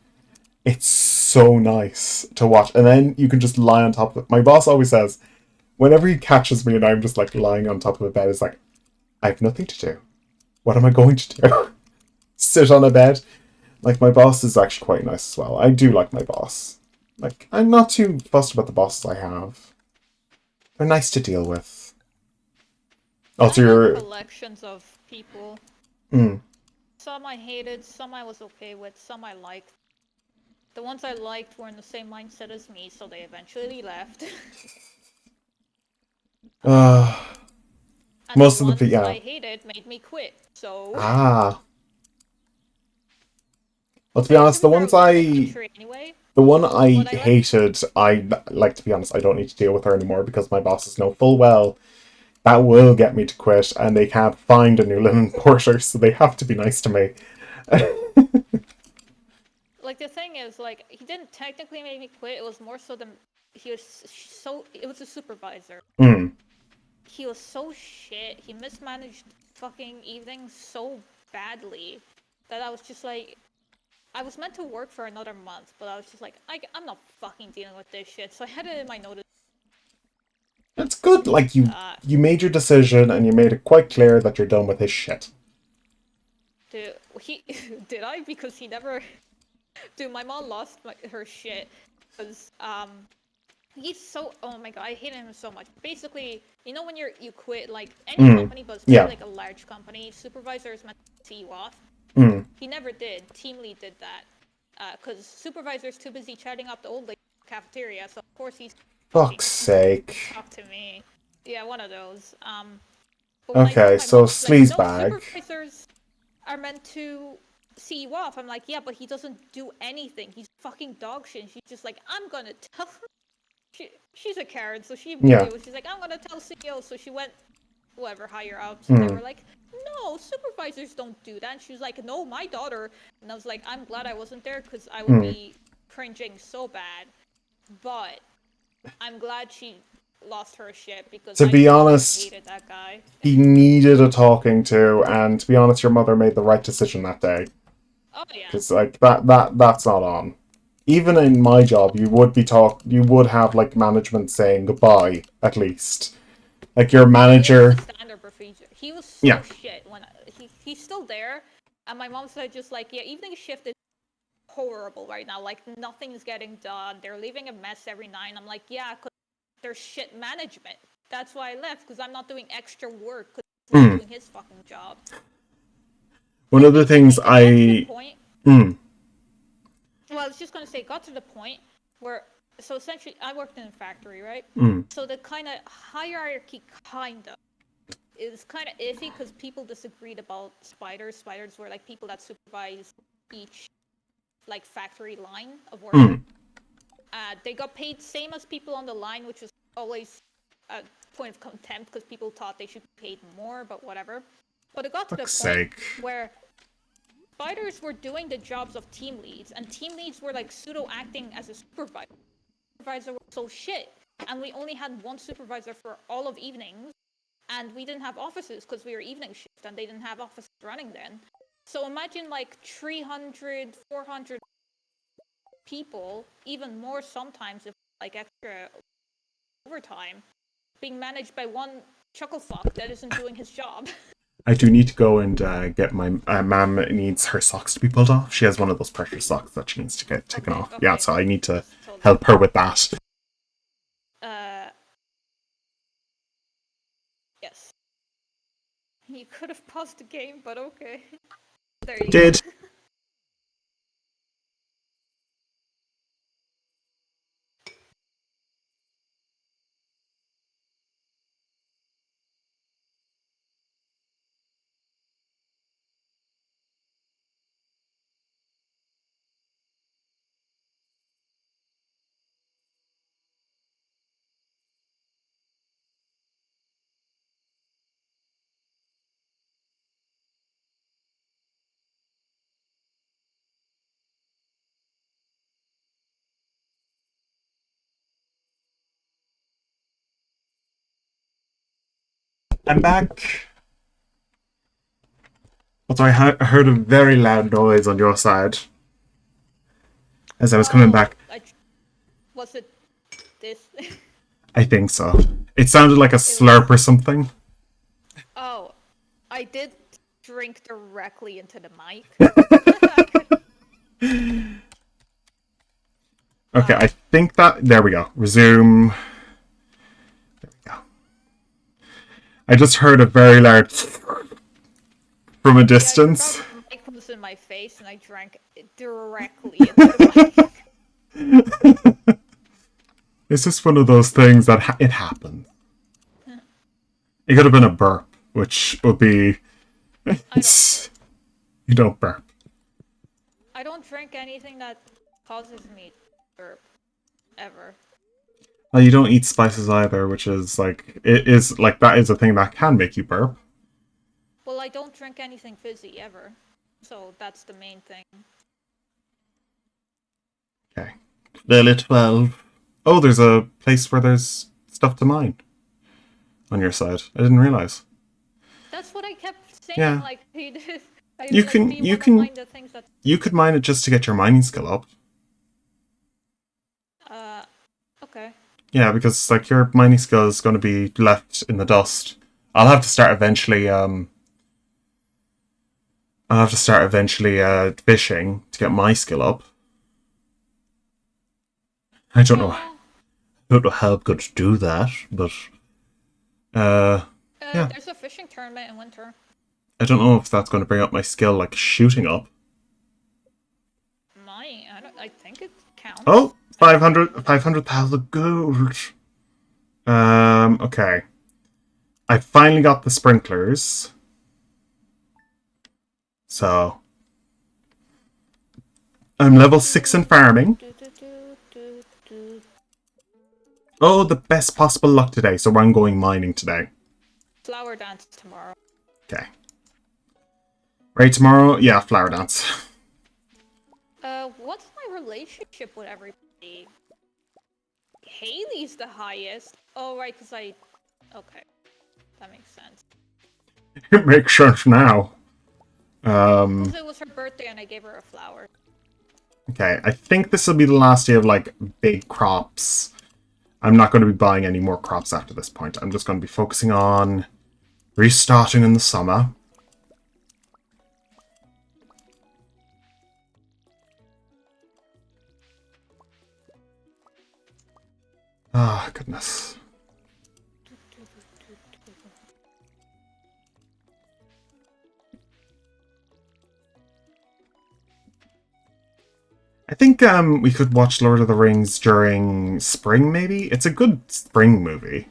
It's so nice to watch, and then you can just lie on top of it. My boss always says, whenever he catches me and I'm just like lying on top of a bed, it's like I have nothing to do. What am I going to do? Sit on a bed? Like my boss is actually quite nice as well. I do like my boss. Like I'm not too fussed about the bosses I have. They're nice to deal with. I Also, had you're. collections of people. Mm, Some I hated, some I was okay with, some I liked. The ones I liked were in the same mindset as me, so they eventually left. uh, And the most of the ones yeah. I hated made me quit, so. Ah. Well, to be I mean, to honest, be fair, I love the country anyway, the one I but I like. hated, I like to be honest, I don't need to deal with her anymore because my bosses know full well that will get me to quit, and they can't find a new linen porter, so they have to be nice to me. Like, the thing is, like, he didn't technically make me quit, it was more so the. He was so. It was a supervisor. Mm. He was so shit. He mismanaged fucking evenings so badly that I was just like, I was meant to work for another month, but I was just like, I'm not fucking dealing with this shit. So I had it in my notice. It's good. Like you made your decision and you made it quite clear that you're done with his shit. He did I? Because he never. Dude, my mom lost her shit because he's so. Oh my god, I hate him so much. Basically, you know when you quit like any company, but especially Yeah. like a large company, supervisors meant to see you off. He never did. Team lead did that because supervisor's too busy chatting up the old lady in the cafeteria. So of course he's fucking Fuck's sake. talk to me. Yeah, one of those. But when I told Okay, my so mom, she's like, no, sleazebag. supervisors are meant to see you off. I'm like, yeah, but he doesn't do anything. He's fucking dog shit. And she's just like, I'm gonna tell her. She's a Karen, so she Yeah. immediately was, she's like, I'm gonna tell CEO. So she went, whoever, higher ups, and they were like, no, supervisors don't do that. And she was like, no, my daughter. And I was like, I'm glad I wasn't there because I would be cringing so bad. But I'm glad she lost her shit because To I be fucking honest, hated that guy. he needed a talking to, and to be honest, your mother made the right decision that day. Oh yeah. Because like that's not on. Even in my job, you would have like management saying goodbye at least. Like your Yeah, it's manager. the standard procedure. He was Yeah. so shit when he's still there, and my mom said just like, yeah, evening shift is horrible right now. Like nothing's getting done. They're leaving a mess every night. I'm like, yeah, because there's shit management. That's why I left because I'm not doing extra work because he's not doing his fucking job. One Like of the things basically, it got to the I point. mm, Well, I was just gonna say, it got to the point where, so essentially, I worked in a factory, right? So the kind of hierarchy, kind of, is kind of iffy because people disagreed about spiders. Spiders were like people that supervise each like factory line of work. They got paid same as people on the line, which was always a point of contempt because people thought they should be paid more, but whatever. But it got to the fuck's point sake. where spiders were doing the jobs of team leads, and team leads were like pseudo acting as a supervisor. Supervisor was so shit, and we only had one supervisor for all of evenings, and we didn't have offices because we were evening shift, and they didn't have offices running then. So imagine like 300, 400 people, even more sometimes if like extra overtime, being managed by one chuckle fuck that isn't doing his job. I do need to go and get my mom needs her socks to be pulled off. She has one of those pressure socks that she needs to get taken off. Yeah, Okay. so I need to Totally. help her with that. Yes. You could have paused the game, but okay. There you Did. go. I'm back. Although I heard a very loud noise on your side as I was coming Oh, back. was it this? I think so. It sounded like a It was. slurp or something. Oh, I did drink directly into the mic. Okay, I think that. There we go. Resume. There we go. I just heard a very loud from a distance. Yeah, the mic was in my face, and I drank it directly into the mic. It's just one of those things that it happened. It could have been a burp, which would be. You don't burp. I don't drink anything that causes me to burp, ever. You don't eat spices either, which is like it is like that is a thing that can make you burp. Well, I don't drink anything fizzy ever, so that's the main thing. Okay. Lily 12. Oh, there's a place where there's stuff to mine on your side. I didn't realize. That's what I kept saying. Yeah. Like he did. You Like, can do you want to mine the things that? you could mine it just to get your mining skill up. Okay. Yeah, because like your mining skill is going to be left in the dust. I'll have to start eventually. I'll have to start eventually fishing to get my skill up. I don't know. Yeah. Don't know how I'm going to do that, but yeah, There's a fishing tournament in winter. I don't know if that's going to bring up my skill like shooting up. I think it counts. Oh, 500,000 gold. Okay. I finally got the sprinklers. So I'm level 6 in farming. Oh, the best possible luck today, so I'm going mining today. Flower dance tomorrow. Okay. Right, tomorrow? Yeah, flower dance. What's my relationship with everybody? Haley's the highest. Oh, right, because I... Okay. That makes sense. It makes sense now. Because it was her birthday and I gave her a flower. Okay, I think this will be the last day of, like, big crops. I'm not going to be buying any more crops after this point. I'm just going to be focusing on restarting in the summer. Ah, goodness. I think we could watch Lord of the Rings during spring, maybe? It's a good spring movie.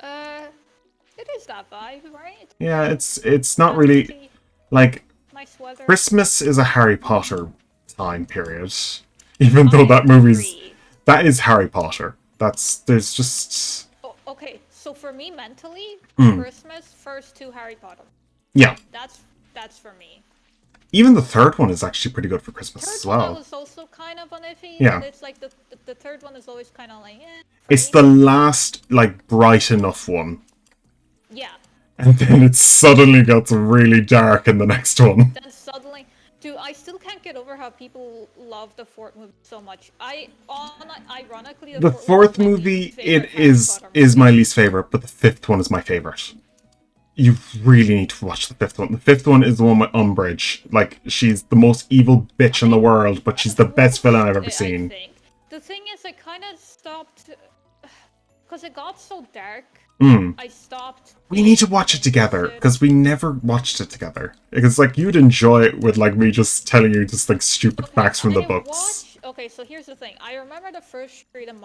It is that vibe, right? Yeah, it's not really... Like, Nice weather. Christmas is a Harry Potter time period. Even though that movie's... That is Harry Potter. There's just... Oh, okay, so for me, mentally, Christmas, first two Harry Potter. Yeah. That's for me. Even the third one is actually pretty good for Christmas as well. Third one was also kind of an iffy, yeah. But it's like the third one is always kind of like, It's the last, like, bright enough one. Yeah. And then it suddenly gets really dark in the next one. Then suddenly... Dude, I still can't get over how people love the fourth movie so much. Ironically, the fourth movie is my least favorite, but the fifth one is my favorite. You really need to watch the fifth one. The fifth one is the one with Umbridge. Like, she's the most evil bitch in the world, but she's the best villain I've ever seen. The thing is, I kind of stopped... Because it got so dark, I stopped... We need to watch it together, because we never watched it together. Because, like, you'd enjoy it with, like, me just telling you just, like, stupid facts from the books. Okay, so here's the thing. I remember the first Freedom...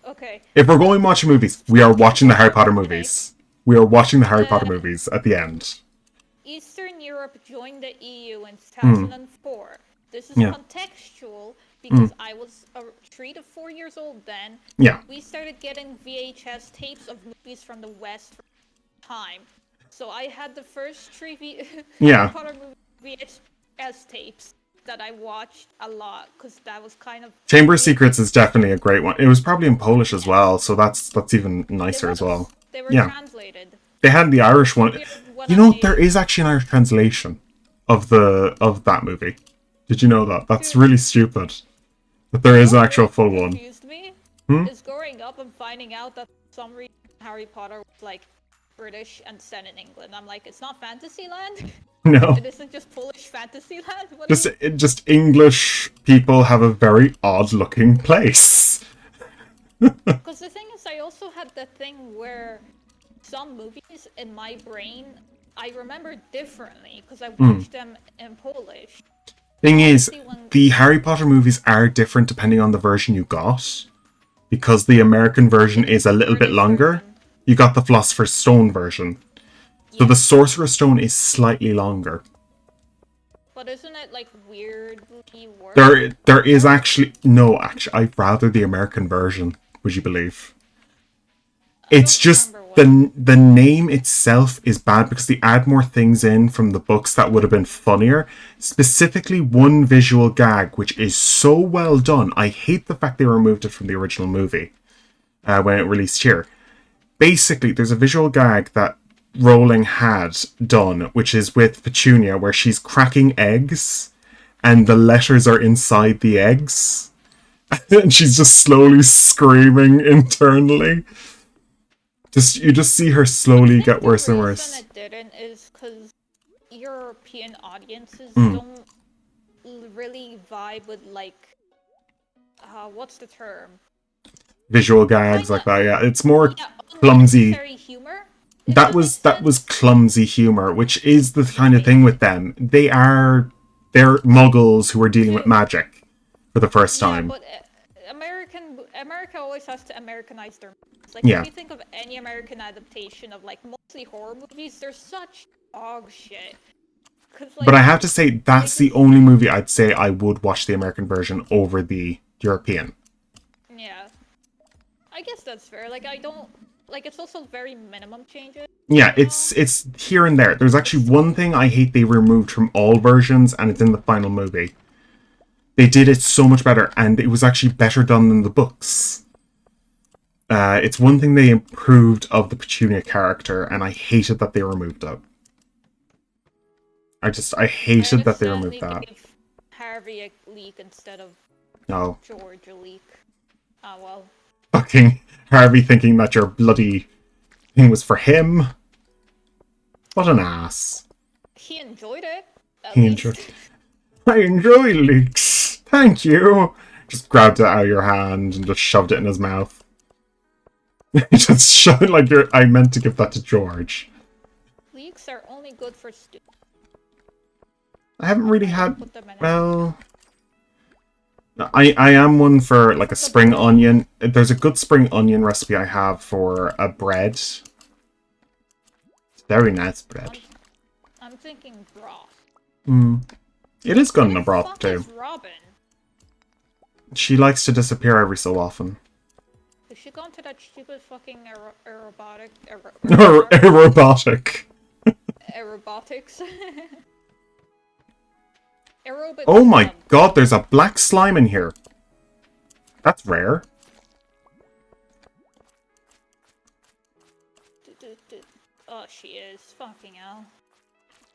Okay. If we're going to watch movies, we are watching the Harry Potter movies. We are watching the Harry Potter movies at the end. Eastern Europe joined the EU in 2004. This is contextual because I was 3 to 4 years old then. Yeah. We started getting VHS tapes of movies from the West for time. So I had the first 3 Harry Potter VHS tapes that I watched a lot because that was kind of... Chamber of Secrets is definitely a great one. It was probably in Polish as well, so that's even nicer as well. They were translated. They had the Irish one. You know, there is actually an Irish translation of that movie. Did you know that? That's really stupid. But there is an actual full one. What confused me is growing up and finding out that for some reason Harry Potter was like British and set in England. I'm like, it's not Fantasyland? No. It isn't just Polish Fantasyland? Just English people have a very odd looking place. Because the thing is, I also had the thing where some movies in my brain I remember differently because I watched them in Polish. Thing is, the Harry Potter movies are different depending on the version you got. Because the American version is a little bit longer. You got the Philosopher's Stone version. So the Sorcerer's Stone is slightly longer. But isn't it like weirdly worse? There is actually... No, actually, I'd rather the American version, would you believe? It's just the name itself is bad because they add more things in from the books that would have been funnier. Specifically one visual gag, which is so well done. I hate the fact they removed it from the original movie when it released here. Basically, there's a visual gag that Rowling had done, which is with Petunia, where she's cracking eggs and the letters are inside the eggs. And she's just slowly screaming internally. You just see her slowly get worse and worse. The reason it didn't is because European audiences don't really vibe with, like, what's the term? Visual gags like that, yeah. It's more clumsy. Humor, that was clumsy humor, which is the kind of thing with them. They're muggles who are dealing with magic for the first time. But America always has to Americanize their movies. Like, yeah. If you think of any American adaptation of, like, mostly horror movies, they're such dog shit. But I have to say, that's the only movie I'd say I would watch the American version over the European. Yeah. I guess that's fair. Like, I don't... Like, it's also very minimum changes. Yeah, it's here and there. There's actually one thing I hate they removed from all versions, and it's in the final movie. They did it so much better, and it was actually better done than the books. It's one thing they improved of the Petunia character, and I hated that they removed it. I hated that they removed that. Give Harvey a leak instead of George a leak. Oh well. Fucking Harvey thinking that your bloody thing was for him. What an ass. He enjoyed it. Enjoyed it. I enjoy leeks. Thank you. Just grabbed it out of your hand and just shoved it in his mouth. Just shoved it like I meant to give that to George. Leeks are only good for stew. I haven't really had... Well... I am one for, like, a spring onion. There's a good spring onion recipe I have for a bread. It's very nice bread. I'm thinking broth. It is good in a broth, too. Robin? She likes to disappear every so often. Is she gone to that stupid fucking aerobotic... Aerobotic. Aerobotics? Aerobic oh my god, there's a black slime in here. That's rare. Oh, she is. Fucking hell.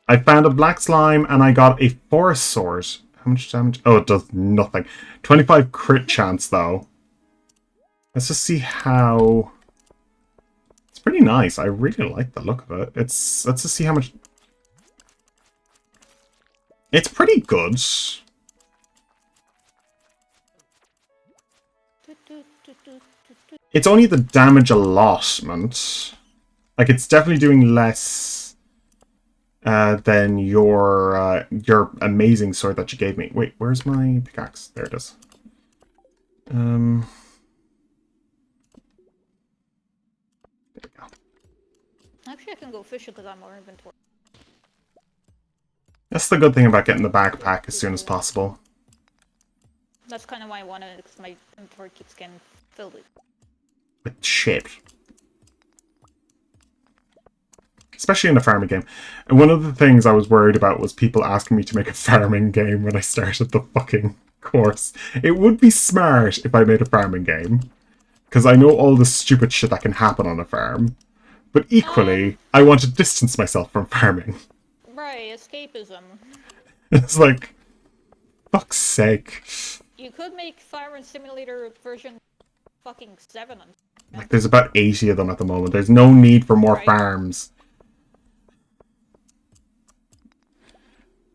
I found a black slime and I got a forest sword. How much damage? Oh, it does nothing. 25 crit chance, though. Let's just see how... It's pretty nice. I really like the look of it. Let's just see how much... It's pretty good. It's only the damage allotment. Like, it's definitely doing less than your amazing sword that you gave me. Wait, where's my pickaxe? There it is. There we go. Actually, I can go fishing because I'm more inventory. That's the good thing about getting the backpack as soon as possible. That's kind of why I wanted it, because my inventory keeps getting filled with shit. Especially in a farming game. And one of the things I was worried about was people asking me to make a farming game when I started the fucking course. It would be smart if I made a farming game. Because I know all the stupid shit that can happen on a farm. But equally, I want to distance myself from farming. Right, escapism. It's like, fuck's sake. You could make Farming Simulator version fucking 7. Like, there's about 80 of them at the moment. There's no need for more farms.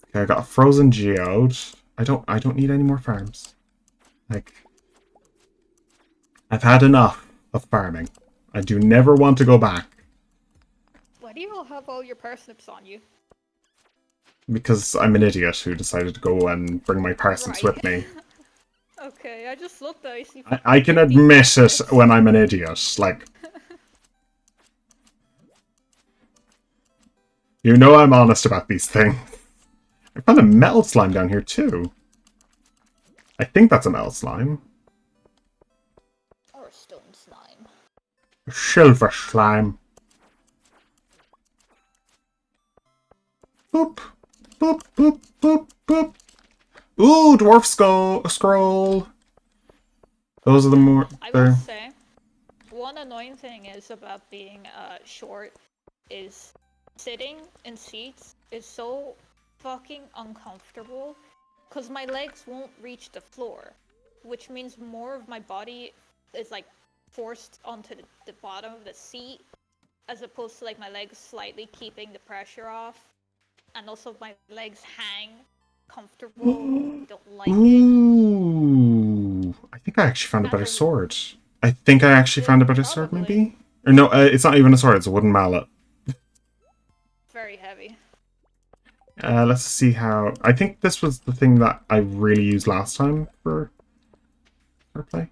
Okay, I got a frozen geode. I don't need any more farms. Like, I've had enough of farming. I do never want to go back. Why do you all have all your parsnips on you? Because I'm an idiot who decided to go and bring my parsnips with me. Okay, I just looked at it. I can admit it when I'm an idiot. Like, you know I'm honest about these things. I found a metal slime down here too. I think that's a metal slime. Or a stone slime. A silver slime. Boop. Boop, boop, boop, boop. Ooh, dwarf scroll. Those are the more... I will say, one annoying thing is about being short is sitting in seats is so fucking uncomfortable because my legs won't reach the floor, which means more of my body is like forced onto the bottom of the seat as opposed to like my legs slightly keeping the pressure off, and also my legs hang comfortable. I don't like it. Ooh, I think I actually found a As better a sword. I think I actually found a better sword, probably maybe? Or no, it's not even a sword, it's a wooden mallet. very heavy. Let's see how... I think this was the thing that I really used last time for play.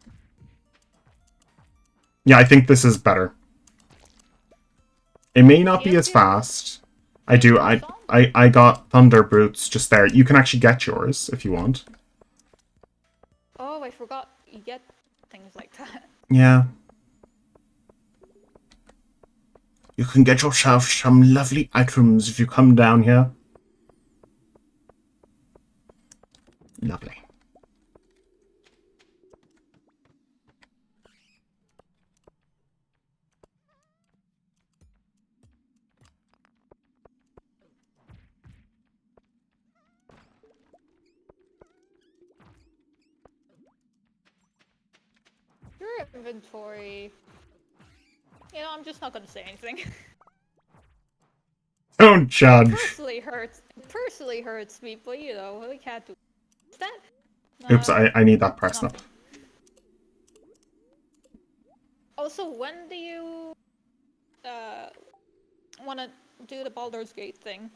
Yeah, I think this is better. It may not Do you be have as your fast. I do. boots on? I got Thunder Boots just there. You can actually get yours if you want. Oh, I forgot you get things like that. Yeah. You can get yourself some lovely items if you come down here. Lovely. Your inventory. You know, I'm just not gonna say anything. Don't judge. It personally hurts me, but you know, we can't do. Is that? Oops, I need that parsnip. Nothing. Also, when do you uh want to do the Baldur's Gate thing?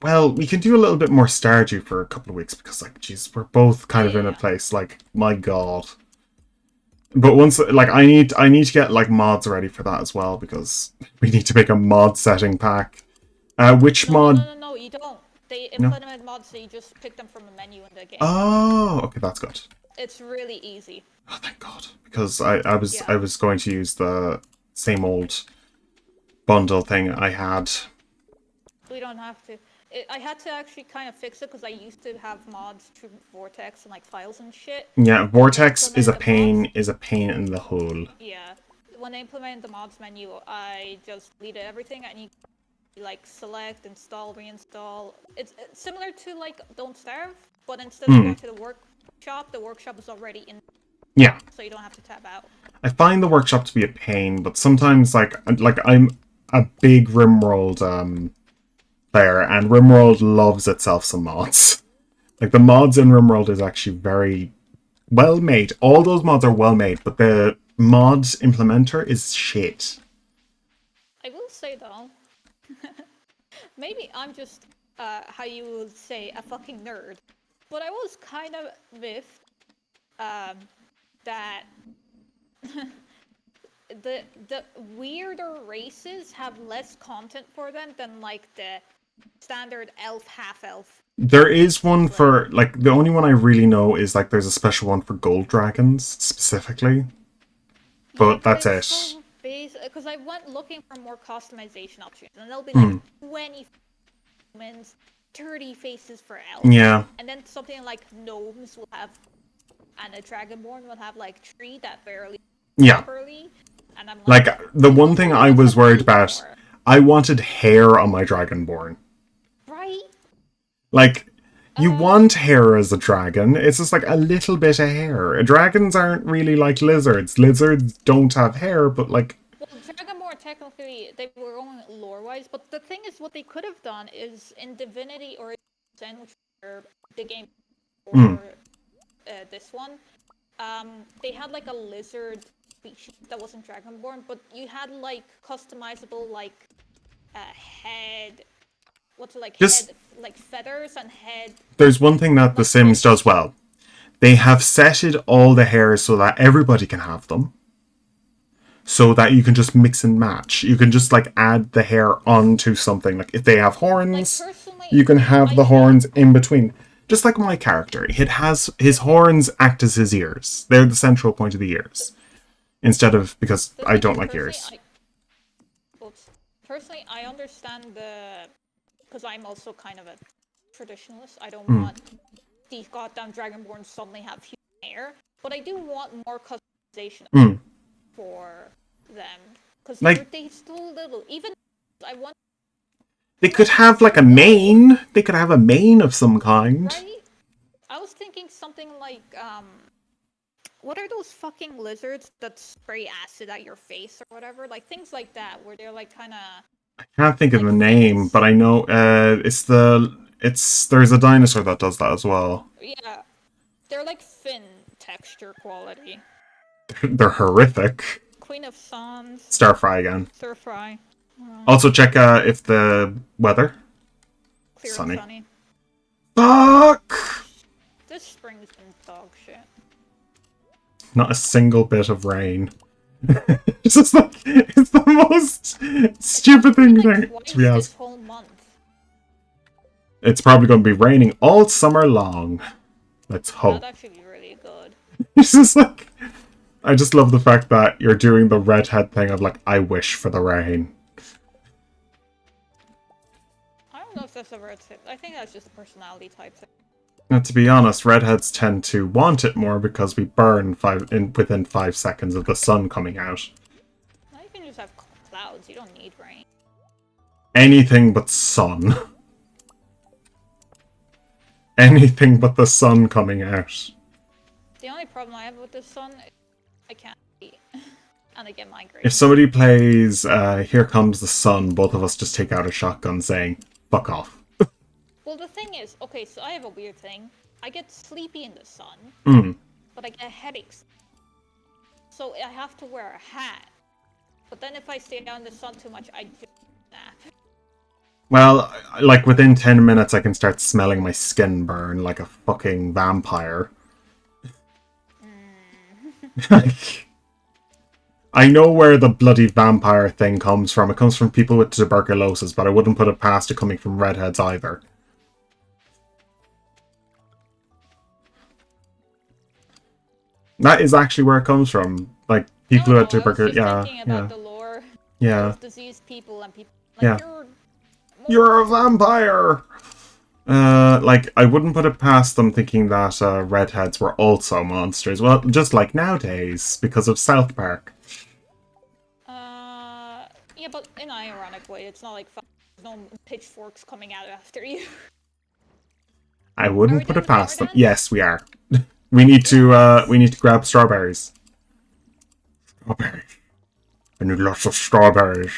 Well, we can do a little bit more Stardew for a couple of weeks because, like, geez, we're both kind of in a Yeah. place, like, my god. But once, like, I need to get, like, mods ready for that as well because we need to make a mod setting pack. Which mod? No, you don't. They No? implemented mods, so you just pick them from a menu in the game. Oh, okay, that's good. It's really easy. Oh, thank God. Because I Yeah. was going to use the same old bundle thing I had. We don't have to. I had to actually kind of fix it because I used to have mods through Vortex and like files and shit. Yeah, But when they Vortex implemented the mods, is a pain in the hole. yeah, when they implemented the mods menu, I just deleted everything and you like select, install, reinstall. It's similar to like Don't Starve, but instead of going to the workshop is already in, Yeah. so you don't have to tab out. I find the workshop to be a pain, but sometimes like I'm a big Rimworld player, and Rimworld loves itself some mods. Like the mods in Rimworld is actually very well made. All those mods are well made, but the mod implementer is shit. I will say though, maybe I'm just how you would say a fucking nerd, but I was kind of miffed that the weirder races have less content for them than like the standard elf, half elf. There is one for like the only one I really know is like there's a special one for gold dragons specifically. But Yeah, that's it's it. so basic because I went looking for more customization options, and there'll be like 20 humans, 30 faces for elves, Yeah. and then something like gnomes will have, and a dragonborn will have like 3 that barely Yeah. properly, and I'm Like the one what thing are I you was gonna worried pay about, for? I wanted hair on my dragonborn. Right? Like you want hair as a dragon. It's just like a little bit of hair. Dragons aren't really like lizards. Lizards don't have hair, but like Well, Dragonborn technically they were going lore-wise, but the thing is, what they could have done is in Divinity or Sin, which were the game for this one, they had like a lizard species that wasn't Dragonborn, but you had like customizable like head, what's it like just head like feathers and head there's one thing that The like Sims does ridges. well. They have setted all the hairs so that everybody can have them. So that you can just mix and match. You can just like add the hair onto something. Like if they have Like horns, personally, you can have I the think horns in between. Just like my character. It has his horns act as his ears. They're the central point of the ears. Instead of because the I thing don't is like ears. Personally, I understand the because I'm also kind of a traditionalist. I don't want these goddamn dragonborns suddenly have human hair, but I do want more customization for them. Because Like, birthday's too little. Even I want. they could have like a mane. They could have a mane of some kind. Right? I was thinking something like what are those fucking lizards that spray acid at your face or whatever? Like things like that, where they're like kind of Can't think of like the name, fins. but I know there's a dinosaur that does that as well. Yeah, they're like fin texture quality. They're horrific. Queen of Suns, Stir fry again. stir fry. Also check if the weather Clear and sunny. sunny. Fuck! This spring's been dog shit. Not a single bit of rain. It's just like it's the most stupid thing to be This asked. whole month. It's probably going to be raining all summer long. Let's hope. That'd actually be really good. It's just like I just love the fact that you're doing the redhead thing of like I wish for the rain. I don't know if that's a red tip. I think that's just a personality type thing. Now, to be honest, redheads tend to want it more because we burn within 5 seconds of the sun coming out. Now you can just have clouds. You don't need rain. Anything but sun. Anything but the sun coming out. The only problem I have with the sun is I can't see. And I get migraines. If somebody plays Here Comes the Sun, both of us just take out a shotgun saying, fuck off. Well, the thing is, okay, so I have a weird thing. I get sleepy in the sun, but I get headaches. So I have to wear a hat. But then if I stay out in the sun too much, I just nap. Well, like within 10 minutes I can start smelling my skin burn like a fucking vampire. Like, I know where the bloody vampire thing comes from. It comes from people with tuberculosis, but I wouldn't put it past it coming from redheads either. That is actually where it comes from. Like, people who had tuberculosis. I was Yeah, just thinking about yeah, the lore yeah. of diseased people and people like, Yeah. you're You're a vampire! Like, I wouldn't put it past them thinking that redheads were also monsters. Well, just like nowadays, because of South Park. Yeah, but in an ironic way. It's not like there's no pitchforks coming out after you. I Are wouldn't we put doing it the past power them. dance? Yes, we are. we need to grab strawberries. Strawberries. I need lots of strawberries.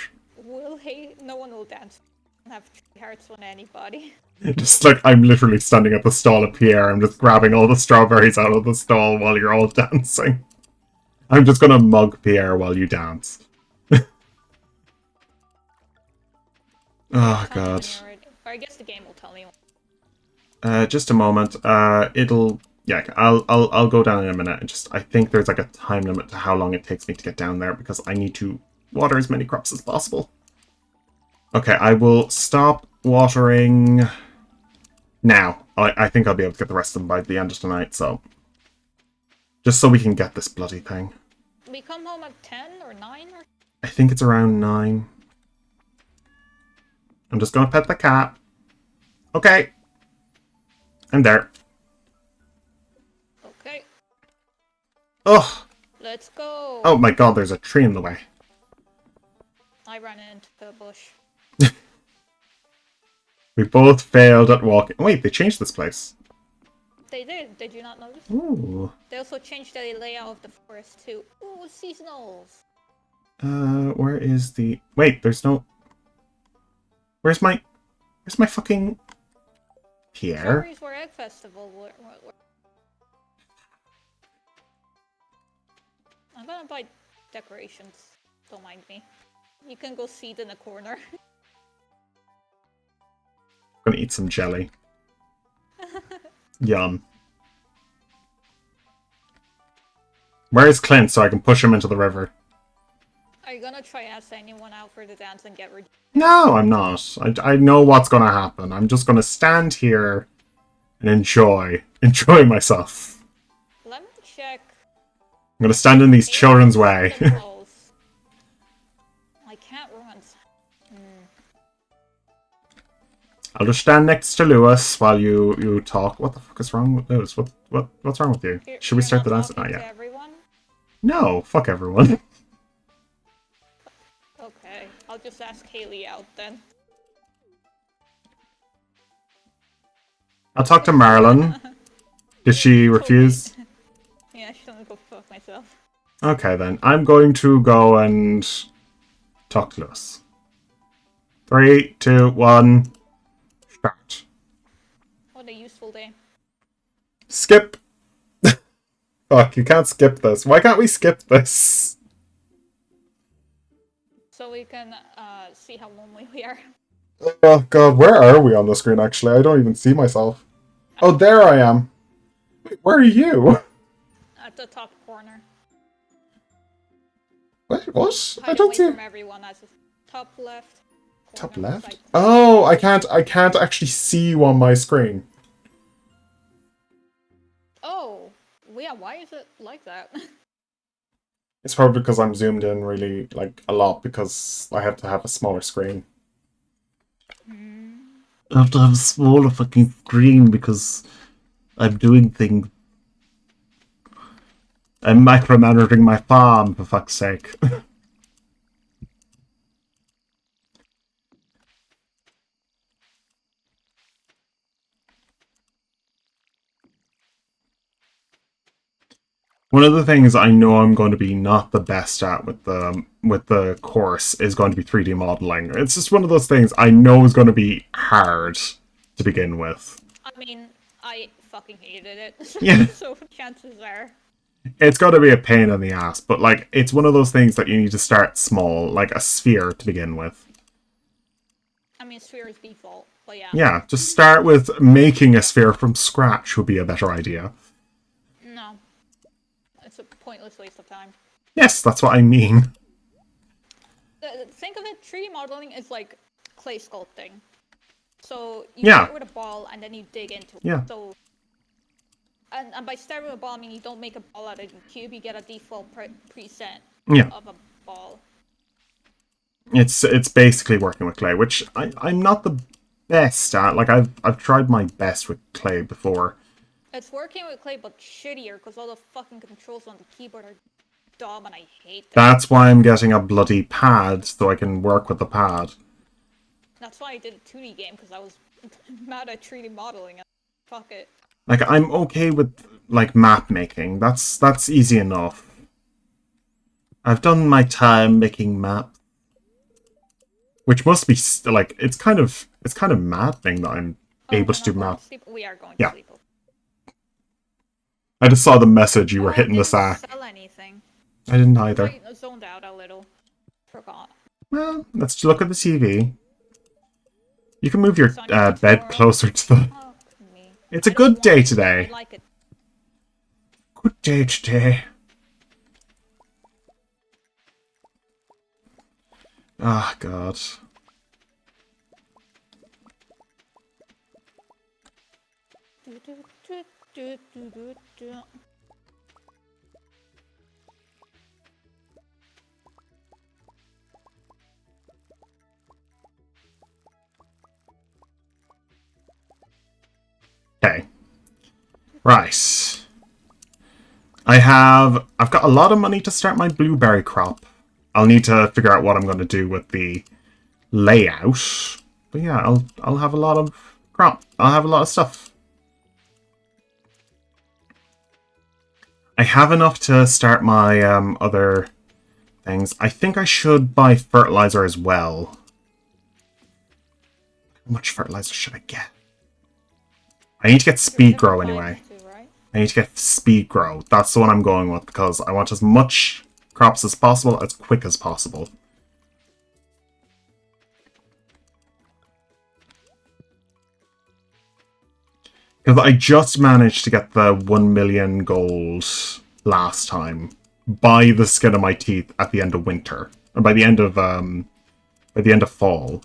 No one will dance. Have 3 hearts on anybody. Just like I'm literally standing at the stall of Pierre, I'm just grabbing all the strawberries out of the stall while you're all dancing. I'm just gonna mug Pierre while you dance. Oh Tell me when god. you're ready. Or I guess the game will tell me. Just a moment. I'll go down in a minute. I think there's like a time limit to how long it takes me to get down there because I need to water as many crops as possible. Okay, I will stop watering now. I think I'll be able to get the rest of them by the end of tonight, so just so we can get this bloody thing. We come home at 10 or 9 or... I think it's around 9. I'm just gonna pet the cat. Okay. I'm there. Okay. Ugh. Let's go. Oh my god, there's a tree in the way. I ran into the bush. We both failed at walking. Wait, they changed this place. They did. Did you not notice? Ooh. They also changed the layout of the forest too. Ooh, seasonals. Where is the... Wait, there's no... Where's my fucking... Pierre? Cherries were Egg Festival. I'm gonna buy decorations. Don't mind me. You can go seed in a corner. Gonna eat some jelly. Yum. Where is Clint so I can push him into the river? Are you gonna try ask anyone out for the dance and get rejected? No, I'm not. I know what's gonna happen. I'm just gonna stand here and enjoy myself. Let me check. I'm gonna stand in these children's way. I can't run. I'll just stand next to Lewis while you talk. What the fuck is wrong with Lewis? What's wrong with you? Should we start the dance? Not yet. Everyone? No, fuck everyone. I'll just ask Haley out then. I'll talk to Marilyn. Did she refuse? Yeah, she's gonna go fuck myself. Okay then. I'm going to go and talk to Lewis. 3, 2, 1, start. What a useful day. Skip! Fuck, you can't skip this. Why can't we skip this? So we can see how lonely we are. Oh god, where are we on the screen actually? I don't even see myself. Oh, there I am. Wait, where are you? At the top corner. Wait, what? I Hide don't away see from everyone as top left. top corner, left. side. Oh, I can't actually see you on my screen. Oh, yeah. Why is it like that? It's probably because I'm zoomed in really like a lot because I have to have a smaller screen. I have to have a smaller fucking screen because I'm doing things. I'm micromanaging my farm, for fuck's sake. One of the things I know I'm going to be not the best at with the course is going to be 3D modeling. It's just one of those things I know is going to be hard to begin with. I mean, I fucking hated it. Yeah. So chances are. It's got to be a pain in the ass, but like it's one of those things that you need to start small, like a sphere to begin with. I mean, sphere is default, but yeah. Yeah, just start with making a sphere from scratch would be a better idea. No. It's a pointless waste of time. Yes, that's what I mean. Think of it, 3D modeling is like clay sculpting. So you Yeah. start with a ball and then you dig into it. Yeah. So, and by starting with a ball, I mean you don't make a ball out of a cube, you get a default preset Yeah. of a ball. It's basically working with clay, which I'm not the best at. Like I've tried my best with clay before. It's working with clay, but shittier because all the fucking controls on the keyboard are dumb and I hate them. That's why I'm getting a bloody pad so I can work with the pad. That's why I did a 2D game because I was mad at 3D modeling and fuck it. Like I'm okay with like map making. That's easy enough. I've done my time making maps, which must be like it's kind of maddening that I'm able to do maps. We are going Yeah. to sleep. I just saw the message you were hitting the I sack. didn't sell anything. I didn't either. I zoned out a little. Forgot. Well, let's look at the TV. You can move your It's on your bed tomorrow. closer to the... Fuck me. It's a I don't good want day it, today. I like it. Good day today. Ah, God. Okay. Right. I've got a lot of money to start my blueberry crop. I'll need to figure out what I'm going to do with the layout. But yeah, I'll have a lot of crop. I'll have a lot of stuff. I have enough to start my other things. I think I should buy fertilizer as well. How much fertilizer should I get? I need to get speed grow anyway. I need to get speed grow. That's the one I'm going with because I want as much crops as possible as quick as possible. Because I just managed to get the 1 million gold last time by the skin of my teeth at the end of winter. Or by the end of fall.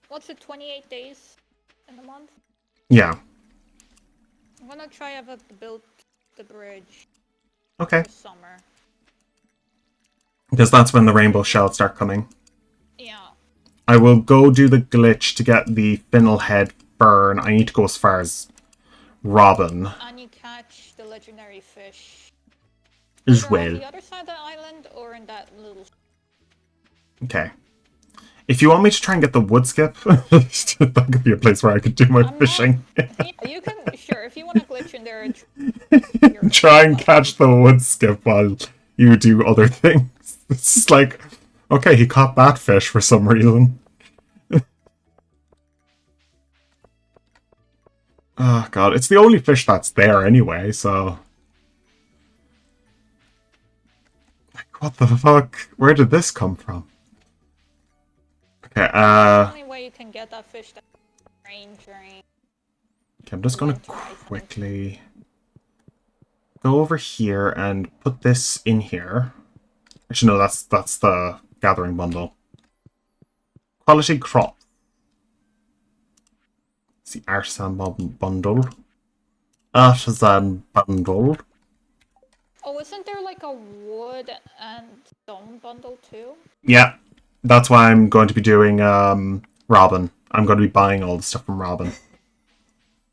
What's it, 28 days in a month? Yeah. I'm gonna try to build the bridge. Okay. For summer. Because that's when the rainbow shells start coming. Yeah. I will go do the glitch to get the Finnelhead Fern. I need to go as far as Robin. And you catch the legendary fish. as Either on well. the other side of the island or in that little. Okay. If you want me to try and get the wood skip, that could be a place where I could do my I'm not. fishing. Yeah, you can. Sure, if you want to glitch in there and you're Try and catch the wood skip while you do other things. It's like, okay, he caught that fish for some reason. Oh god, it's the only fish that's there anyway, so... Like, what the fuck? Where did this come from? Okay, the only way you can get that fish that rain during. okay, I'm just gonna winter, I think. quickly go over here and put this in here. Actually, no, that's the gathering bundle. Quality crop. It's the artisan bundle. Artisan bundle. Oh, isn't there like a wood and stone bundle too? Yeah, that's why I'm going to be doing Robin. I'm going to be buying all the stuff from Robin.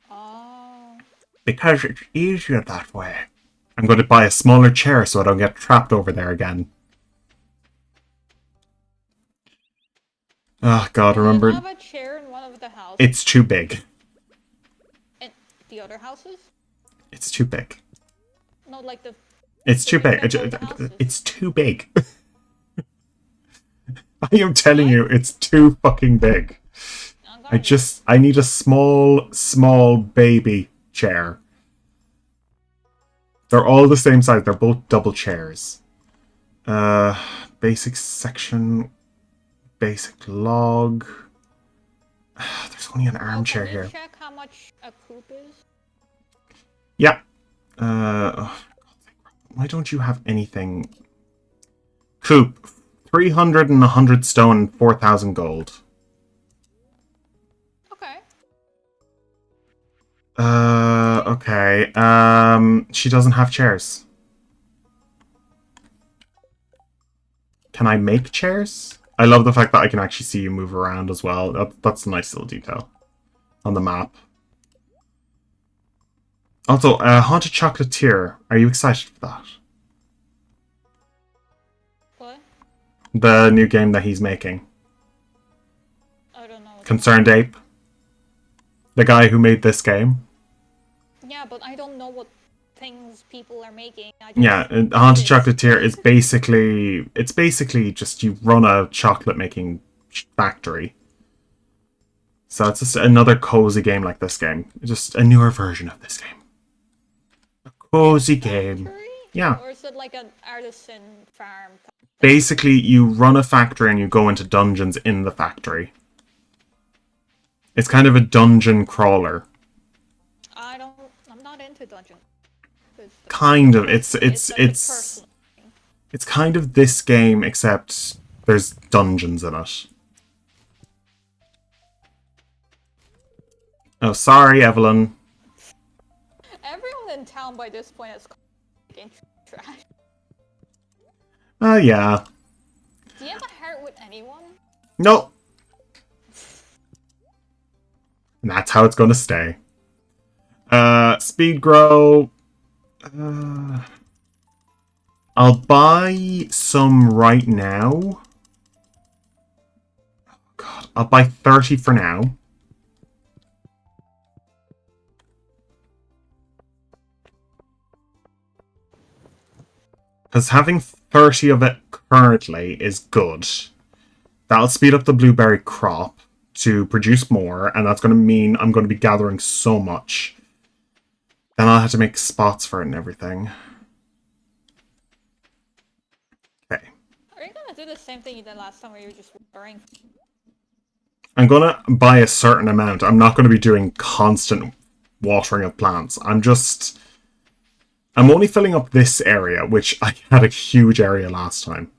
Oh. Because it's easier that way. I'm going to buy a smaller chair so I don't get trapped over there again. Oh god, remember... Do you have a chair in one of the houses? It's too big. In the other houses? It's too big. No, like the. It's too big. It's too big. I am telling you, it's too fucking big. I need a small baby chair. They're all the same size. They're both double chairs. Basic section. Basic log. There's only an armchair here. Check how much a coop is? Yeah. Why don't you have anything? Coop. 300 and 100 stone and 4,000 gold. Okay. Okay. She doesn't have chairs. Can I make chairs? I love the fact that I can actually see you move around as well. That's a nice little detail on the map. Also, Haunted Chocolatier. Are you excited for that? What? The new game that he's making. I don't know. Concerned Ape. The guy who made this game. Yeah, but I don't know what things people are making. Yeah, Haunted Chocolatier is basically... It's basically just you run a chocolate making factory. So it's just another cozy game like this game. Just a newer version of this game. A cozy game. Yeah. Or is it like an artisan farm? Basically, you run a factory and you go into dungeons in the factory. It's kind of a dungeon crawler. I'm not into dungeons. Kind of. It's kind of this game, except there's dungeons in it. Oh, sorry, Evelyn. Everyone in town by this point is trash. Yeah. Do you have a heart with anyone? Nope. And that's how it's gonna stay. Speed grow. I'll buy some right now. Oh god, I'll buy 30 for now. Because having 30 of it currently is good. That'll speed up the blueberry crop to produce more, and that's going to mean I'm going to be gathering so much. Then I'll have to make spots for it and everything. Okay. Are you going to do the same thing you did last time where you were just watering? I'm going to buy a certain amount. I'm not going to be doing constant watering of plants. I'm only filling up this area, which I had a huge area last time.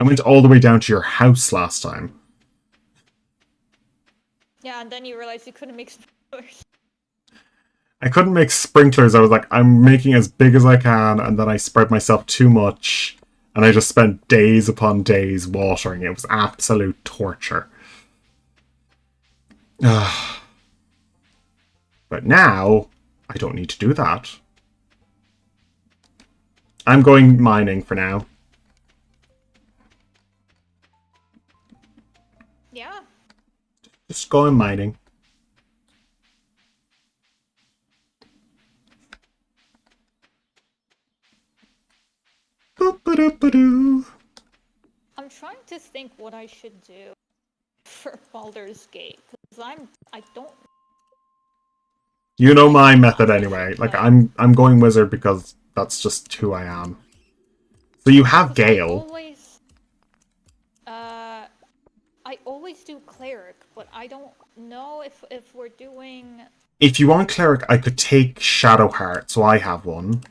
I went all the way down to your house last time. Yeah, and then you realized you couldn't make sprinklers. I couldn't make sprinklers. I was like, I'm making as big as I can, and then I spread myself too much, and I just spent days upon days watering. It was absolute torture. But now, I don't need to do that. I'm going mining for now. Yeah. Just going mining. Boop-a-doop-a-doo. I'm trying to think what I should do for Baldur's Gate because I don't. You know I my think method I should anyway. Like play. I'm going wizard because that's just who I am. So you have Because Gale. I always do cleric, but I don't know if we're doing. If you want cleric, I could take Shadowheart, so I have one.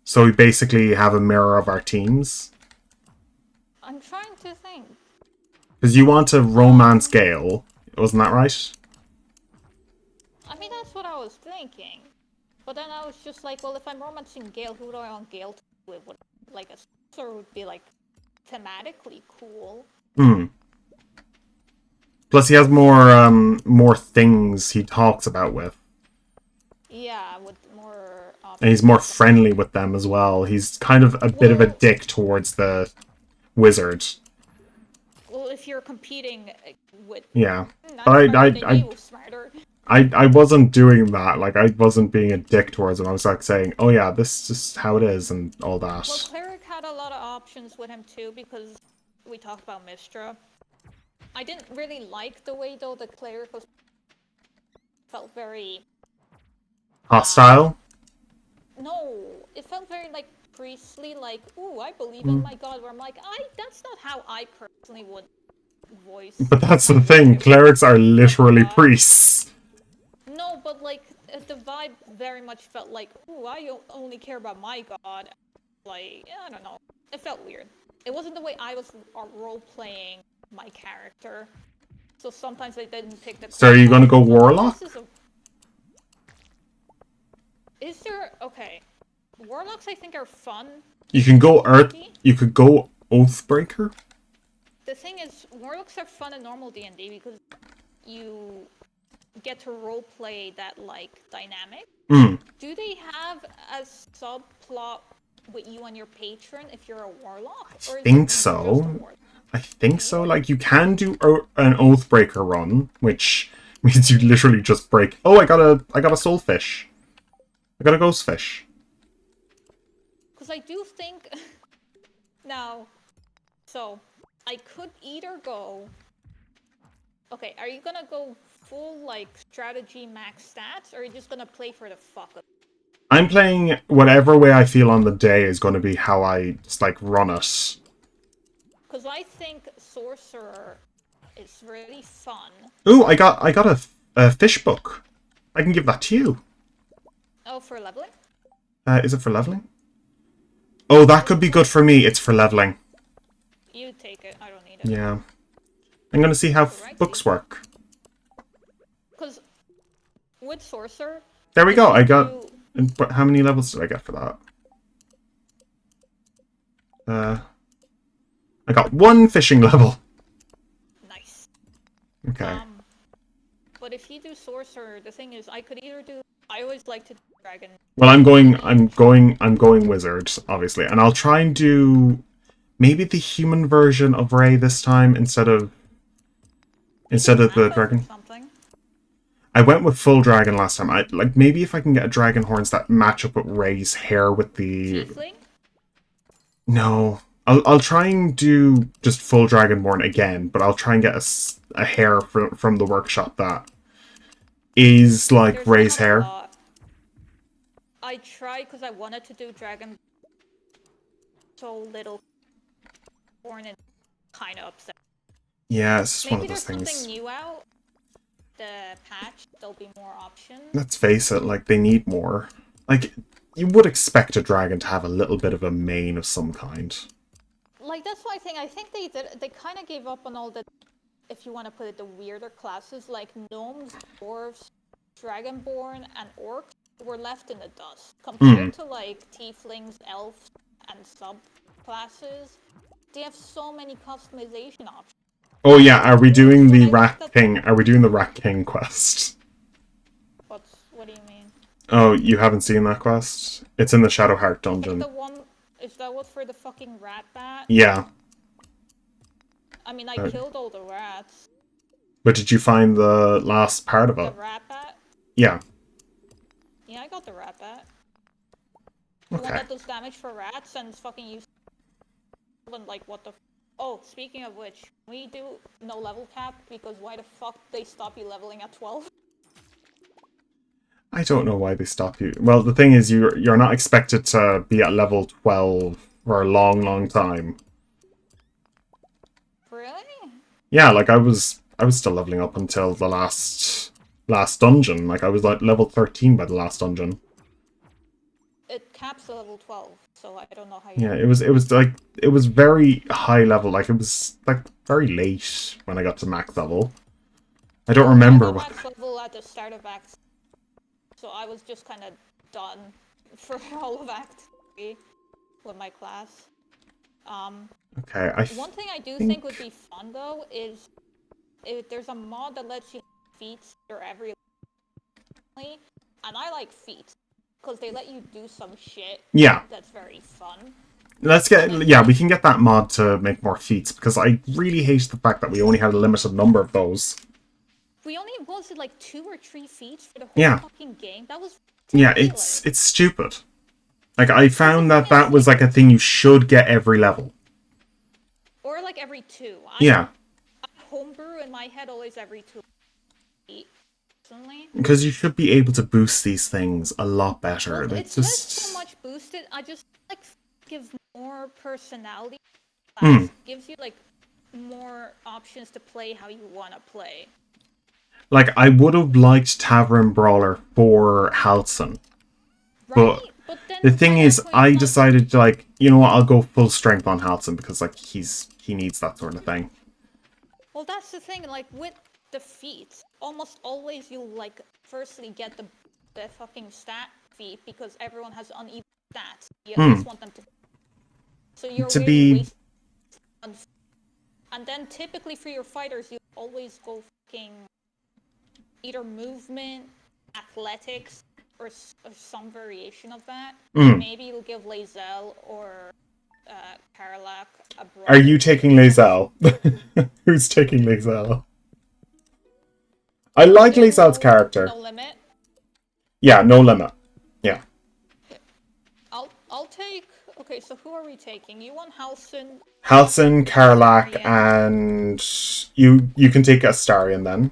So we basically have a mirror of our teams. I'm trying to think. Because you want to romance Gale, wasn't that right? I mean, that's what I was thinking. But then I was just like, well, if I'm romancing Gale, who do I want Gale to be with? Like, a sorcerer would be, like, thematically cool. Hmm. Plus, he has more things he talks about with. Yeah, with more options. And he's more friendly with them as well. He's kind of a bit of a dick towards the wizard. Well, if you're competing with... Yeah. I'm smarter than you, smarter. I wasn't doing that. Like, I wasn't being a dick towards him. I was like saying, oh yeah, this is just how it is and all that. Well, Cleric had a lot of options with him too, because we talked about Mistra. I didn't really like the way, though, the Cleric was... felt very... Hostile? No, it felt very, like, priestly, like, ooh, I believe in my god, where I'm like, that's not how I personally would voice. But that's the thing, clerics are literally priests. No, but, like, the vibe very much felt like, ooh, I only care about my god. Like, I don't know. It felt weird. It wasn't the way I was role-playing my character. So sometimes I didn't pick the... So are you gonna go Warlock? Is there... Okay. Warlocks, I think, are fun. You can go Earth... You could go Oathbreaker? The thing is, Warlocks are fun in normal D&D because you get to roleplay that, like, dynamic. Do they have a subplot with you and your patron if you're a Warlock? I think so. I think so. Like, you can do an Oathbreaker run, which means you literally just break... Oh, I got a soulfish. I got a ghost fish. Because I do think... Now, so, I could either go... Okay, are you gonna go full, like, strategy max stats, or are you just gonna play for the fuck of it? I'm playing whatever way I feel on the day is going to be how I just, like, run it. Because I think Sorcerer is really fun. Ooh, I got a fish book. I can give that to you. Oh, for leveling? Is it for leveling? Oh, that could be good for me. It's for leveling. You take it. I don't need it. Yeah. I'm going to see how books work. Because with Sorcerer... There we go. I got... How many levels did I get for that? I got 1 fishing level. Nice. Okay. But if you do Sorcerer, the thing is, I could either do... I always like to do Dragon. Well, I'm going Wizard, obviously. And I'll try and do maybe the human version of Ray this time instead of the dragon. I went with full dragon last time. Like, maybe if I can get a dragon horns that match up with Ray's hair with the... Tiefling? No. I'll try and do just full dragonborn again, but I'll try and get a hair from the workshop that is like There's Ray's hair. I tried because I wanted to do dragon so little born and kind of upset. Yeah, it's just Maybe one of those there's things. something new out. The patch, there'll be more options. Let's face it, like, they need more. Like, you would expect a dragon to have a little bit of a mane of some kind. Like, that's why I think they kind of gave up on all the, if you want to put it, the weirder classes, like gnomes, dwarves, dragonborn, and orcs were left in the dust. Compared to, like, tieflings, elves, and subclasses, they have so many customization options. Oh yeah, are we doing the Rat King? Are we doing the Rat King quest? What do you mean? Oh, you haven't seen that quest? It's in the Shadowheart dungeon. The one Is that what for the fucking rat bat? Yeah. I mean, I Uh, killed all the rats. but did you find the last part of The it? rat bat? Yeah. Yeah, I got the rat bat. The one Okay. that does damage for rats and is fucking useless. And like, what the... Oh, speaking of which, we do no level cap, because why the fuck they stop you leveling at 12? I don't know why they stop you. Well, the thing is, you're not expected to be at level 12 for a long, long time. Really? Yeah, like I was still leveling up until the last dungeon. Like I was like level 13 by the last dungeon. It caps at level 12, so I don't know how Yeah, you... it was very high level. Like it was like very late when I got to max level. I don't I remember got what. max level at the start of Act, so I was just kind of done for all of Act 3 with my class. Okay, I One thing I do think would think be fun though is if there's a mod that lets you have feats for every level, and I like feats because they let you do some shit yeah. that's very fun. Let's And get if yeah, like we can get that mod to make more feats because I really hate the fact that we only had a limited number of those. we only was it like 2 or 3 feats for the whole Yeah. fucking game, that was Yeah, ridiculous. it's stupid. Like I Because the found thing that is, that was like a thing you should get every level. or like every 2. Yeah, I homebrew in my head always every 2 feet. Personally. because you should be able to boost these things a lot better. Well, Like it's less so just much boosted. I just like give more personality. Hmm. Class gives you like more options to play how you want to play. Like I would have liked Tavern Brawler for Halson, but Right? But the then by thing that is, point, I it's not. decided to like, you know what, I'll go full strength on Halson because like he needs that sort of thing. Well, that's the thing. Like with defeats, almost always you like firstly get the fucking stat feat because everyone has uneven stats. You at Hmm. least want them to. So you're To really be wasting. And then typically for your fighters, you always go fucking either movement, athletics, or some variation of that. Hmm. Maybe you'll give Lae'zel or Karlach a Are brawler you because taking of that. Lae'zel? Who's taking Lae'zel? I like In Lae'zel's no character. limit, Yeah, no limit. Yeah. I'll take. Okay, so who are we taking? You want Halson, Halson, Karlach, Astarion. and you can take Astarion then.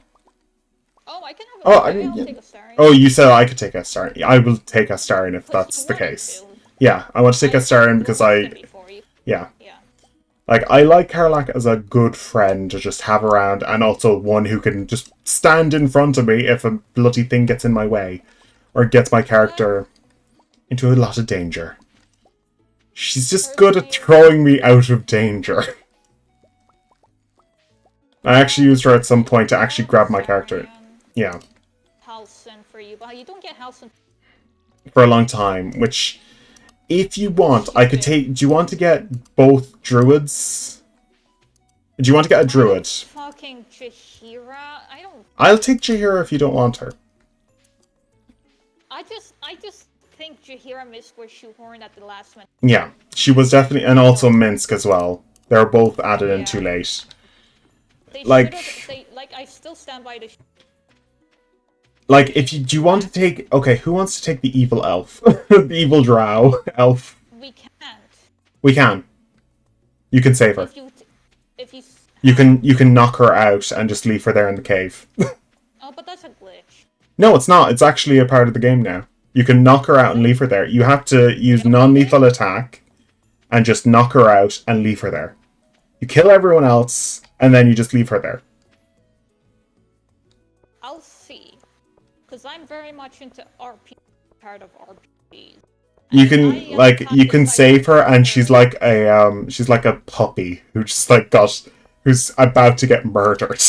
Oh, I can have. Oh, I Okay, mean, I'll yeah. take Astarion Oh, you said I could take Astarion. I will take Astarion if because you that's the wanted case. to. Yeah, I want to take I assume Astarion you because liked him before you. yeah, Yeah. like I like Karlach as a good friend to just have around, and also one who can just stand in front of me if a bloody thing gets in my way, or gets my character into a lot of danger. She's just good at Personally, throwing me out of danger. I actually used her at some point to I actually have grab my character. Astarion, Yeah, Halson for you, but you don't get Halson. for a long time, which if you want, Which you I could do. take. Do you want to get both druids? Do you want to get a Why druid? fucking Jaheira? I don't. I'll take Jaheira if you don't want her. I just think Jaheira missed were shoehorned at the last minute. Yeah, she was definitely, and also Minsk as well. They're both added in too Yeah. late. They should Like, have. They like. I still stand by the. if you do you want to take? Okay, who wants to take the evil elf, the evil drow elf? We can't. We can. You can save her. If you. If you. You can knock her out and just leave her there in the cave. Oh, but that's a glitch. No, it's not. It's actually a part of the game now. You can knock her out and leave her there. You have to use non-lethal attack and just knock her out and leave her there. You kill everyone else and then you just leave her there. I'll see. Because I'm very much into RP. Part of RPGs. You can you can save her and she's like a puppy who just who's about to get murdered.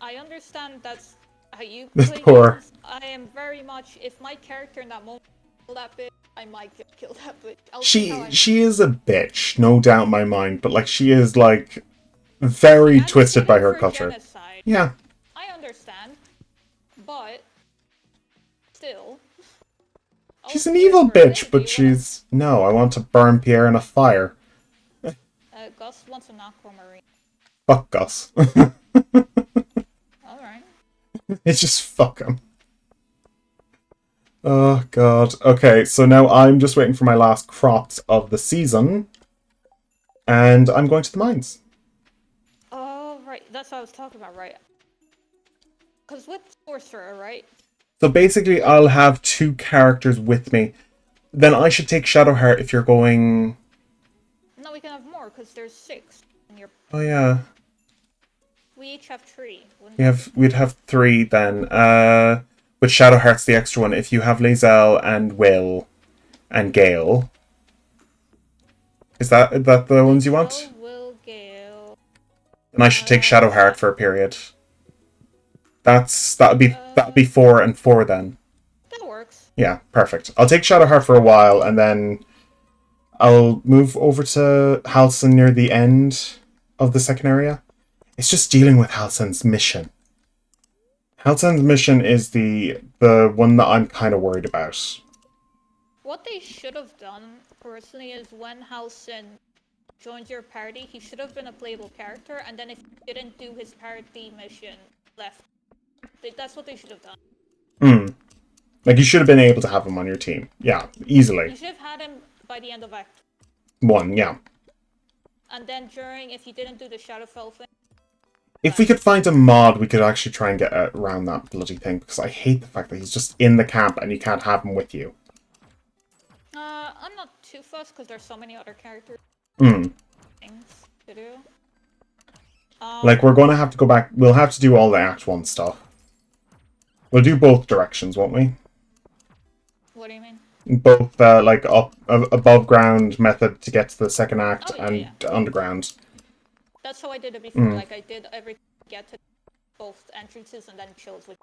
I understand that's how you The play poor. games. I am very much. If my character in that moment kill that bitch, I might just kill that bitch. I'll see how She is a bitch, no doubt in my mind, but like she is like very twisted by her for culture. genocide. Yeah. I understand, but still, Oh, She's an Pierre's evil birthday. bitch, Do but you wanna? she's... No, I want to burn Pierre in a fire. Gus wants an aquamarine. Fuck Gus. All right. It's just fuck him. Oh, God. Okay, so now I'm just waiting for my last crops of the season. And I'm going to the mines. Oh, right. That's what I was talking about, right? Because with sorcerer, right? So basically, I'll have 2 characters with me. Then I should take Shadowheart if you're going... No, we can have more because there's 6 in your. Oh, yeah. We each have 3. Wouldn't that be? We'd have 3 then. With Shadowheart's the extra one. If you have Lae'zel and Will and Gale. Is that the ones you want? Will Gale. Then I should take Shadowheart for a period. That'd be 4 and 4 then. That works. Yeah, perfect. I'll take Shadowheart for a while, and then I'll move over to Halcyon near the end of the second area. It's just dealing with Halcyon's mission. Halcyon's mission is the one that I'm kind of worried about. What they should have done, personally, is when Halcyon joins your party, he should have been a playable character, and then if he didn't do his party mission, left. That's what they should have done. Like, you should have been able to have him on your team. Yeah, easily. You should have had him by the end of Act 1, yeah. And then if you didn't do the Shadowfell thing. If we could find a mod, we could actually try and get around that bloody thing, because I hate the fact that he's just in the camp and you can't have him with you. I'm not too fussed, because there's so many other characters. Things to do. Like, we're going to have to go back. We'll have to do all the Act 1 stuff. We'll do both directions, won't we? What do you mean? Both, like, above ground method to get to the second act yeah. underground. That's how I did it before. Like, I did everything to get to both entrances and then chose which.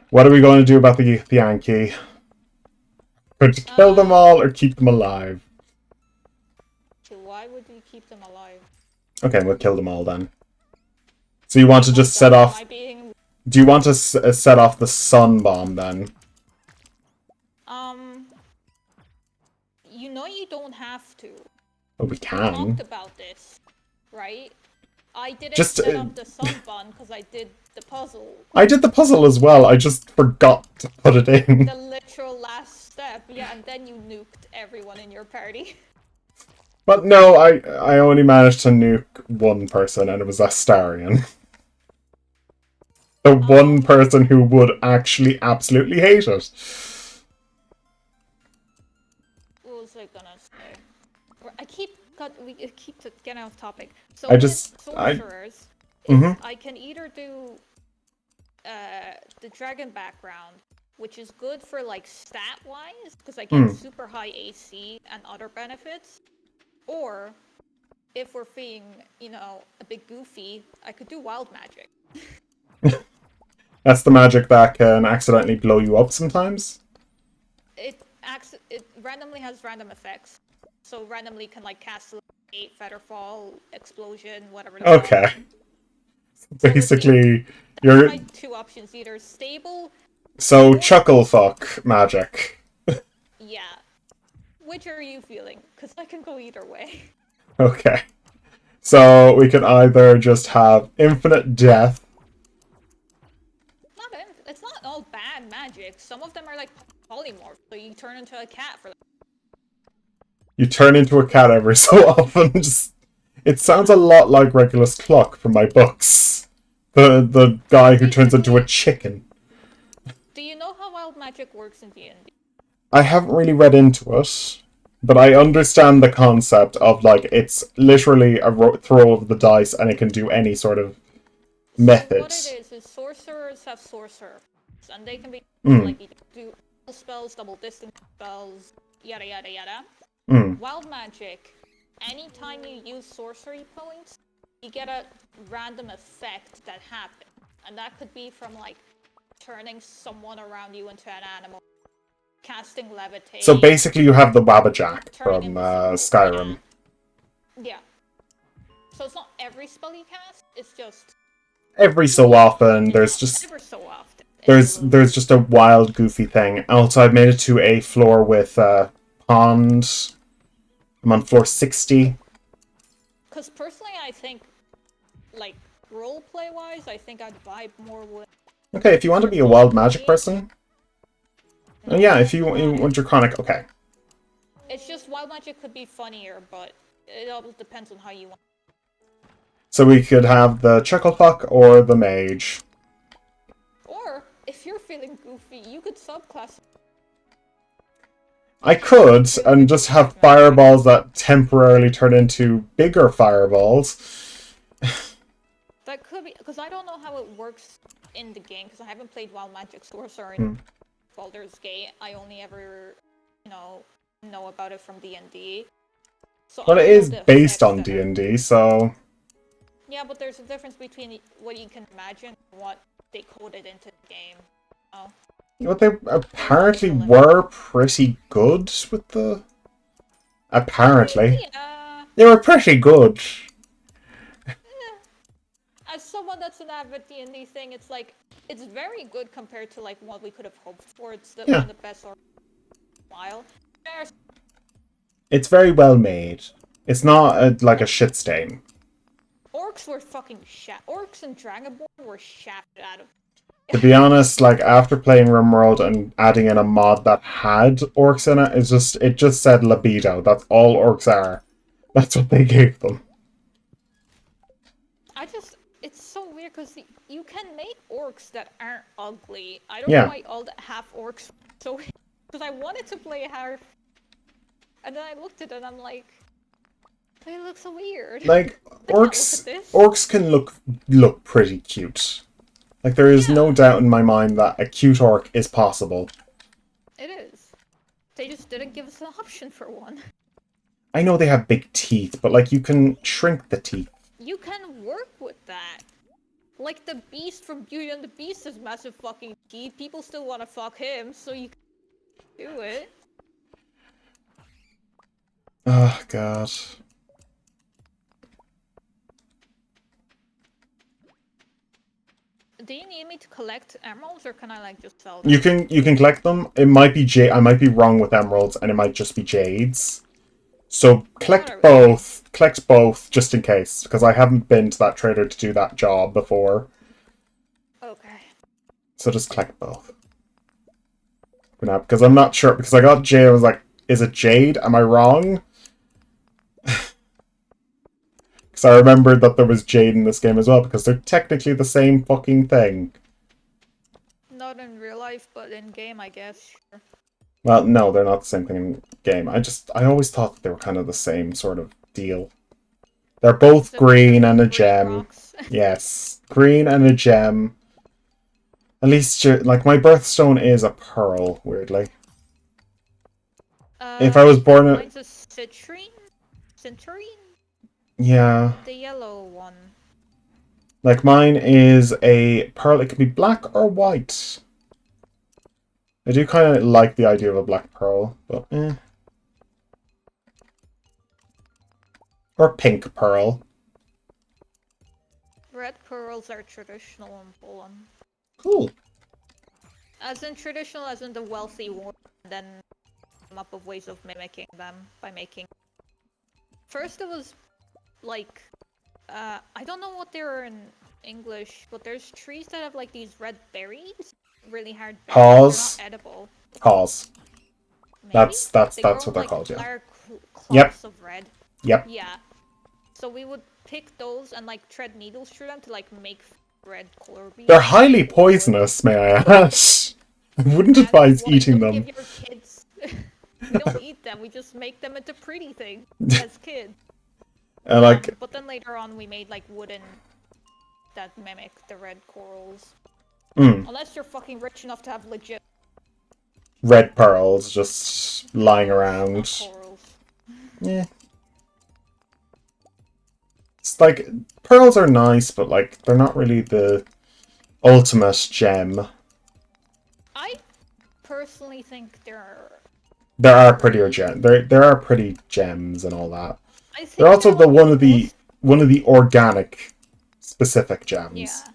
What are we going to do about the Yankee? Could you kill them all or keep them alive? Why would we keep them alive? Okay, we'll kill them all then. So you want to just set off... Do you want to set off the sun bomb then? You know you don't have to. Oh, we can. We talked about this, right? I didn't just set up the sun bomb because I did the puzzle. I did the puzzle as well, I just forgot to put it in. The literal last step, yeah, and then you nuked everyone in your party. But no, I only managed to nuke one person, and it was Astarion. The one person who would actually absolutely hate it. What was I gonna say? We keep getting off topic. So sorcerers, I can either do the dragon background, which is good for like stat wise, because I get super high AC and other benefits. Or if we're being, a bit goofy, I could do wild magic. That's the magic that can accidentally blow you up sometimes? It randomly has random effects. So randomly can like cast a Featherfall, explosion, whatever. Okay. So basically, you're... my 2 options, either stable... So, chucklefuck magic. Yeah. Which are you feeling? Because I can go either way. Okay. So, we could either just have infinite death. It's not all bad magic. Some of them are like polymorph, so you turn into a cat for them. You turn into a cat every so often. It sounds a lot like Regulus Cluck from my books. The guy who turns into a chicken. Do you know how wild magic works in D&D? I haven't really read into it, but I understand the concept of, like, it's literally a throw of the dice and it can do any sort of method. What it is sorcerers have sorcerer, and they can be like either do spells, double distance spells, yada yada yada. Wild magic, anytime you use sorcery points, you get a random effect that happens, and that could be from like turning someone around you into an animal, casting levitate. So basically, you have the Wabbajack from Skyrim. Yeah. So it's not every spell you cast; it's just every so often. There's just ever so often. It will. There's just a wild, goofy thing. Also, I've made it to a floor with pond. I'm on floor 60. Because personally, I think, like, roleplay wise, I think I'd vibe more with Okay, if you want to be a wild magic draconic. person, oh, No, yeah, no, if you draconic. want draconic, okay. It's just wild magic could be funnier, but it all depends on how you want. So we could have the chucklefuck or the mage. Or if you're feeling goofy, you could subclass. I If you're could, feeling and like just mage have magic. fireballs that temporarily turn into bigger fireballs. That could be because I don't know how it works in the game because I haven't played Wild Magic Source or Hmm. in Baldur's Gate. I only ever, know about it from D&D. So Well, I it don't know is the based effects on that are. D&D, so... Yeah, but there's a difference between what you can imagine and what they coded into the game. Oh, But they there's a apparently literal effect. were pretty good with the... I mean, Apparently. yeah. They were pretty good. As someone that's an avid D&D thing, it's like it's very good compared to like what we could have hoped for. It's one Yeah. of the best or while. There's It's very well made. It's not like a shit stain. orcs were fucking orcs and dragonborn were shafted out of. To be honest, like after playing RimWorld and adding in a mod that had orcs in it, it just said libido. That's all orcs are. That's what they gave them. It's so weird because you can make orcs that aren't ugly. I don't know Yeah. why all the half orcs. So, because I wanted to play half, and then I looked at it and I'm like, they look so weird. Like I can't look at this. orcs can look pretty cute. Like there is no Yeah, doubt in my mind that a cute orc is possible. it is. They just didn't give us an option for one. I know they have big teeth, but like you can shrink the teeth. You can work with that. Like the Beast from Beauty and the Beast has massive fucking teeth. People still want to fuck him, so you can do it. Oh god. Do you need me to collect emeralds, or can I like just sell them? You can collect them. It might be I might be wrong with emeralds, and it might just be jades. So Whatever. collect both just in case, because I haven't been to that trader to do that job before. Okay. So just collect both for now, because I'm not sure. Because I got jade, I was like, is it jade? Am I wrong? Because I remembered that there was jade in this game as well, because they're technically the same fucking thing. Not in real life, but in game, I guess. Sure. Well, no, they're not the same thing in game. I always thought that they were kind of the same sort of deal. They're both Except these are green and a green gem. rocks. Yes, green and a gem. At least, like, my birthstone is a pearl, weirdly. If I was born a... Mine's a citrine? Citrine? Yeah. The yellow one. Like, mine is a pearl. It can be black or white. I do kind of like the idea of a black pearl, but eh. Or pink pearl. Red pearls are traditional in Poland. Cool. As in traditional, as in the wealthy one, and then come up with ways of mimicking them by making. First, it was like, I don't know what they were in English, but there's trees that have like these red berries, really hard berries. Haws. They're not edible. Haws. Maybe? That's They what grow they're like called, yeah. flower Yep. clumps of red. Yep. Yeah. So we would pick those and like thread needles through them to like make red color beads. They're highly poisonous, may I add. I wouldn't advise Why eating don't them. give your kids. We don't eat them. We just make them into pretty things as kids. Like, But then later on, we made like wooden that mimic the red corals. mm, Unless you're fucking rich enough to have legit red pearls just lying not around. corals. Yeah. It's like, pearls are nice, but like, they're not really the ultimate gem. I personally think There are prettier gems. There are pretty gems and all that. I They're think also they're like the most. one of the organic specific gems. Yeah.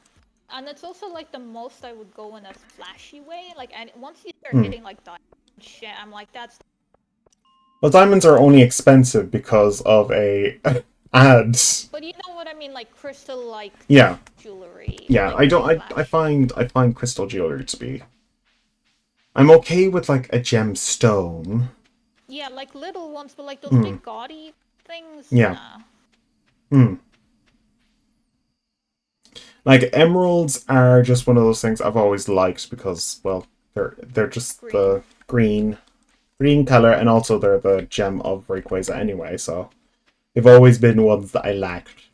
And it's also like the most I would go in a flashy way. Like, and once you start Hmm. hitting like diamond shit, I'm like, that's. Well, diamonds are only expensive because of a ad. But you know what I mean, like crystal like Yeah, jewelry, yeah. like I don't. the I flash. find crystal jewelry to be. I'm okay with like a gemstone. Yeah, like little ones, but like those Hmm. big gaudy things, Yeah. nah. Hmm. Like emeralds are just one of those things I've always liked because, well, they're just Green. the green color, and also they're the gem of Rayquaza anyway. So they've always been ones that I liked.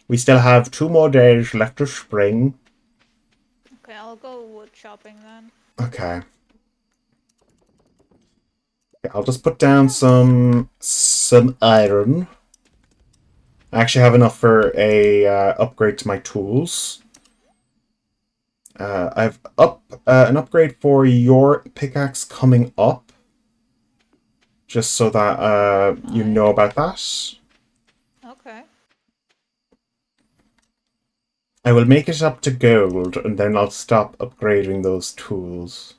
We still have 2 more days left of spring. Okay, I'll go wood chopping then. Okay. I'll just put down some iron. I actually have enough for a upgrade to my tools. I've an upgrade for your pickaxe coming up, just so that you know Nice. about that. Okay. I will make it up to gold, and then I'll stop upgrading those tools.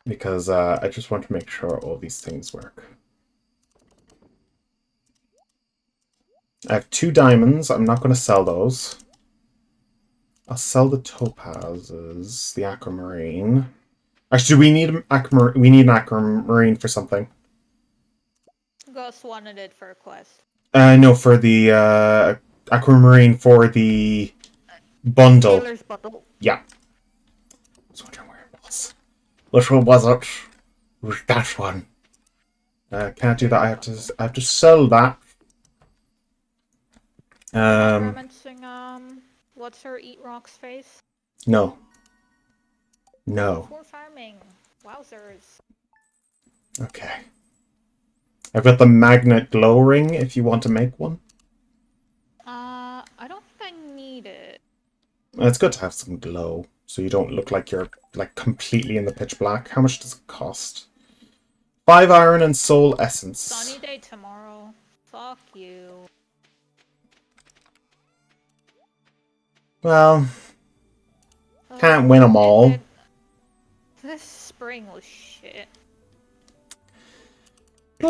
Because I just want to make sure all these things work. I have 2 diamonds. I'm not going to sell those. I'll sell the topazes, the aquamarine. Actually, we need an aquamarine for something. Ghost wanted it for a quest. No, for the aquamarine for the bundle. Taylor's bottle. Yeah. I was wondering where it was. Which one was it? It was that one. Can't do that. I have to sell that. Um, Referencing what's her eat rocks face? no. No. For farming. Wowzers. Okay. I've got the magnet glow ring if you want to make one. I don't think I need it. It's good to have some glow, so you don't look like you're like completely in the pitch black. How much does it cost? 5 iron and soul essence. Sunny day tomorrow. Fuck you. Well, can't win them all. This spring was shit. Do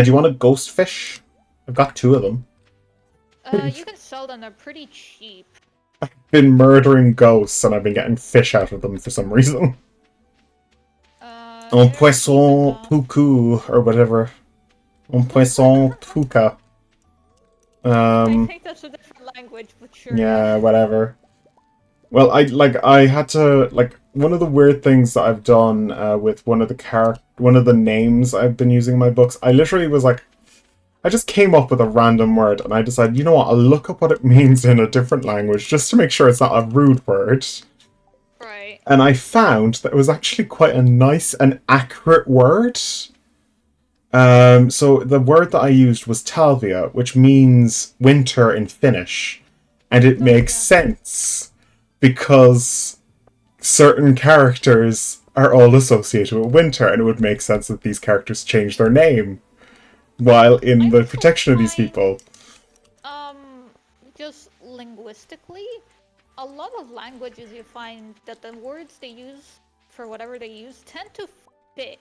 you want a ghost fish? I've got 2 of them. You can sell them, they're pretty cheap. I've been murdering ghosts and I've been getting fish out of them for some reason. Un poisson puku, or whatever. Un poisson puka. I think that's a different language, but sure. Yeah, whatever. Well, I had to one of the weird things that I've done with one of the names I've been using in my books. I literally was like, I just came up with a random word and I decided, you know what, I'll look up what it means in a different language just to make sure it's not a rude word. Right. And I found that it was actually quite a nice and accurate word. So the word that I used was Talvia, which means winter in Finnish. And it makes sense because certain characters are all associated with winter, and it would make sense that these characters change their name while in the protection of these people. Just linguistically, a lot of languages you find that the words they use for whatever they use tend to fit.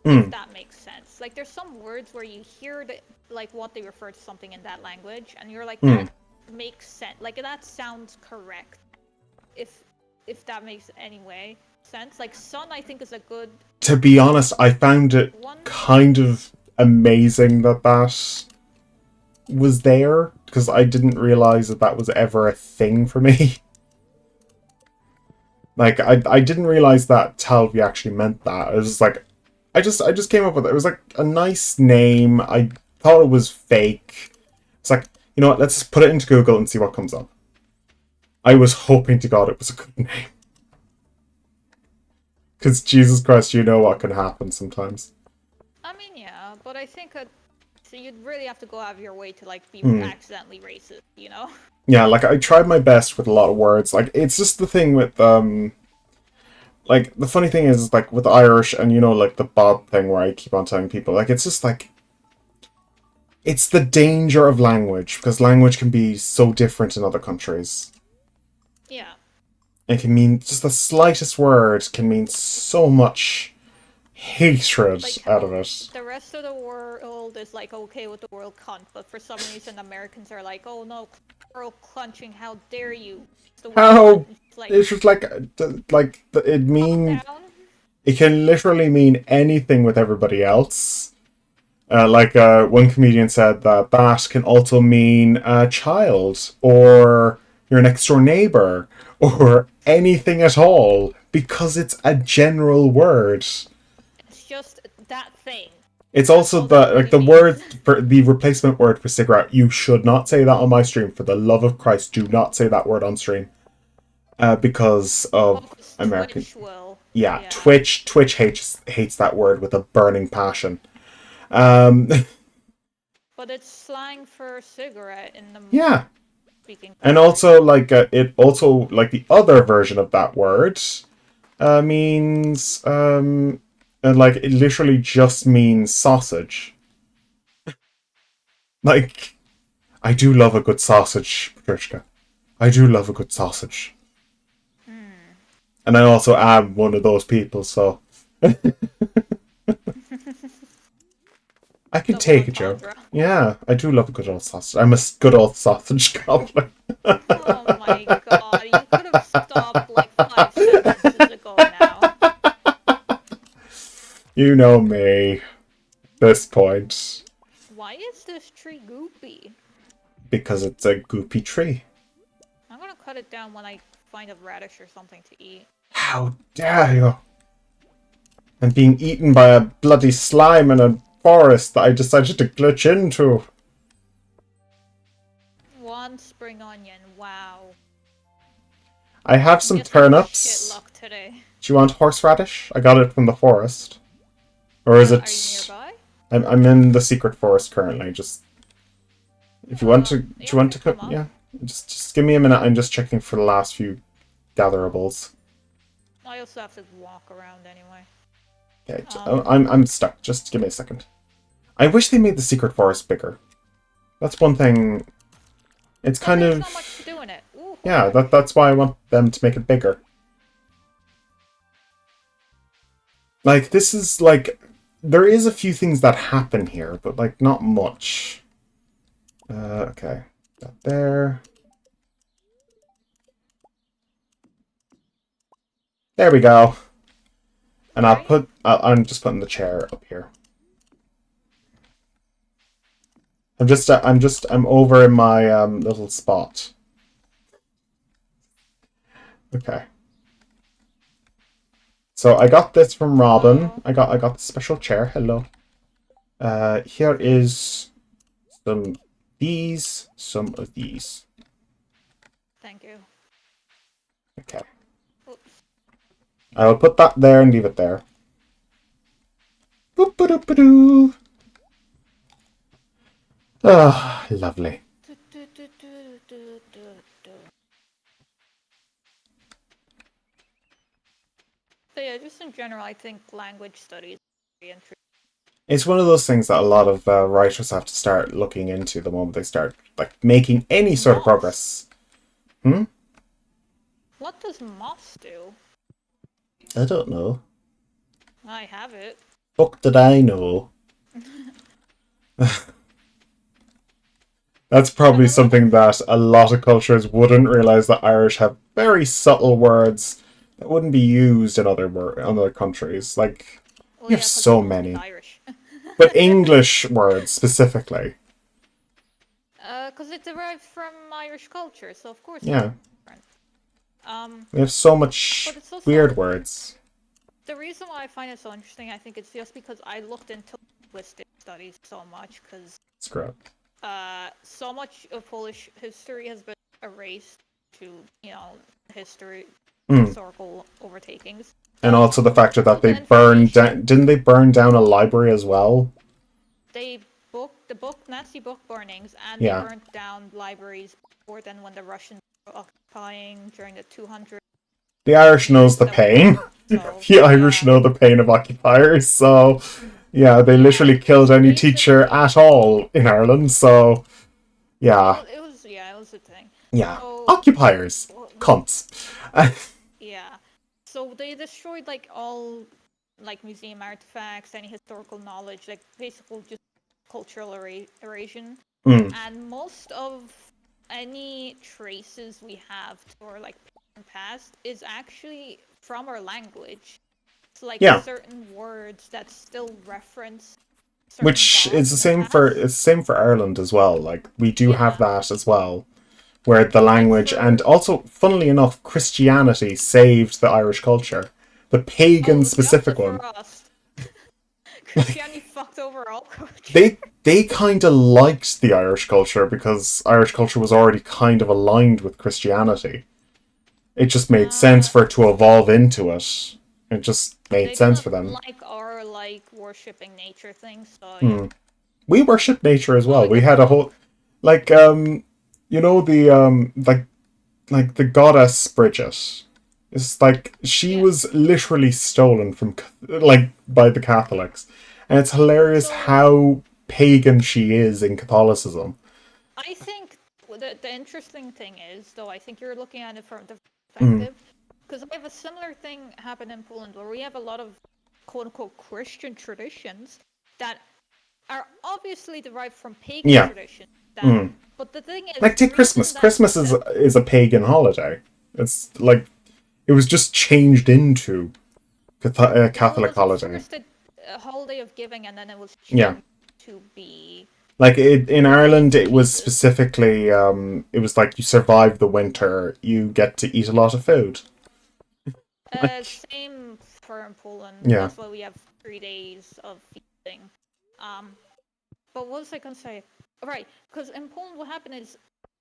If that makes sense. Like there's some words where you hear like what they refer to something in that language, and you're like, that makes sense. Like that sounds correct. If that makes any way sense. Like sun, I think is a good. To be honest, I found it kind of amazing that was there because I didn't realize that was ever a thing for me. Like I didn't realize that Talvi actually meant that. I was just like, I just came up with it. It was like a nice name. I thought it was fake. It's like, you know what? Let's just put it into Google and see what comes up. I was hoping to God it was a good name. Because Jesus Christ, you know what can happen sometimes. I mean, yeah, but I think so you'd really have to go out of your way to like be accidentally racist, you know? Yeah, like I tried my best with a lot of words. Like it's just the thing with like, the funny thing is, like, with Irish, and you know, like, the bod thing where I keep on telling people, like, it's just, like, it's the danger of language, because language can be so different in other countries. Yeah. It can mean, just the slightest word can mean so much hatred Like out of how it. the rest of the world is like okay with the word cunt, but for some reason Americans are like, oh no, world clenching, how dare you? It's the word cunt. How, It's like, it's just it calm means, down. it can literally mean anything with everybody else. One comedian said that that can also mean a child, or your next door neighbor, or anything at all, because it's a general word. It's just that thing. It's That's also all that really the means. word for the replacement word for cigarette. You should not say that on my stream. For the love of Christ, do not say that word on stream. Because Oh, of 'cause American. Twitch will. Yeah, Yeah. Twitch hates that word with a burning passion. Um, But it's slang for cigarette in the yeah, speaking and country. also it also, like, the other version of that word means and, like, it literally just means sausage. Like, I do love a good sausage, Patricia. I do love a good sausage. And I also am one of those people, so I could Double take a joke. entendre. Yeah, I do love a good old sausage. I'm a good old sausage goblin. Oh my god, you could have stopped like 5 sentences ago now. You know me. This point. Why is this tree goopy? Because it's a goopy tree. I'm gonna cut it down when I find a radish or something to eat. How dare you! I'm being eaten by a bloody slime in a forest that I decided to glitch into. One spring onion, wow. I have I'm some guessing shit turnips. luck today. Do you want horseradish? I got it from the forest. Or is Are you it... nearby? I'm in the secret forest currently. Just... If you want to... Do Yeah, you I want can to cook? come up. Yeah. Just give me a minute. I'm just checking for the last few gatherables. I also have to walk around anyway. Okay, I'm stuck. Just give me a second. I wish they made the secret forest bigger. That's one thing. It's But kind there's of... not much to do in it. Ooh, Yeah, horseradish. that's why I want them to make it bigger. Like, this is, like... There is a few things that happen here, but, like, not much. Okay. That there. There we go. And I'm just putting the chair up here. I'm over in my little spot. Okay. So I got this from Robin. Hello. I got the special chair. Hello. Here is some these, some of these. Thank you. Okay. Oops. I will put that there and leave it there. Boop ba doop ba doo. Ah, lovely. So yeah, just in general, I think language studies is very interesting. It's one of those things that a lot of writers have to start looking into the moment they start, like, making any sort of Moss? progress. Hmm? What does moss do? I don't know. I have it. Fuck did I know? That's probably something that a lot of cultures wouldn't realize, that Irish have very subtle words that wouldn't be used in other countries. Like, Well, we have yeah, because we so don't speak many. Irish. But English words specifically. Because it derived from Irish culture, so of course it's Yeah. different. Um, We have so but much it's also weird words. the reason why I find it so interesting. I think it's just because I looked into linguistic studies so much, because Screw it. so much of Polish history has been erased to history Mm. historical overtakings. And But also the fact that all they the burned information down... Didn't they burn down a library as well? they book Nazi book burnings, and they Yeah. burnt down libraries before then when the Russians were occupying during the 200 The Irish knows years the that we pain. So The Irish yeah. know the pain of occupiers, so yeah, they Yeah, literally killed so any teacher basically, at all in Ireland. So yeah, it was a thing. yeah, So, occupiers, what? cunts. Yeah. So they destroyed like all like museum artifacts, any historical knowledge, like basically just cultural erosion, Mm, and most of any traces we have to our like past is actually from our language. It's like yeah, certain words that still reference certain which is gods in the past. it's the same for Ireland as well. Like we do have Yeah. that as well, where the Like language and for also, funnily enough, Christianity saved the Irish culture, the pagan oh, the specific opposite one. for us. Like Christianity fucked over all culture. they kind of liked the Irish culture because Irish culture was already kind of aligned with Christianity. It just made sense for it to evolve into it. It just made They sense didn't for them. like our like worshipping nature thing, so yeah. Hmm. We worship nature as Well, well. I We guess had a not. whole like you know the like the goddess Bridget. It's like she Yeah. was literally stolen from like by the Catholics, and it's hilarious So how pagan she is in Catholicism. I think the interesting thing is, though, I think you're looking at it from a different Mm. perspective, because I have a similar thing happen in Poland where we have a lot of quote unquote Christian traditions that are obviously derived from pagan Yeah. traditions. That, Mm. but the thing is, Like the take Christmas. reason that Christmas is a pagan holiday. It's like it was just changed into a well, it Catholic was at holiday. first a holiday of giving, and then it was Yeah. changed to be Like in related Ireland, to it was Jesus. specifically, it was like you survive the winter, you get to eat a lot of food. Like, Same for in Poland. yeah. That's why we have 3 days of feasting. Um, but what was I gonna say? Right, because in Poland, what happened is,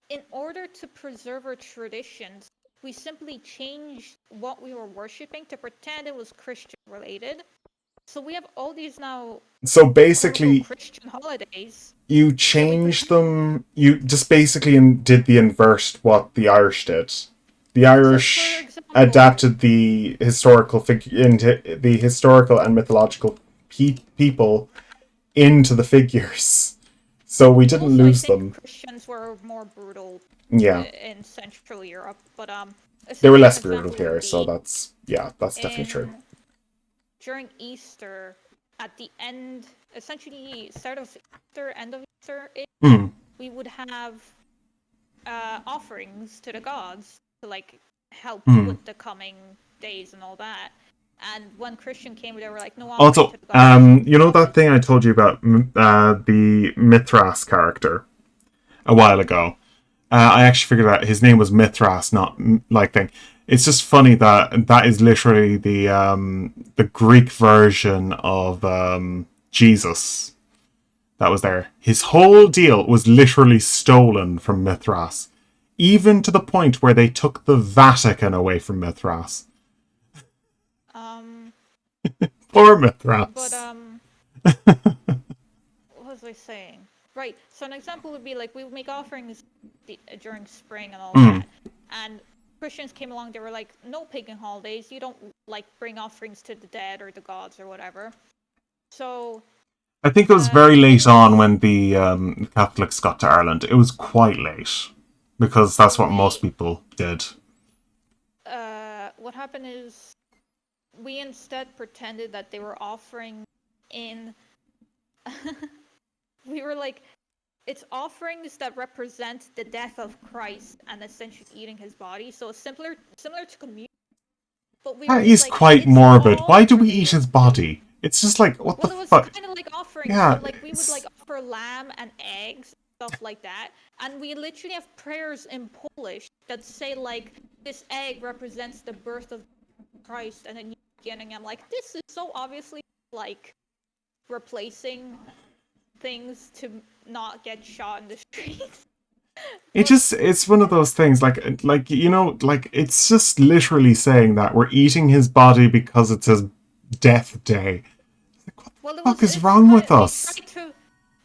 in order to preserve our traditions, we simply changed what we were worshiping to pretend it was Christian related. So we have all these now So quote unquote basically, Christian holidays you that we changed pretend. them. You just basically did the inverse what the Irish did. The So for Irish example, adapted the historical into the historical and mythological people into the figures, so we and didn't also I lose think them. Christians were more brutal Yeah, in Central Europe, but they were essentially an less brutal example would here, so be that's definitely true. in during Easter, at the end, essentially start of Easter, end of Easter, Mm. we would have offerings to the gods to like help Mm. with the coming days and all that. And when Christian came, they were like, no offering Also, to the gods. you know that Offering. thing I told you about the Mithras character a while ago? I actually figured out his name was Mithras, not like thing. It's just funny that that is literally the Greek version of Jesus that was there. His whole deal was literally stolen from Mithras, even to the point where they took the Vatican away from Mithras. Um, Poor but Mithras. what was I saying? Right. So an example would be like we would make offerings during spring and all Mm. that, and Christians came along. They were like, no pagan holidays. You don't like bring offerings to the dead or the gods or whatever. So I think it was very late in on when the Catholics got to Ireland. It was quite late because that's what most they people did. what happened is we instead pretended that they were offering in we were like it's offerings that represent the death of Christ and essentially eating his body, so similar to communion, but we were That just is like quite it's morbid. all Why do we eat related his to. body? It's just like, what the Well, it was fuck? kind of like offerings, so Yeah, like we would like offer lamb and eggs, stuff like that, and we literally have prayers in Polish that say like this egg represents the birth of Christ and a new beginning. I'm like, this is so obviously like replacing things to not get shot in the streets. it But just, it's one of those things, like, it's just literally saying that we're eating his body because it's his death day. Like, what well, it the fuck was is it's wrong kind with of us?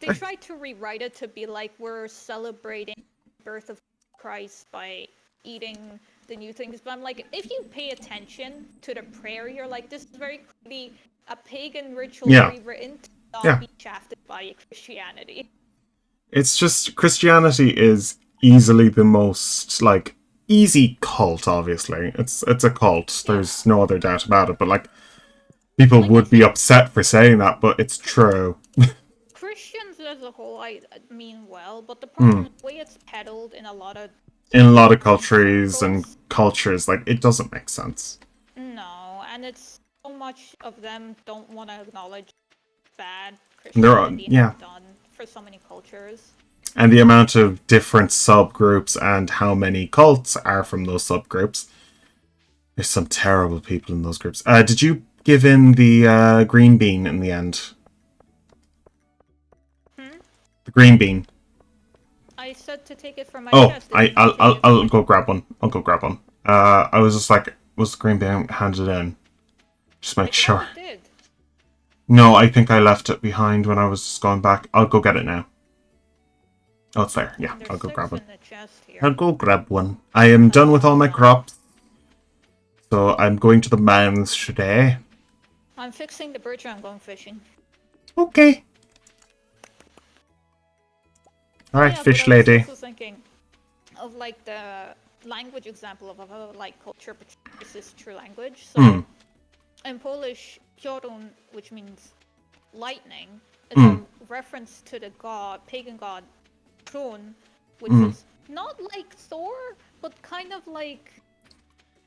they tried to rewrite it to be like we're celebrating the birth of Christ by eating the new things. But I'm like, if you pay attention to the prayer, you're like, this is very clearly a pagan ritual Yeah, rewritten to not yeah. be shafted by Christianity. It's just Christianity is easily the most like easy cult. Obviously, it's a cult. Yeah. There's no other doubt about it. But like, people Like I would be said, upset for saying that, but it's true. Christians as a whole, I mean well, but the problem Mm. is the way it's peddled in a lot of In a lot of mainstream countries and circles. cultures, like it doesn't make sense. No, and it's so much of them don't want to acknowledge bad There are, Christianity has yeah, done for so many cultures. and the amount of different subgroups and how many cults are from those subgroups. There's some terrible people in those groups. Did you give in the green bean in the end? Hmm? The green bean. I said to take it from my Oh, chest. It didn't take it from I'll my. go grab one. I'll go grab one. I was just like, was the green bean handed in? Just I make thought sure. it did. No, I think I left it behind when I was just going back. I'll go get it now. Oh, it's there. Yeah, And there's I'll go grab 6 one. in the chest here. I'll go grab one. I am done with all my crops, so I'm going to the mines today. I'm fixing the bridge. I'm going fishing. Okay. All right, Yeah, but fish I was lady. also thinking of like the language example of how like culture practices true language. So in Polish, piorun, which means lightning, is a reference to the god, pagan god Krun, which is not like Thor, but kind of like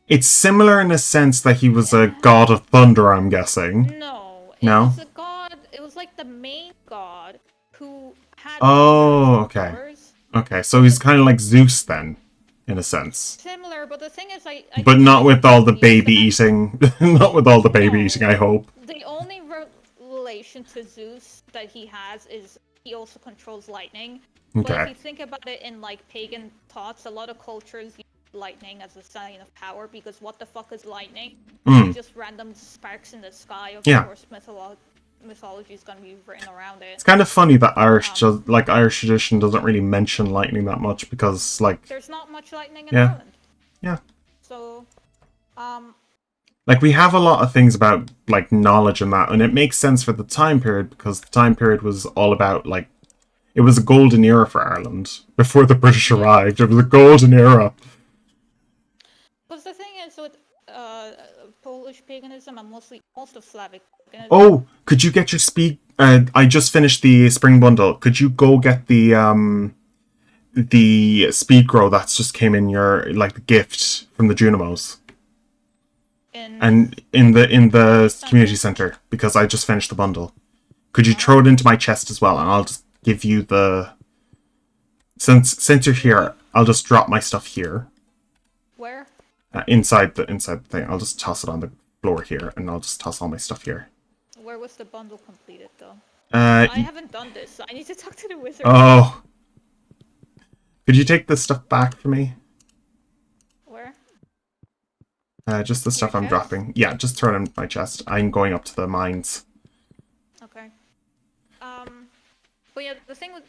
It's similar in a sense that he was a god of thunder, I'm guessing. no, it No? was a god. It was like the main god who had Oh, supernatural okay. powers. Okay, so he's kind of like Zeus then, in a sense. Similar, but the thing is, I But think not with Vikings all the use baby that. eating. Not with all the baby eating, I No, hope. the only relation to Zeus that he has is he also controls lightning. But if Okay. you think about it in like pagan thoughts, a lot of cultures use lightning as a sign of power because what the fuck is lightning? Just random sparks in the sky. Of Yeah. course, mythology is gonna be written around it. It's kind of funny that Irish tradition doesn't really mention lightning that much because, like, There's not much lightning in yeah, Ireland, yeah. so Like, we have a lot of things about, like, knowledge and that, and it makes sense for the time period because the time period was all about, like, it was a golden era for Ireland before the British arrived. It was a golden era. but the thing is with Polish paganism and most of Slavic paganism. Oh, could you get your speed? I just finished the spring bundle. Could you go get the speed grow that's just came in your like the gift from the Junimos and in the community center because I just finished the bundle. Could you throw it into my chest as well, and I'll just give you the since you're here, I'll just drop my stuff here. Where? Inside the thing. I'll just toss it on the floor here, and I'll just toss all my stuff here. Where was the bundle completed though? I haven't done this, so I need to talk to the wizard. Oh. Could you take this stuff back for me? Where? Just the stuff I'm chest? dropping. Yeah, just throw it in my chest. I'm going up to the mines. Okay. But yeah, the thing with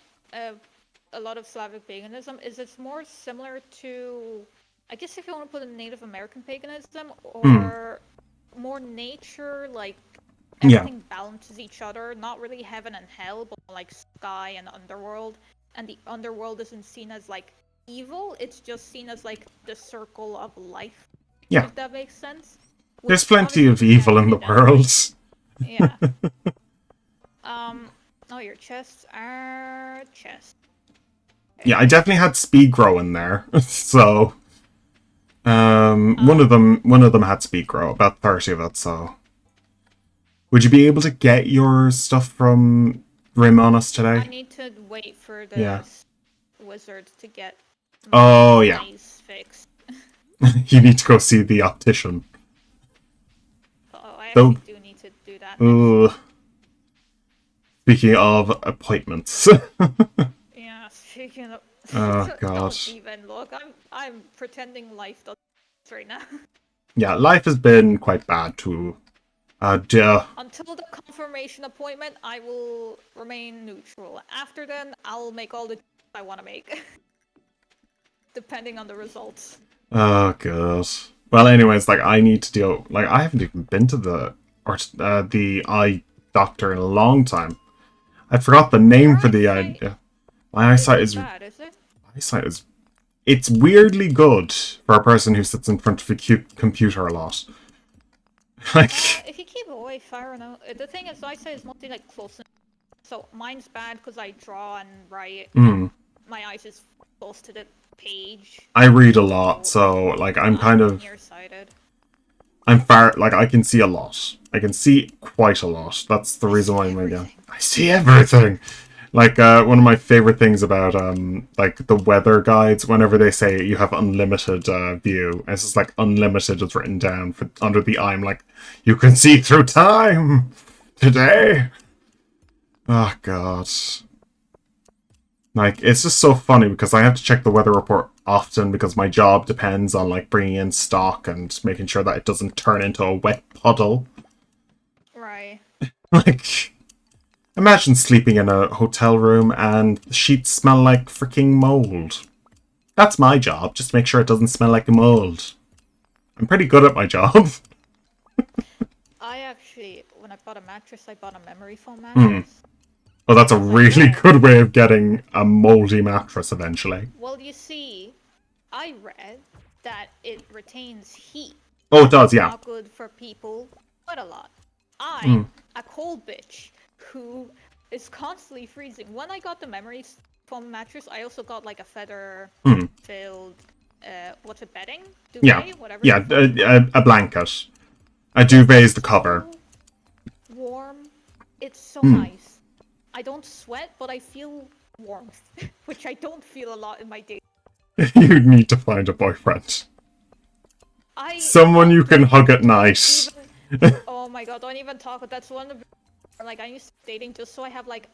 a lot of Slavic paganism is it's more similar to, I guess if you want to put a Native American paganism or more nature, like everything balances each other. Not really heaven and hell, but like sky and underworld. And the underworld isn't seen as like evil, it's just seen as like the circle of life. Yeah. If that makes sense. There's plenty of evil in the world. Yeah. Oh, your chests are chests. Okay. Yeah, I definitely had speed grow in there. So one of them had speed grow, about 30 of it, so would you be able to get your stuff from Ramonis today? I need to wait for the wizard to get my my eyes fixed. You need to go see the optician. Oh, I actually do need to do that next. Speaking of appointments. Yeah, speaking of Oh god. Don't even look. I'm pretending life doesn't right now. Yeah, life has been quite bad too. Until the confirmation appointment, I will remain neutral. After then, I'll make all the I want to make. depending on the results. Oh god. Well, anyways, like I need to deal. Like I haven't even been to the eye doctor in a long time. I forgot the name Your for the eye. eyesight My eyesight isn't is bad, is it? eyesight is. It's weirdly good for a person who sits in front of a computer a lot. Like, If you keep away far enough, the thing is, eyesight is mostly like close. So mine's bad because I draw and write, and my eyes is close to the page. I read a lot, so like I'm kind I'm of nearsighted. I'm far. Like I can see a lot. I can see quite a lot. That's the reason why I'm again. Everything. I see everything. Like one of my favorite things about like the weather guides, whenever they say you have unlimited view, it's just like unlimited is written down for under the eye. I'm like, you can see through time today. Oh god. Like it's just so funny because I have to check the weather report often because my job depends on like bringing in stock and making sure that it doesn't turn into a wet puddle. Right. Like, imagine sleeping in a hotel room and the sheets smell like freaking mold. That's my job, just make sure it doesn't smell like mold. I'm pretty good at my job. I actually, when I bought a mattress, I bought a memory foam mattress. Well, that's a really good way of getting a moldy mattress eventually. Well, you see, I read that it retains heat. Oh, it does, yeah. Not good for people, but a lot. I'm a cold bitch who is constantly freezing. When I got the memory foam mattress, I also got like a feather-filled, what's it, bedding? Duvet? Yeah, Whatever. yeah, a blanket. A duvet is the cover. So warm. It's so nice. I don't sweat, but I feel warmth, which I don't feel a lot in my day. You need to find a boyfriend. Someone you can hug at night. Oh my god, don't even talk. That's one of the... Like, I used to dating just so I have, like,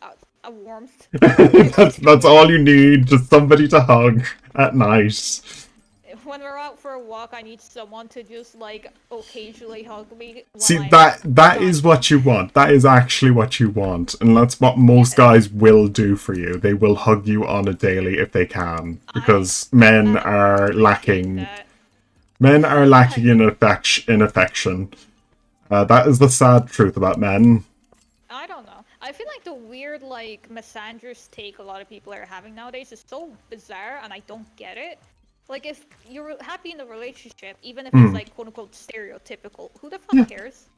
a warmth. That's all you need, just somebody to hug at night. When we're out for a walk, I need someone to just, like, occasionally hug me. See, that is what you want. That is actually what you want. And that's what most guys will do for you. They will hug you on a daily if they can. Because men are lacking... Men are lacking in affection. That is the sad truth about men. I don't know. I feel like the weird, like, misandrous take a lot of people are having nowadays is so bizarre, and I don't get it. Like, if you're happy in the relationship, even if it's, like, quote-unquote stereotypical, who the fuck cares?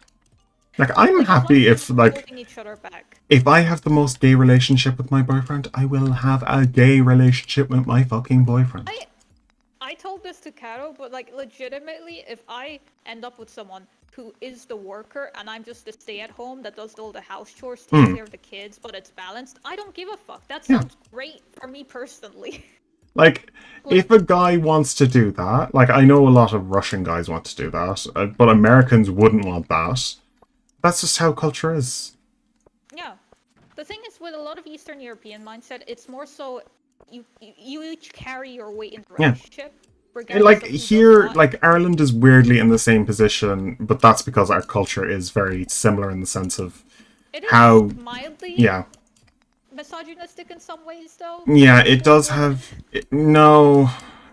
Like, I'm happy if, like, holding each other back. If I have the most gay relationship with my boyfriend, I will have a gay relationship with my fucking boyfriend. I told this to Caro, but, like, legitimately, if I end up with someone who is the worker and I'm just the stay-at-home that does all the house chores, takes care of the kids, but it's balanced, I don't give a fuck. That sounds great for me personally. Like, if a guy wants to do that, like, I know a lot of Russian guys want to do that, but Americans wouldn't want that. That's just how culture is. Yeah. The thing is, with a lot of Eastern European mindset, it's more so you each carry your weight in the relationship. Like, here, like, Ireland is weirdly in the same position, but that's because our culture is very similar in the sense of how... mildly misogynistic in some ways, though. Yeah, it does have... No,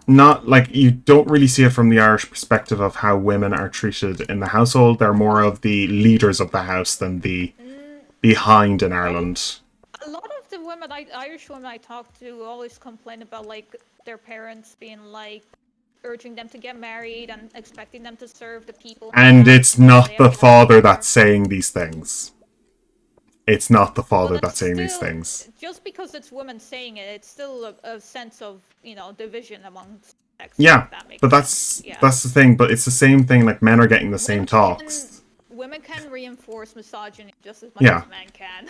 not, like, you don't really see it from the Irish perspective of how women are treated in the household. They're more of the leaders of the house than the behind in Ireland. A lot of the women, Irish women I talk to always complain about, like, their parents being, like, urging them to get married and expecting them to serve the people. And it's not the father that's saying these things. It's not the father that's saying these things. Just because it's women saying it, it's still a sense of, you know, division amongst sexes. Yeah, but that's the thing. But it's the same thing, like, men are getting the same talks. Women can reinforce misogyny just as much as men can.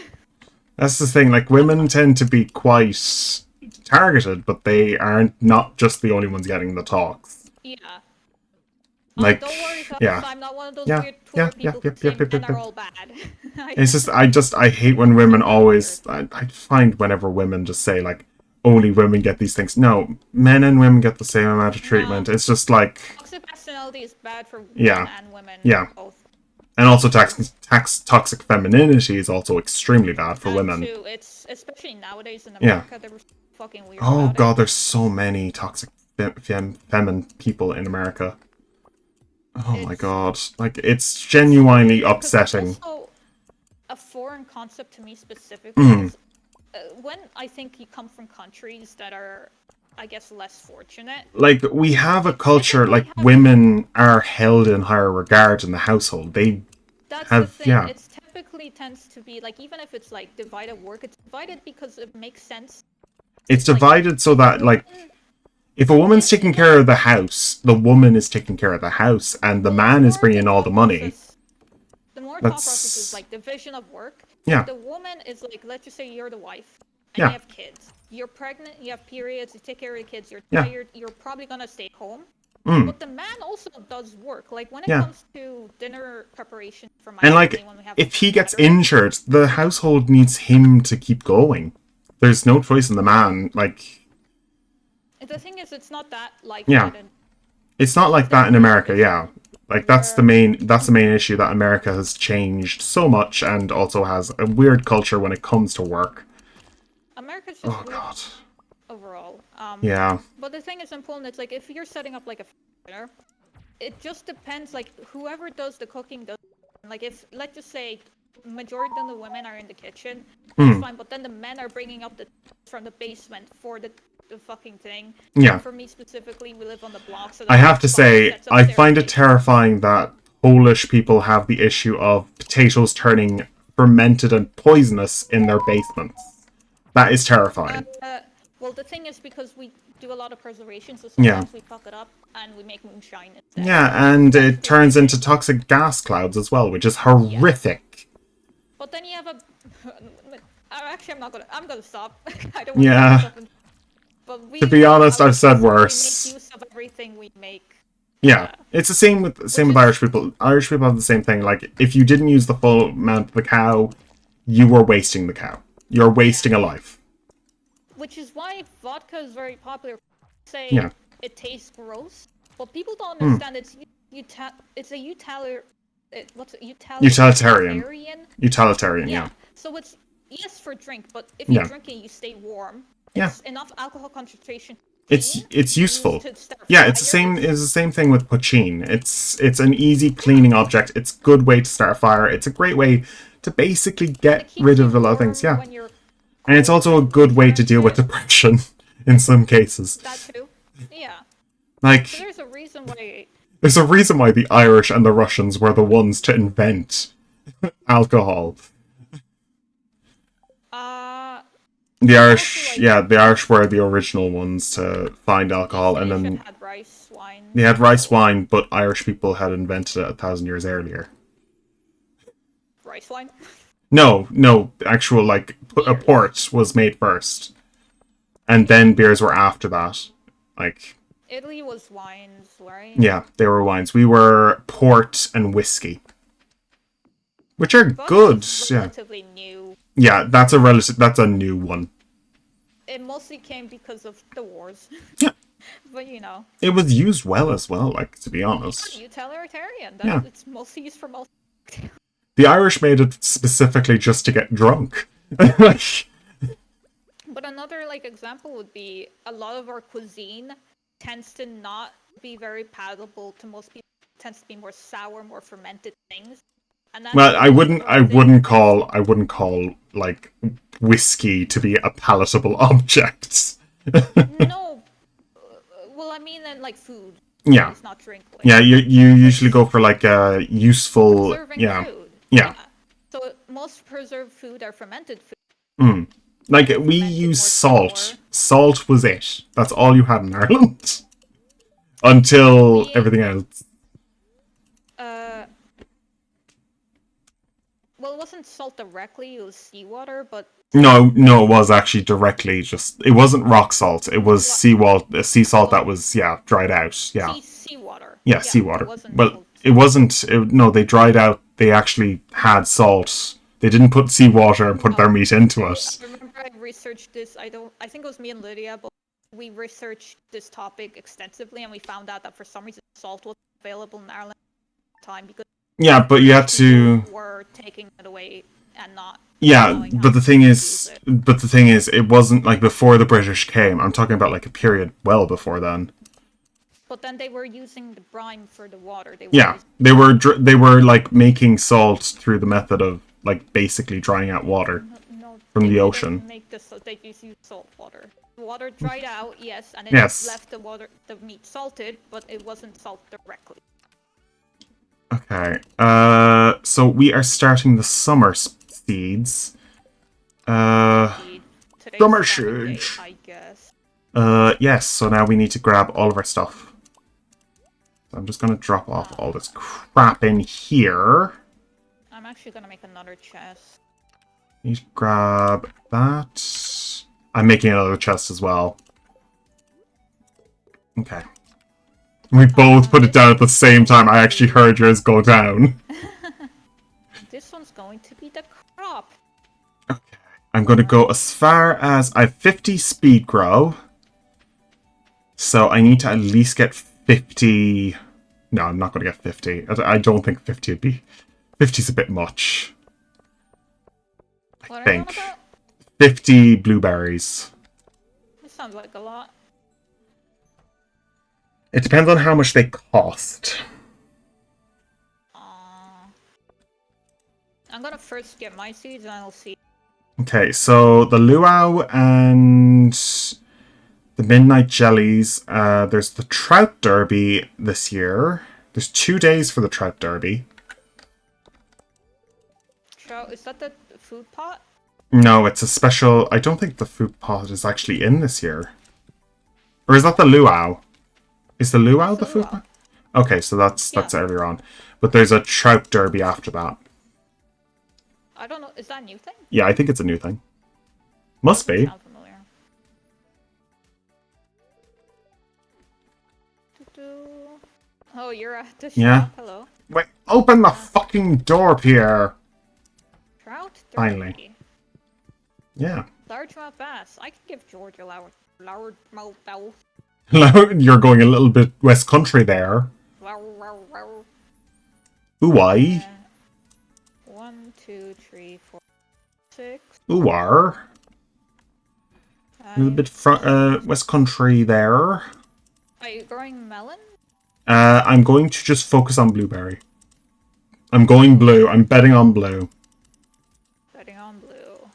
That's the thing, like, women tend to be quite targeted, but they aren't not just the only ones getting the talks. Yeah. Like, don't worry, I'm not one of those weird Twitter people who say men are all bad. It's just, I hate when women always, I find whenever women just say, like, only women get these things. No, men and women get the same amount of treatment. It's just like... Toxic personality is bad for men and women. Both. And also toxic femininity is also extremely bad for women. Too. It's, especially nowadays in America, they're fucking weird Oh god, there's so many toxic feminine people in America. Oh my It's god. Like, it's genuinely weird because it's upsetting. also a foreign concept to me specifically. Mm. Because when I think you come from countries that are, I guess, less fortunate, Like, we have a you culture, typically like, have. women are held in higher regard in the household. They That's the have, thing. yeah. It's typically tends to be like, even if it's like divided work, it's divided because it makes sense. It's Like divided so a that, woman, like, if a woman's it's taking more care of the house, the woman is taking care of the house, and the well, it's man is more of the bringing all the thought money. process. The more thought process is That's, like division of work. If yeah, the woman is like, let's just say you're the wife and you yeah, have kids, you're pregnant, you have periods, you take care of the kids, you're yeah, tired, you're probably gonna stay home. mm, But the man also does work. Like when it yeah. comes to dinner preparation for my And, family like, when we have if he gets gatherings, injured, the household needs him to keep going. There's no choice in the well, man. Like, the thing is, it's not that like yeah. that in It's not like that in America, yeah. Scandinavia, Like, where that's the main issue, that America has changed so much and also has a weird culture when it comes to work. America's just Oh weird god. overall. Yeah. But the thing is in Poland, it's like if you're setting up like a dinner, it just depends. Like whoever does the cooking does. Like if let's just say majority of the women are in the kitchen, that's Hmm. fine. But then the men are bringing up the from the basement for the fucking thing. Yeah. And for me specifically, we live on the block, so I there's have like to five say, sets I upstairs find and it basement. terrifying that Polish people have the issue of potatoes turning fermented and poisonous in their basements. That is terrifying. Uh, well, the thing is because we do a lot of preservation, so Yeah. sometimes we fuck it up and we make moonshine instead. Yeah, and That's it just the turns into thing. toxic gas clouds as well, which is Yeah. horrific. But then you have a. Actually, I'm not gonna. I'm gonna stop. I don't want to get Yeah. myself in. But To we, be honest, I I've would say said we make worse. use of everything we make. Yeah, it's the Which same with is Irish people. Irish people have the same thing. Like, if you didn't use the full amount of the cow, you were wasting the cow. You're yeah. wasting a life. Which is why vodka is very popular. Say Yeah. it tastes gross, but people don't Hmm. understand it's a Utilitarian. utilitarian. Utilitarian. Yeah. Yeah. So it's yes for drink, but if you Yeah. drink it, you stay warm. Yeah. It's enough alcohol concentration It's clean it's to use useful. to start Yeah, it's the same. fires. It's the same thing with poutine. It's an easy Yeah. cleaning object. It's a good way to start a fire. It's a great way to basically And it get keeps rid you of a lot of things. warm Yeah, when you're and it's cold. also a And good it way to turns deal with it depression in some cases. that too. Yeah. So Like, there's a reason why. there's a reason why the Irish and the Russians were the ones to invent alcohol. Uh, The it's also Irish, like yeah, the Irish were the original ones to find East alcohol, and Asian then had rice wine. they had rice So wine, but Irish people had invented it 1,000 years earlier. rice wine. No, actual, like, a Beers. port was made first, and then beers were after that. Like, Italy was wines, right? yeah, they were wines. We were port and whiskey, which are Vodka good. is Yeah, relatively new. yeah, that's a relative. That's a new one. It mostly came because of the wars. Yeah, But you know, it was used well as well. Like, to be yeah, honest. utilitarian. Yeah, It's mostly used for most. the Irish made it specifically just to get drunk. Like, But another like example would be a lot of our cuisine tends to not be very palatable to most people. It tends to be more sour, more fermented things, and that's well, because of our thing. I wouldn't call, like, whiskey to be a palatable object. No, well, I mean, in like food. Yeah, It's not drink. Like, yeah. You usually it's go for, like, a useful. preserving Yeah, food. yeah. So most preserved food are fermented food. Mm. Like, They're we fermented use more salt. sour. Salt was it. That's all you had in Ireland until We everything else. uh well, it wasn't salt directly, it was seawater, but No, it was actually directly just. It wasn't rock salt. It was sea salt that well, was, yeah, dried out. Yeah, seawater. yeah, Yeah, it seawater. wasn't Well, salt. it wasn't. No, they dried out. They actually had salt. They didn't put seawater and put their meat into it. I remember I researched this. I think it was me and Lydia, but we researched this topic extensively, and we found out that for some reason salt wasn't available in Ireland at the time because Yeah, but you had to. people were taking it away and not Yeah, allowing but the us thing to use is, it. it wasn't like before the British came. I'm talking about, like, a period well before then. But then they were using the brine for the water. They were Yeah, using they were like making salt through the method of like basically drying out water no, from they the didn't ocean. make the salt. They just used salt water. The water dried out, yes, and it Yes. left the meat salted, but it wasn't salt directly. Okay. So we are starting the summer seeds. Indeed. Today's Summer farming day, seeds. I guess. Yes. So now we need to grab all of our stuff. So I'm just gonna drop off all this crap in here. I'm actually gonna make another chest. Need to grab that. I'm making another chest as well. Okay. We both put it down at the same time. I actually heard yours go down. This one's going to be the crop. Okay. I'm going to go as far as I have 50 speed grow. So I need to at least get 50. No, I'm not going to get 50. I don't think 50 would be. 50's a bit much. I think. 50 blueberries. This sounds like a lot. It depends on how much they cost. I'm gonna first get my seeds and I'll see. Okay, so the luau and the midnight jellies. There's the trout derby this year. There's 2 days for the trout derby. Trout, is that the food pot? No, it's a special. I don't think the food pot is actually in this year. Or is that the luau? Is the luau the food pot? Okay, so that's earlier on. But there's a trout derby after that. I don't know. Is that a new thing? Yeah, I think it's a new thing. Must be. Sound familiar. Oh, you're at the shop. Yeah. Hello. Wait, open the fucking door, Pierre. Trout derby. Finally. Yeah. Largemouth bass. I can give George a largemouth bass. You're going a little bit West Country there. Ooh, why? 1, 2, 3, 4, 6. Ooh, are. A little bit West Country there. Are you growing melon? I'm going to just focus on blueberry. I'm going blue. I'm betting on blue. Betting on blue.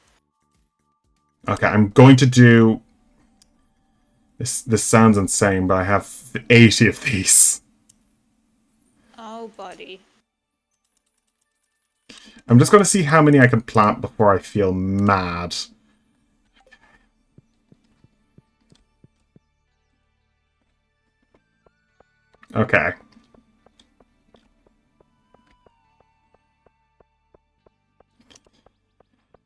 Okay, I'm going to do... This sounds insane, but I have 80 of these. Oh, buddy. I'm just going to see how many I can plant before I feel mad. Okay.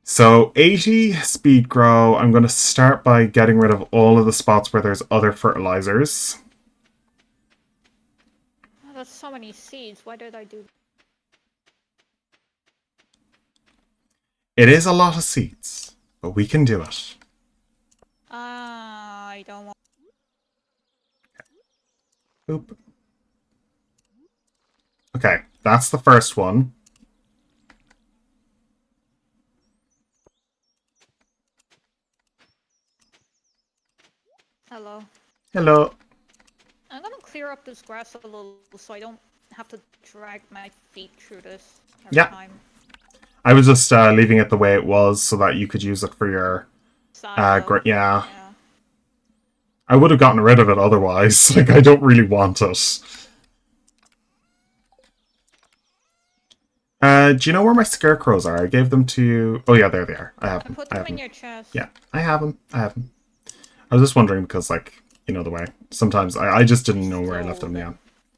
So 80 speed grow. I'm going to start by getting rid of all of the spots where there's other fertilizers. Oh, that's so many seeds. Why did I do that? It is a lot of seeds, but we can do it. I don't want... Boop. Okay, that's the first one. Hello. Hello. I'm gonna clear up this grass a little so I don't have to drag my feet through this every time. I was just leaving it the way it was so that you could use it for your... yeah. I would have gotten rid of it otherwise. Like, I don't really want it. Do you know where my scarecrows are? I gave them to you. Oh yeah, there they are. I have them. I put them in your chest. Yeah, I have them. I have them. I was just wondering because, like, you know the way. Sometimes I just didn't know where I left them. Yeah.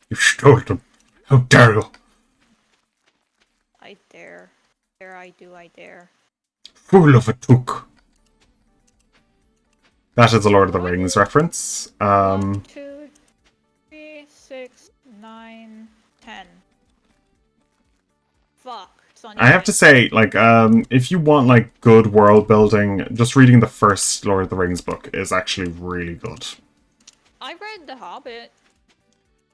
You stole them. How dare you? I dare. Dare I do, I dare. Fool of a took. That is a Lord of the Rings reference. 1, 2, 3, 6, 9, 10. Fuck. I have to say, like, if you want, like, good world building, just reading the first Lord of the Rings book is actually really good. I read The Hobbit.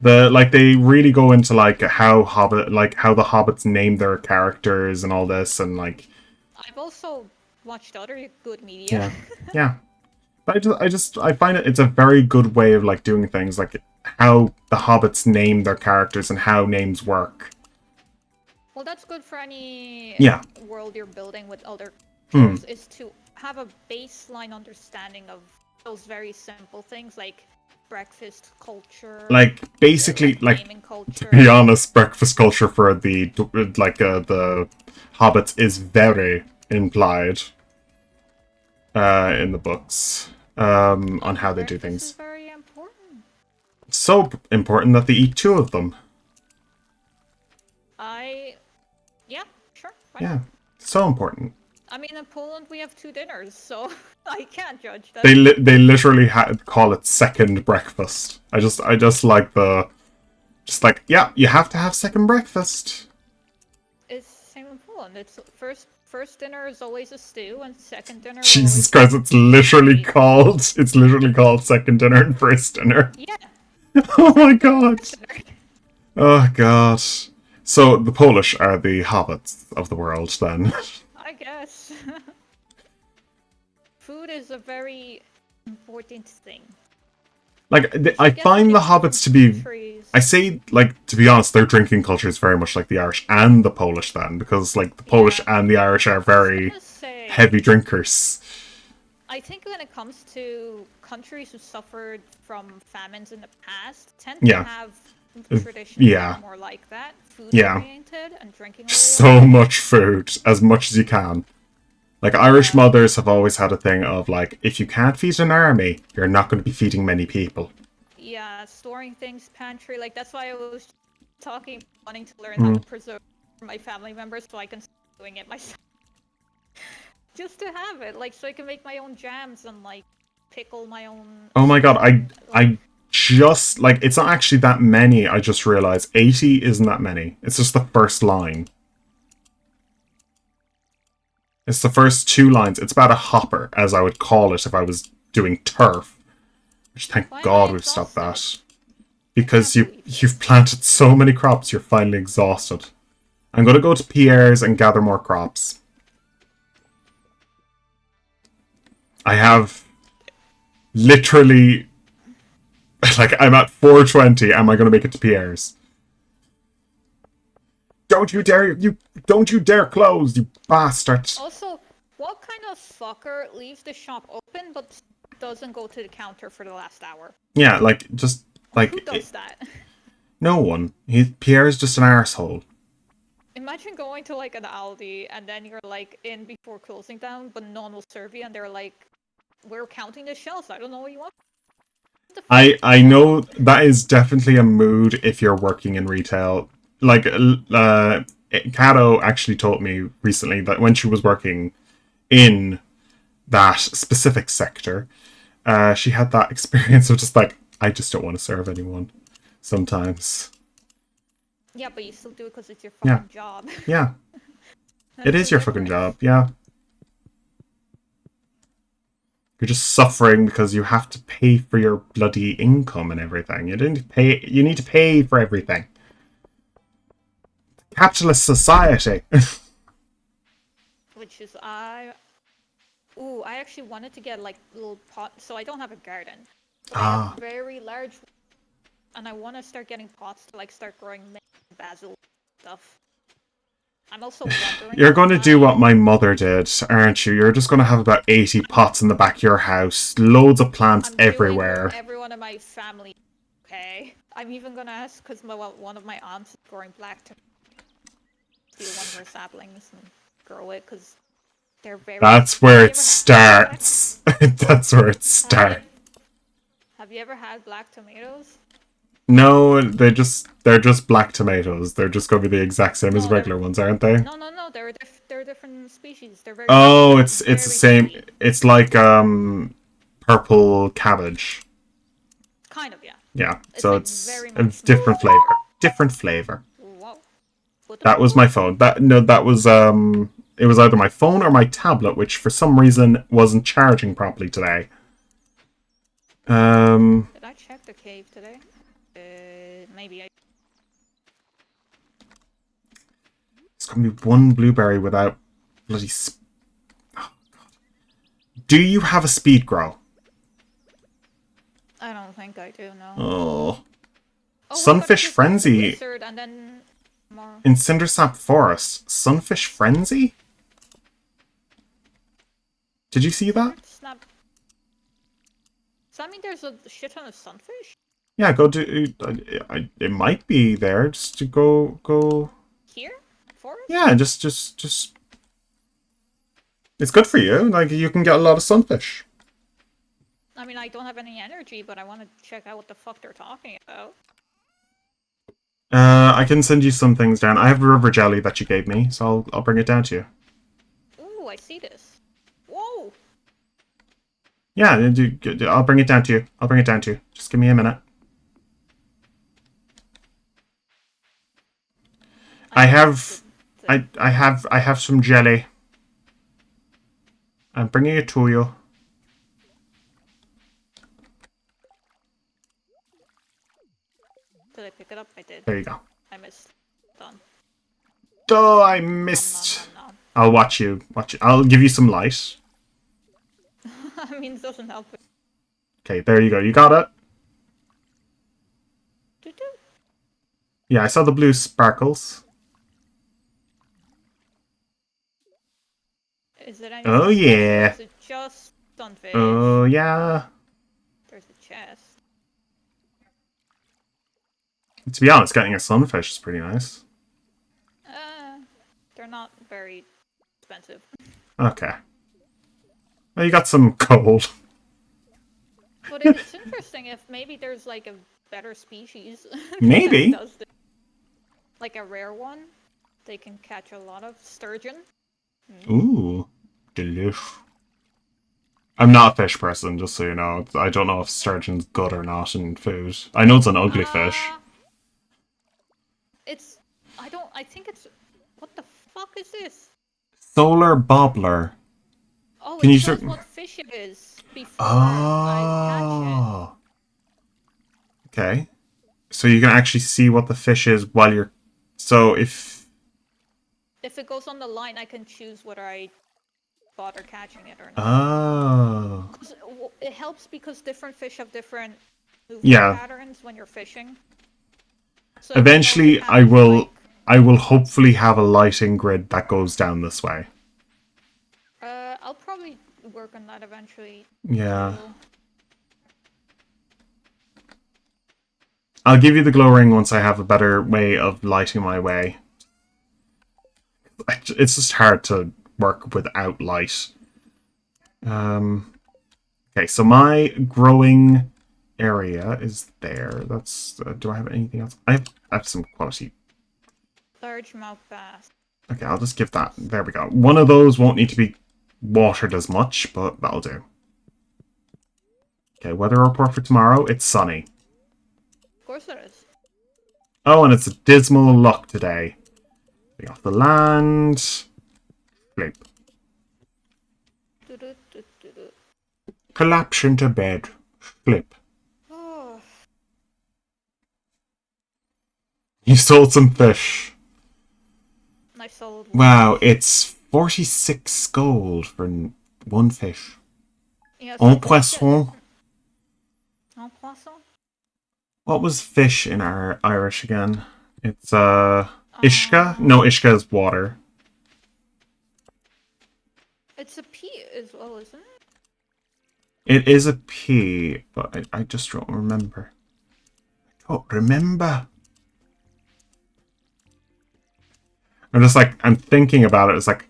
They really go into, like, how the hobbits name their characters and all this, and, like... I've also watched other good media. Yeah. Yeah. But I find it's a very good way of, like, doing things. Like, how the hobbits name their characters and how names work. Well, that's good for any Yeah. world you're building with other Hmm. characters, is to have a baseline understanding of those very simple things like breakfast culture, Like, basically, like, naming to be culture. honest, breakfast culture for the hobbits is very implied in the books on how they do Breakfast is things. very important. So important that they eat two of them. Yeah, sure, why Yeah, not? so important. I mean, in Poland we have 2 dinners, so I can't judge them. They literally call it second breakfast. I just like yeah, you have to have second breakfast. It's same in Poland. It's first dinner is always a stew, and second dinner will Jesus always be Christ, meat. it's literally called second dinner and first dinner. Yeah, Oh my second dinner, god. first dinner. Oh god. So the Polish are the hobbits of the world then. I guess. Food is a very important thing. Like, You I should get find the tips from hobbits to be... countries. I say, like, to be honest, their drinking culture is very much like the Irish and the Polish then, because, like, the Polish Yeah, and the Irish are I was very gonna say, heavy drinkers. I think when it comes to countries who suffered from famines in the past, tend to Yeah. have traditions that Yeah. are more like that, food Yeah. oriented and drinking So oriented. much food, as much as you can. Like, Irish Yeah. mothers have always had a thing of, like, if you can't feed an army, you're not going to be feeding many people. Yeah, storing things pantry. Like that's why I was wanting to learn how to preserve for my family members so I can start doing it myself. Just to have it, like so I can make my own jams and like pickle my own. Oh my god, stuff. I just, like, it's not actually that many, I just realized. 80 isn't that many. It's just the first line. It's the first 2 lines. It's about a hopper, as I would call it if I was doing turf. Which, thank Why am I God we've stopped exhausted? that. Because can't believe you've planted so many crops, you're finally exhausted. I'm going to go to Pierre's and gather more crops. I have literally... Like, I'm at 420. Am I going to make it to Pierre's? Don't you dare close, you bastard! Also, what kind of fucker leaves the shop open but doesn't go to the counter for the last hour? Yeah, like, just, like... Who does that? No one. Pierre's just an arsehole. Imagine going to like an Aldi and then you're like in before closing down, but no one will serve you, and they're like, "We're counting the shelves. I don't know what you want." I know that is definitely a mood if you're working in retail. Like, Kato actually told me recently that when she was working in that specific sector, she had that experience of just like, I just don't want to serve anyone sometimes. Yeah, but you still do it because it's your Yeah. fucking job. Yeah, it That's is the your fucking difference. job. Yeah. You're just suffering because you have to pay for your bloody income and everything. You need to pay for everything. Capitalist society. Which is I actually wanted to get like little pots, so I don't have a garden. But I have very large, and I want to start getting pots to like start growing mint and basil stuff. I'm also wondering. You're going to do what my mother did, aren't you? You're just going to have about 80 pots in the back of your house. Loads of plants everywhere. Everyone in my family. Okay. I'm even gonna ask because one of my aunts is growing black to steal one of her saplings and grow it because they're very. That's where it starts. That's where it starts. Have you ever had black tomatoes? No, they're just black tomatoes. They're just going to be the exact same as regular ones, aren't they? No, they're different species. They're very. Oh, it's the same. Sweet. It's like purple cabbage. Kind of, yeah. Yeah, it's so like it's different flavor. Different flavor. Whoa. That was my phone. That was it was either my phone or my tablet, which for some reason wasn't charging properly today. Did I check the cave today? Maybe I. It's gonna be one blueberry without bloody. Oh god. Do you have a speed grow? I don't think I do. No. Oh. Oh, what about Sunfish just a Frenzy blizzard and then more? in Cindersap Forest. Sunfish Frenzy? Did you see that? Snap. Does that mean there's a shit ton of sunfish? Yeah, go do. It might be there. Just to go. Here? Forest? Yeah, just. It's good for you. Like you can get a lot of sunfish. I mean, I don't have any energy, but I want to check out what the fuck they're talking about. I can send you some things down. I have the river jelly that you gave me, so I'll bring it down to you. Ooh, I see this. Whoa! Yeah, I'll bring it down to you. I'll bring it down to you. Just give me a minute. I have some jelly. I'm bringing it to you. Did I pick it up? I did. There you go. I missed. Done. Oh, I missed. Nom, nom, nom, I'll watch you. Watch it. I'll give you some light. nom. I mean, it doesn't help. Okay, there you go. You got it? Doo-doo. Yeah, I saw the blue sparkles. Is it any? Oh, yeah. Is it just sunfish? Oh, yeah. There's a chest. To be honest, getting a sunfish is pretty nice. They're not very expensive. Okay. Well, you got some gold. But it's interesting if maybe there's like a better species. Maybe. that does this. Like a rare one. They can catch a lot of sturgeon. Ooh. Delish. I'm not a fish person, just so you know. I don't know if sturgeon's good or not in food. I know it's an ugly fish. I think it's... What the fuck is this? Solar bobbler. Oh, Can it you shows cer- what fish it is before I Oh. Okay. So you can actually see what the fish is while you're... So if... catch it. If it goes on the line, I can choose whether I bother catching it or not. Oh. It helps because different fish have different movement Yeah. patterns when you're fishing. So Eventually, I will hopefully have a lighting grid that goes down this way. I'll probably work on that eventually. Yeah. So, I'll give you the glow ring once I have a better way of lighting my way. It's just hard to work without light. Okay, so my growing area is there. That's... do I have anything else? I have some quality. largemouth bass. Okay, I'll just give that... There we go. One of those won't need to be watered as much, but that'll do. Okay, weather report for tomorrow. It's sunny. Of course it is. Oh, and it's a dismal luck today. Getting off the land. Sleep. Do-do-do-do-do. Collapse into bed. Sleep. Oh, You sold some fish. I sold one. Wow, it's 46 gold for one fish. Yes, Un poisson. Un poisson? What was fish in our Irish again? It's ishka? No, ishka is water. It's a pea as well, isn't it? It is a pea, but I just don't remember. I don't remember. I'm just like, I'm thinking about it. It's like...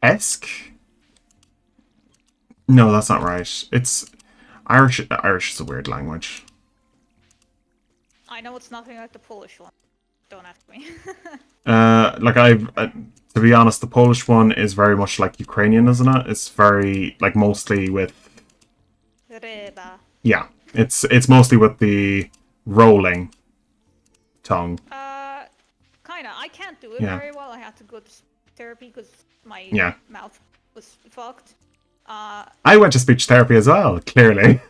Esk? No, that's not right. It's... Irish is a weird language. I know it's nothing like the Polish one. Don't ask me. To be honest, the Polish one is very much like Ukrainian, isn't it? It's very, like, mostly with... Ryba. Yeah, it's mostly with the rolling tongue. Kinda. I can't do it Yeah. very well. I had to go to therapy because my mouth was fucked. I went to speech therapy as well, clearly.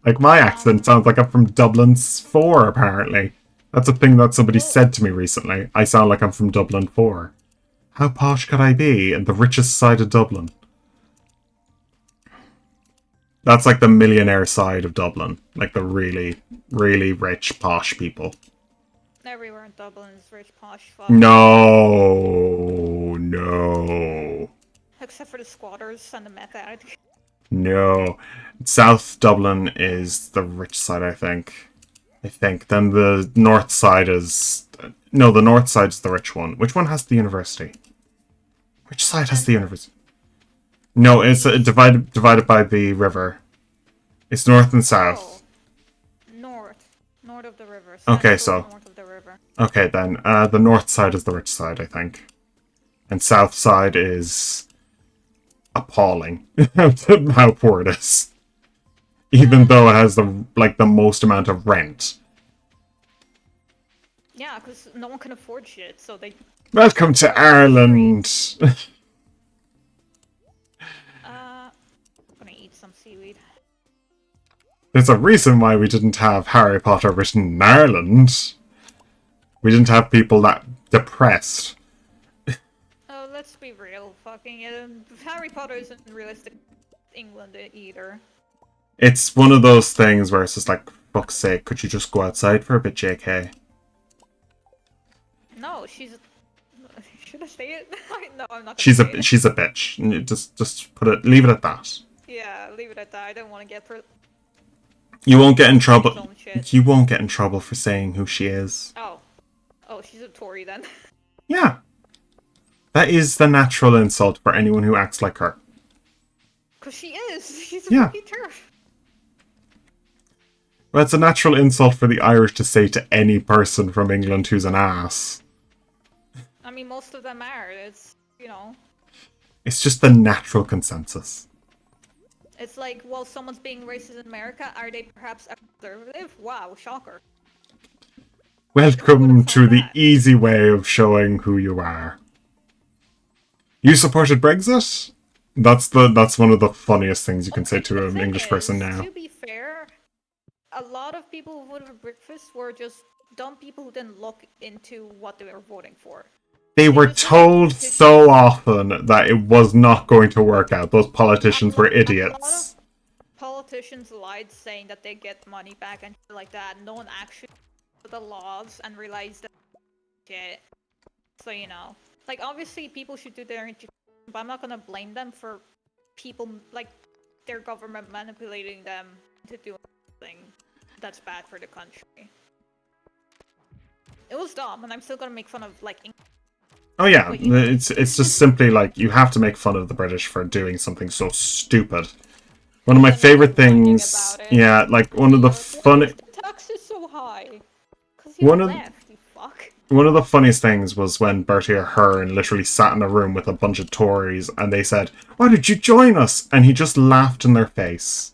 Like, my accent sounds like I'm from Dublin 4, apparently. That's a thing that somebody said to me recently. I sound like I'm from Dublin 4. How posh could I be in the richest side of Dublin? That's like the millionaire side of Dublin. Like the really, really rich, posh people. Everywhere in Dublin is rich, posh, fuck. No. Except for the squatters and the meth addict. No. South Dublin is the rich side, I think. Then the north side is... No, the north side is the rich one. Which one has the university? Which side has the university? No, it's divided by the river. It's north and south. North of the river. Okay, so... North of the river. Okay, then. The north side is the rich side, I think. And south side is... appalling. How poor it is. Even though it has the most amount of rent. Yeah, because no one can afford shit, so they... Welcome to Ireland! I'm gonna eat some seaweed. There's a reason why we didn't have Harry Potter written in Ireland. We didn't have people that depressed. Oh, let's be real. Harry Potter isn't realistic England either. It's one of those things where it's just like, fuck's sake, could you just go outside for a bit, JK? No, she's... Should I say it? No, I'm not gonna She's say it. She's a bitch. Just leave it at that. Yeah, leave it at that. I don't want to get... You won't get in trouble. You won't get in trouble for saying who she is. Oh, she's a Tory then. Yeah. That is the natural insult for anyone who acts like her. Because she is. She's a fucking turf. Well, it's a natural insult for the Irish to say to any person from England who's an ass. I mean, most of them are. It's, It's just the natural consensus. It's like, well, someone's being racist in America. Are they perhaps a conservative? Wow, shocker. Welcome to the easy way of showing who you are. You supported Brexit? That's one of the funniest things you can say to an English person now. To be fair, a lot of people who voted for Brexit were just dumb people who didn't look into what they were voting for. They were told so often that it was not going to work out. Those politicians were idiots. A lot of politicians lied saying that they get money back and shit like that. No one actually looked at the laws and realized that shit. So, like, obviously people should do their education, but I'm not gonna blame them for people, like, their government manipulating them to do something that's bad for the country. It was dumb, and I'm still gonna make fun of, like, oh yeah, it's just simply like, you have to make fun of the British for doing something so stupid. One of my favorite things, yeah, like one of the funny... The tax is so high. One of the funniest things was when Bertie Ahern literally sat in a room with a bunch of Tories and they said, "Why did you join us?" And he just laughed in their face.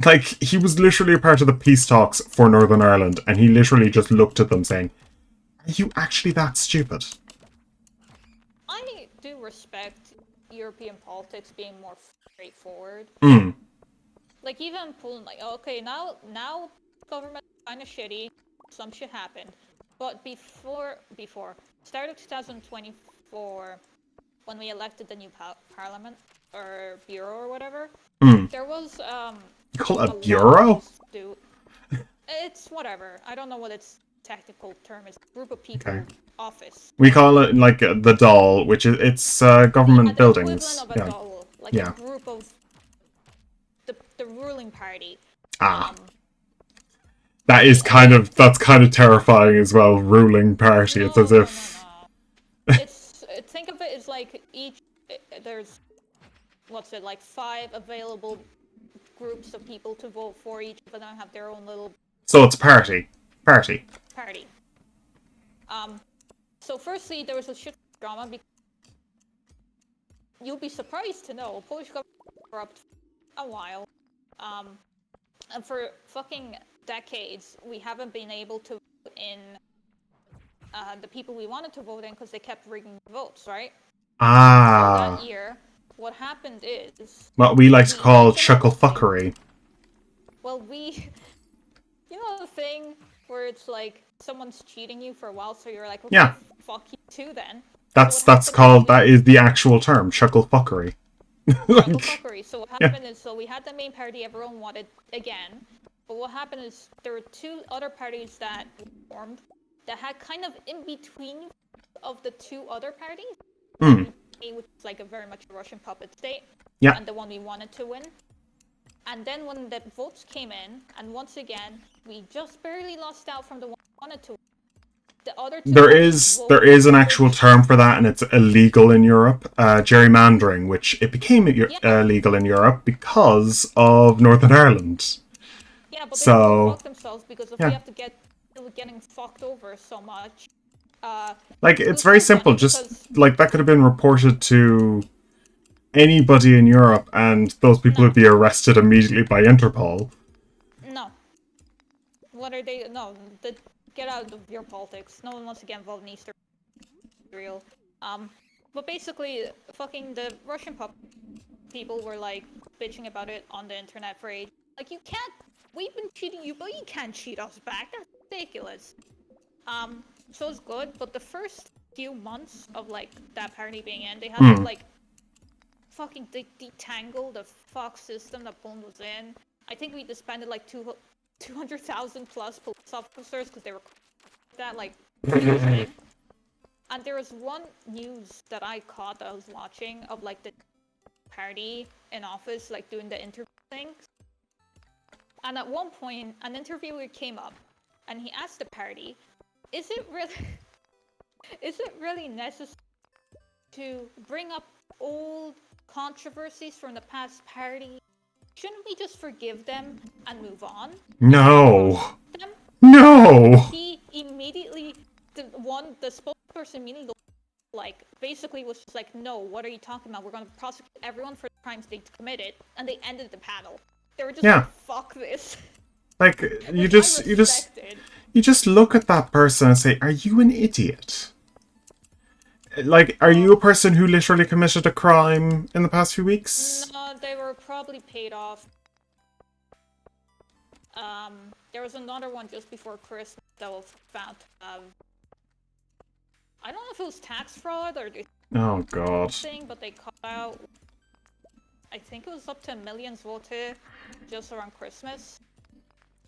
Like, he was literally a part of the peace talks for Northern Ireland and he literally just looked at them saying, "Are you actually that stupid?" I do respect European politics being more straightforward. Like, even pulling, like, okay, now government is kind of shitty, some shit happened, but before start of 2024, when we elected the new parliament or bureau or whatever, there was you call it a bureau? It's whatever. I don't know what its technical term is. Group of people, office. We call it like the doll, which is it's government buildings. Equivalent of a doll, like a group of the ruling party. That's kind of terrifying as well. Ruling party. It's as if. It's think of it as like there's like 5 available groups of people to vote for. Each of them have their own little. So it's party. So firstly, there was a shit drama because you'll be surprised to know Polish government was corrupt a while. And for fucking decades, we haven't been able to vote in the people we wanted to vote in because they kept rigging votes, right? So that year, what happened is... what we like to call chucklefuckery. Well, you know the thing where it's like, someone's cheating you for a while, so you're like, okay, fuck you too then. That is the actual term, chucklefuckery. Jungle Like, fuckery. So what yeah. happened is, so we had the main party everyone wanted again, but what happened is there were two other parties that formed that had kind of in between of the two other parties, Hmm. which is like a very much a Russian puppet state, Yeah. and the one we wanted to win. And then when the votes came in, and once again, we just barely lost out from the one we wanted to win. The other two There parties is there voted is an actual which, term for that, and it's illegal in Europe. Gerrymandering, which it became yeah, illegal in Europe because of Northern Ireland. yeah, but they can go So fuck themselves because if we yeah, have to get getting fucked over so much, uh, like it it's was very so simple. funny Just because like that could have been reported to anybody in Europe, and those people would no, be arrested immediately by Interpol. no, what are they? No, get out of your politics. No one wants to get involved in Easter real. Um, but basically, fucking the Russian people were like bitching about it on the internet for ages. Like, you can't. We've been cheating you, but you can't cheat us back. That's ridiculous. So it's good, but the first few months of like that party being in, they had to Hmm. like fucking detangle the fuck system that Poland was in. I think we disbanded like 200,000 plus police officers because they were that like huge thing. And there was one news that I caught that I was watching of like the party in office, like doing the interview things. And at one point, an interviewer came up and he asked the party, "Is it really, is it really necessary to bring up old controversies from the past party? Shouldn't we just forgive them and move on and not No. prosecute them?" And No. he immediately, the spokesperson immediately like basically was just like, "No, what are you talking about? We're going to prosecute everyone for the crimes they committed," and they ended the panel. They were just Yeah. like, "Fuck this," Like which I respected. you just look at that person and say, "Are you an idiot?" Like, are you Well, a person who literally committed a crime in the past few weeks? no, they were probably paid off. There was another one just before Christmas that was found to have. I don't know if it was tax fraud or the Oh god. thing, but they caught out. I think it was up to millions voted just around Christmas.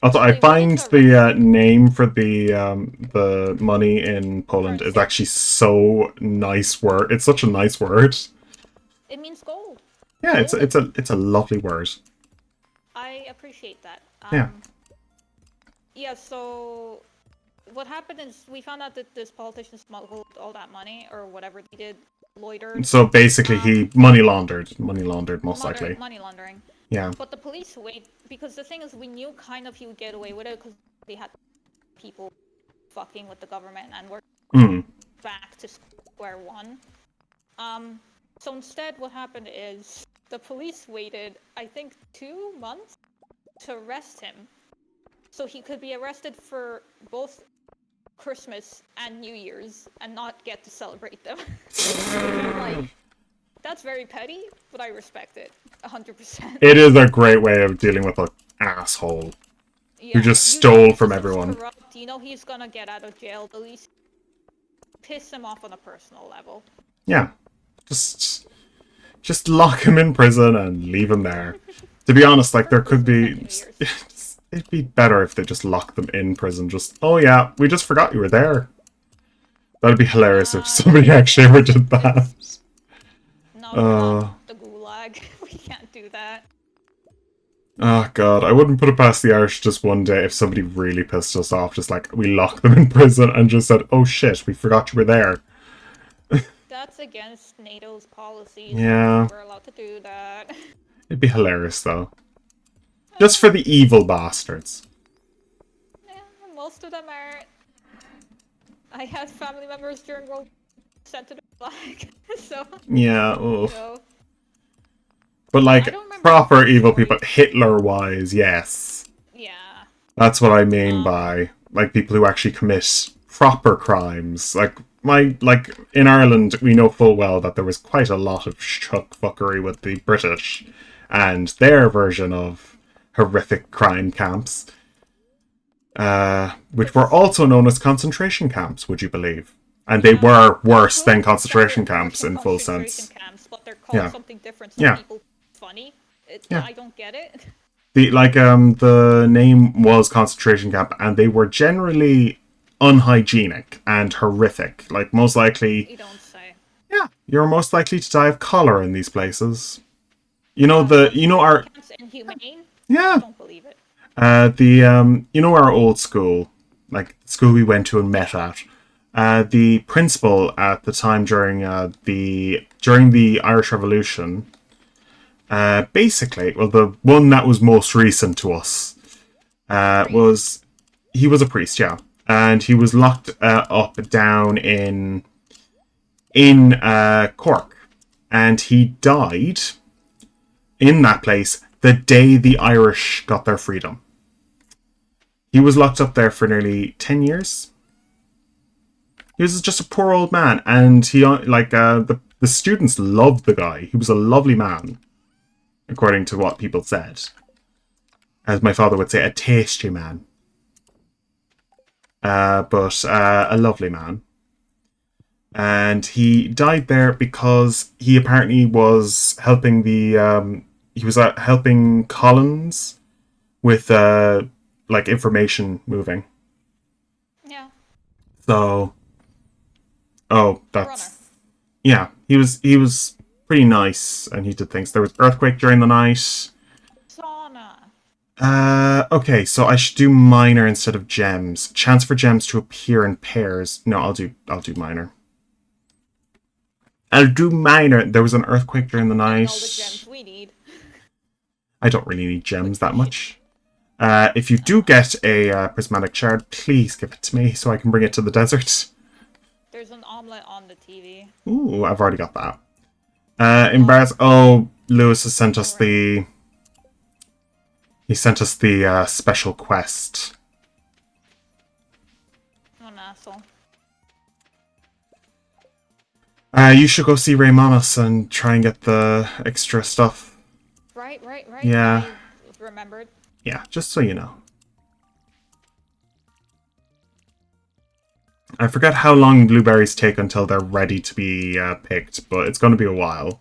Also, So I they wanted find to the arrest him. name for the money in Poland is Currency. actually so nice word. It's such a nice word. It means gold. Yeah, Golden. it's a lovely word. I appreciate that. Yeah. Yeah, so what happened is we found out that this politician smuggled all that money or whatever he did, loitered. So basically, he money laundered most likely. Money laundering. Yeah. But the police wait because the thing is, we knew kind of he would get away with it because they had people fucking with the government and we're Mm. back to square one. So instead, what happened is the police waited, I think, 2 months to arrest him, so he could be arrested for both Christmas and New Year's and not get to celebrate them. Like, that's very petty, but I respect it 100%. It is a great way of dealing with an asshole who Yeah, just you know stole the from system's everyone. corrupt. You know he's gonna get out of jail. The least piss him off on a personal level. Yeah. Just lock him in prison and leave him there. To be honest, like there could Prison for be, New Year's. it'd be better if they just locked them in prison. Just, oh yeah, we just forgot you were there. That'd be hilarious if somebody actually ever did that. No, we're not the gulag. We can't do that. Oh god, I wouldn't put it past the Irish just one day if somebody really pissed us off. Just like we locked them in prison and just said, "Oh shit, we forgot you were there." That's against NATO's policies. Yeah, We're allowed to do that. it'd be hilarious though. Just for the evil bastards. Yeah, most of them are. I had family members during World sent to the flag, so Yeah, you ugh. know. But I like don't remember the proper full evil story. people, Hitler-wise, yes. Yeah. That's what I mean by like people who actually commit proper crimes. Like in Ireland, we know full well that there was quite a lot of shuck fuckery with the British and their version of horrific crime camps, which were also known as concentration camps. Would you believe? And they were worse than concentration camps in full sense. Camps, but they're call Yeah. something different. Some Yeah. people funny. Yeah. I don't get it. The name was concentration camp, and they were generally unhygienic and horrific. Like, most likely, You don't say. yeah, you're most likely to die of cholera in these places. Our, Concentration camps inhumane. yeah, Don't believe it. our old school, like the school we went to and met at. The principal at the time during the Irish Revolution, basically, well, the one that was most recent to us, was he was a priest, yeah, and he was locked up down in Cork, and he died in that place the day the Irish got their freedom. He was locked up there for nearly 10 years. He was just a poor old man, and the students loved the guy. He was a lovely man, according to what people said. As my father would say, a tasty man. But a lovely man. And he died there because he apparently was helping helping Collins with information moving. Yeah. So, Runner. yeah, he was pretty nice, and he did things. There was earthquake during the night. Sauna. Okay, so I should do minor instead of gems. Chance for gems to appear in pairs. No, I'll do minor. I'll do minor. There was an earthquake during the night. All the gems we need. I don't really need gems that much. If you do get a prismatic shard, please give it to me so I can bring it to the desert. There's an omelet on the TV. Ooh, I've already got that. Lewis has sent us the... He sent us the special quest. What an asshole. You should go see Ray Mamas and try and get the extra stuff. Right. Yeah. I remembered. Yeah, just so you know. I forget how long blueberries take until they're ready to be picked, but it's going to be a while.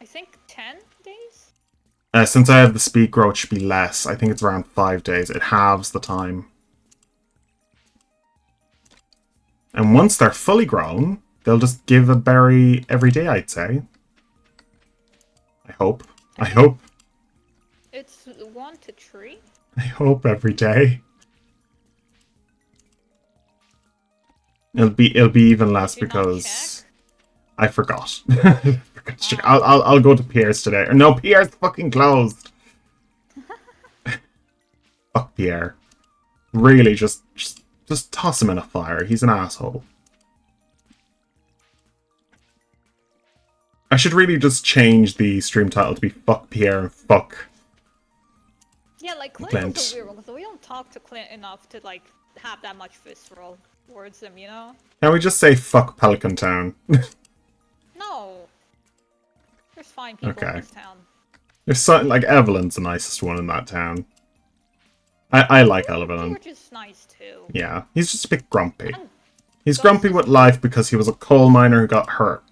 I think 10 days? Since I have the speed grow, it should be less. I think it's around 5 days. It halves the time. And once they're fully grown, they'll just give a berry every day, I'd say. I hope. It's 1 to 3? I hope every day. It'll be even less because I forgot. I'll go to Pierre's today. Or no, Pierre's fucking closed. Fuck Pierre. Really, just toss him in a fire. He's an asshole. I should really just change the stream title to be Fuck Pierre and Fuck. Yeah, like Clint. Clint's a weird one, because we don't talk to Clint enough to like have that much visceral towards him, you know? Can we just say Fuck Pelican Town? No. There's fine people in this town. There's something like Evelyn's the nicest one in that town. I like Evelyn. George is nice too. Yeah, he's just a bit grumpy. He's grumpy with life because he was a coal miner who got hurt.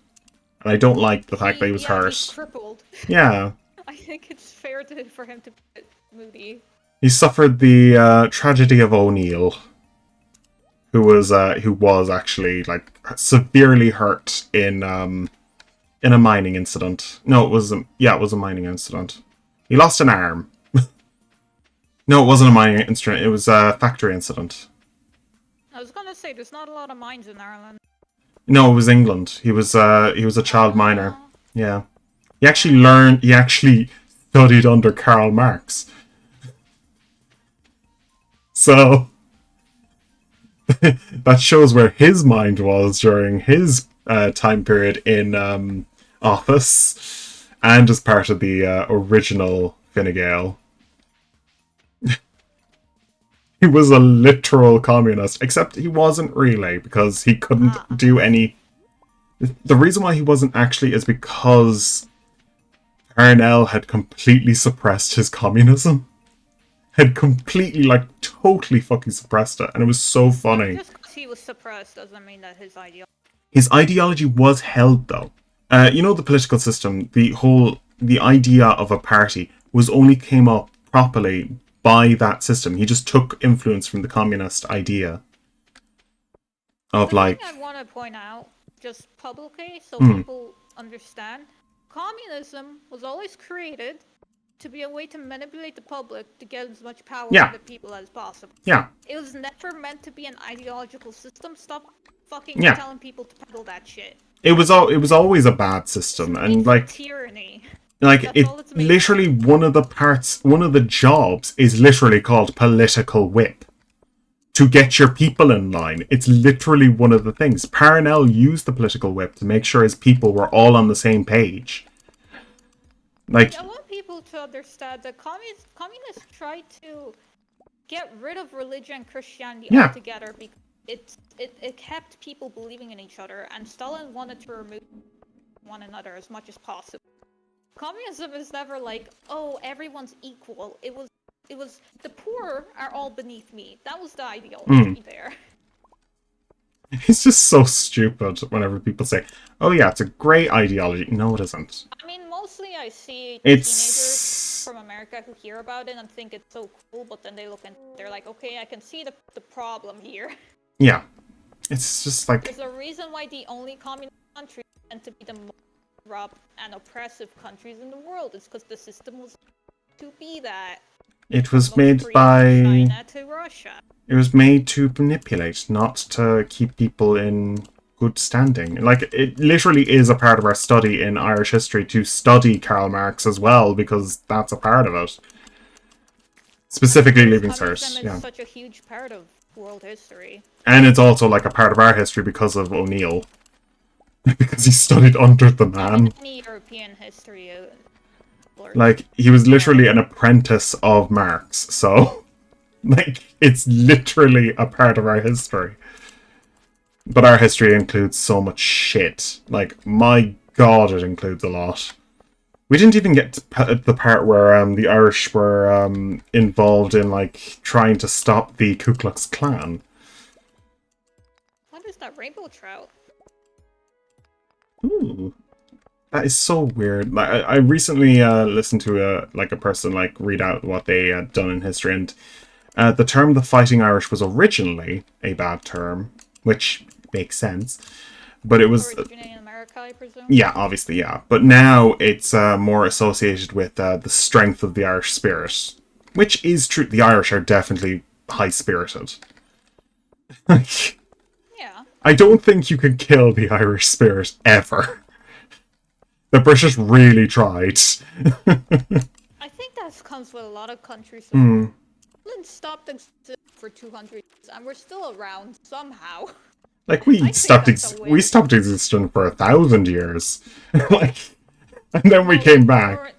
And I don't like the fact that he was hurt. He's crippled. Yeah. I think it's fair for him to be moody. He suffered the tragedy of O'Neill, who was actually like severely hurt in a mining incident. No, it was a mining incident. He lost an arm. No, it wasn't a mining incident. It was a factory incident. I was gonna say there's not a lot of mines in Ireland. No, it was England. He was a child miner. Yeah. He actually studied under Karl Marx. So that shows where his mind was during his time period in office, and as part of the original Fine Gael. He was a literal communist, except he wasn't really, because he couldn't do any... The reason why he wasn't actually is because Parnell had completely suppressed his communism. Had completely, totally fucking suppressed it, and it was so funny. Just because he was suppressed doesn't mean that his ideology... His ideology was held, though. You know, the political system, the idea of a party was only came up properly by that system. He just took influence from the communist idea of The thing like, I want to point out, just publicly, so mm, people understand, communism was always created to be a way to manipulate the public to get as much power over yeah, the people as possible. yeah, It was never meant to be an ideological system. Stop fucking yeah. telling people to peddle that shit. It was always a bad It's system, made and for like tyranny. like That's it all it's made for. literally one of the jobs is literally called political whip to get your people in line. It's literally one of the things. Parnell used the political whip to make sure his people were all on the same page. Like, I want people to understand that communists tried to get rid of religion and Christianity yeah, altogether because it kept people believing in each other, and Stalin wanted to remove one another as much as possible. Communism is never like, oh, everyone's equal. It was the poor are all beneath me. That was the ideology there. it's just so stupid whenever people say, "Oh yeah, it's a great ideology." No, it isn't. I mean, mostly I see teenagers It's from America who hear about it and think it's so cool, but then they look and they're like, okay, I can see the problem here. yeah, it's just like There's a reason why the only communist countries tend to be the most corrupt and oppressive countries in the world. It's because the system was to be that. it was From made Korea by to China to Russia. it was made to manipulate, not to keep people in good standing. Like, it literally is a part of our study in Irish history to study Karl Marx as well, because that's a part of it. Specifically leaving cert, Communism is yeah. such a huge part of world history. And it's also like a part of our history because of O'Neill. Because he studied under the man. Any European history. Like, he was literally an apprentice of Marx, so like, it's literally a part of our history. But our history includes so much shit. Like, my god, it includes a lot. We didn't even get to the part where the Irish were involved in, like, trying to stop the Ku Klux Klan. What is that rainbow trout? Ooh. That is so weird. Like, I recently listened to a person like read out what they had done in history, and the term "the Fighting Irish" was originally a bad term, which makes sense. But it was Originating in America, I presume? yeah, obviously, yeah. But now it's more associated with the strength of the Irish spirit, which is true. The Irish are definitely high spirited. Yeah. I don't think you could kill the Irish spirit ever. The British really tried. I think that comes with a lot of countries. England stopped existing for 200 years, and we're still around somehow. Like, we I think stopped that's a we win. stopped existing for 1,000 years. Like, and then we No, came back.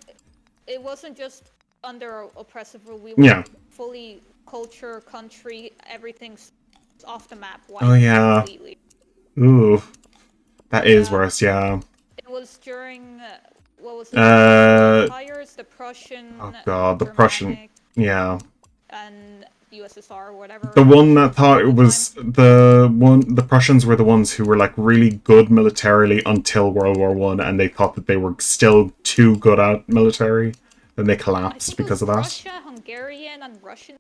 It wasn't just under oppressive rule. We were Yeah. fully culture, country, everything's off the map. Oh yeah. Completely. Ooh. That is Yeah. worse, yeah. It was during what was it? Uh Empires, the Prussian, oh god, the Prussian, Germanic, yeah. and USSR, whatever. The one that thought it was the Prussians were the ones who were like really good militarily until World War One, and they thought that they were still too good at military. Then they collapsed because of that. Russia, Hungarian, and Russian.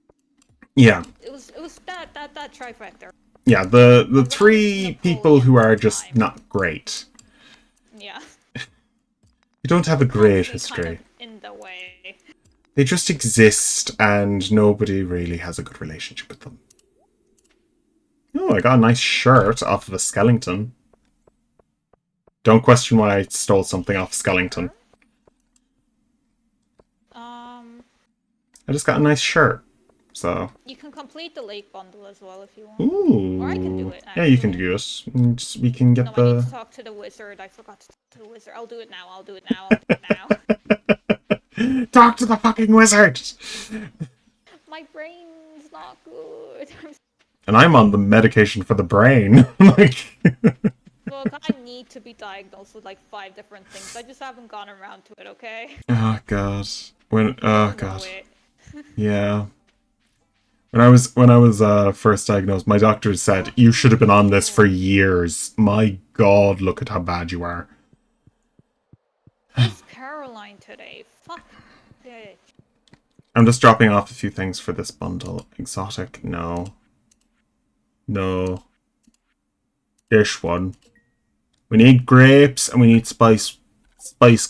Yeah. It was that trifecta. Yeah, the Around three people who are just time. not great. Yeah. You don't have a great Constantly history. kind of in the way. They just exist, and nobody really has a good relationship with them. Oh, I got a nice shirt off of a skeleton. Don't question why I stole something off skeleton. I just got a nice shirt, so... You can complete the lake bundle as well if you want. Ooh. Or I can do it, Yeah, you can actually. do it. We can get No, the... I need to talk to the wizard. I forgot to talk to the wizard. I'll do it now. I'll do it now. I'll do it now. Talk to the fucking wizard! My brain's not good. And I'm on the medication for the brain. Like... Look, I need to be diagnosed with like 5 different things. I just haven't gone around to it, okay? Oh god. Oh Know god. it. Yeah. When I was first diagnosed, my doctor said, "You should have been on this for years. My god, look at how bad you are." Caroline today. Fuck it. I'm just dropping off a few things for this bundle. Exotic, no. No. Dish one. We need grapes and we need spice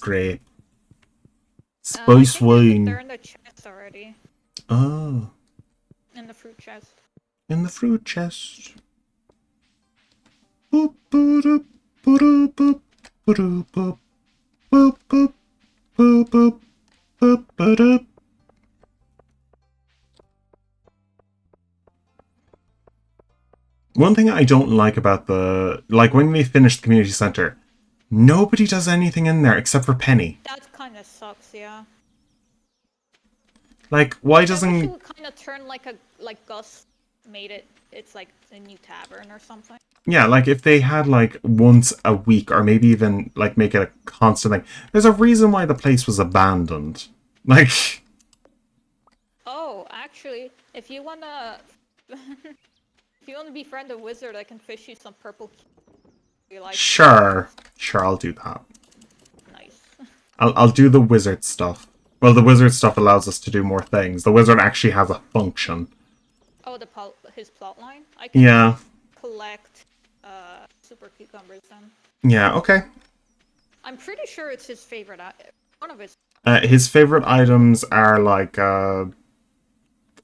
grape. Spice I think wine. they're in the chest already. Oh. In the fruit chest. In the fruit chest. Boop boop boop boop boop boop boop boop boop boop boop boop. One thing I don't like about when they finish the community center, nobody does anything in there except for Penny. That kind of sucks, yeah. Like, why I doesn't... wish it would kind of turn like Gus made it. It's like a new tavern or something. Yeah, like if they had like once a week or maybe even like make it a constant thing. There's a reason why the place was abandoned. Like... Oh, actually, if you wanna... if you wanna befriend a wizard, I can fish you some purple... You like Sure, I'll do that. Nice. I'll do the wizard stuff. Well, the wizard stuff allows us to do more things. The wizard actually has a function. Oh, his plot line? I can collect super cucumbers then. Yeah, okay. I'm pretty sure it's his favorite. One of his. His favorite items are like... I'm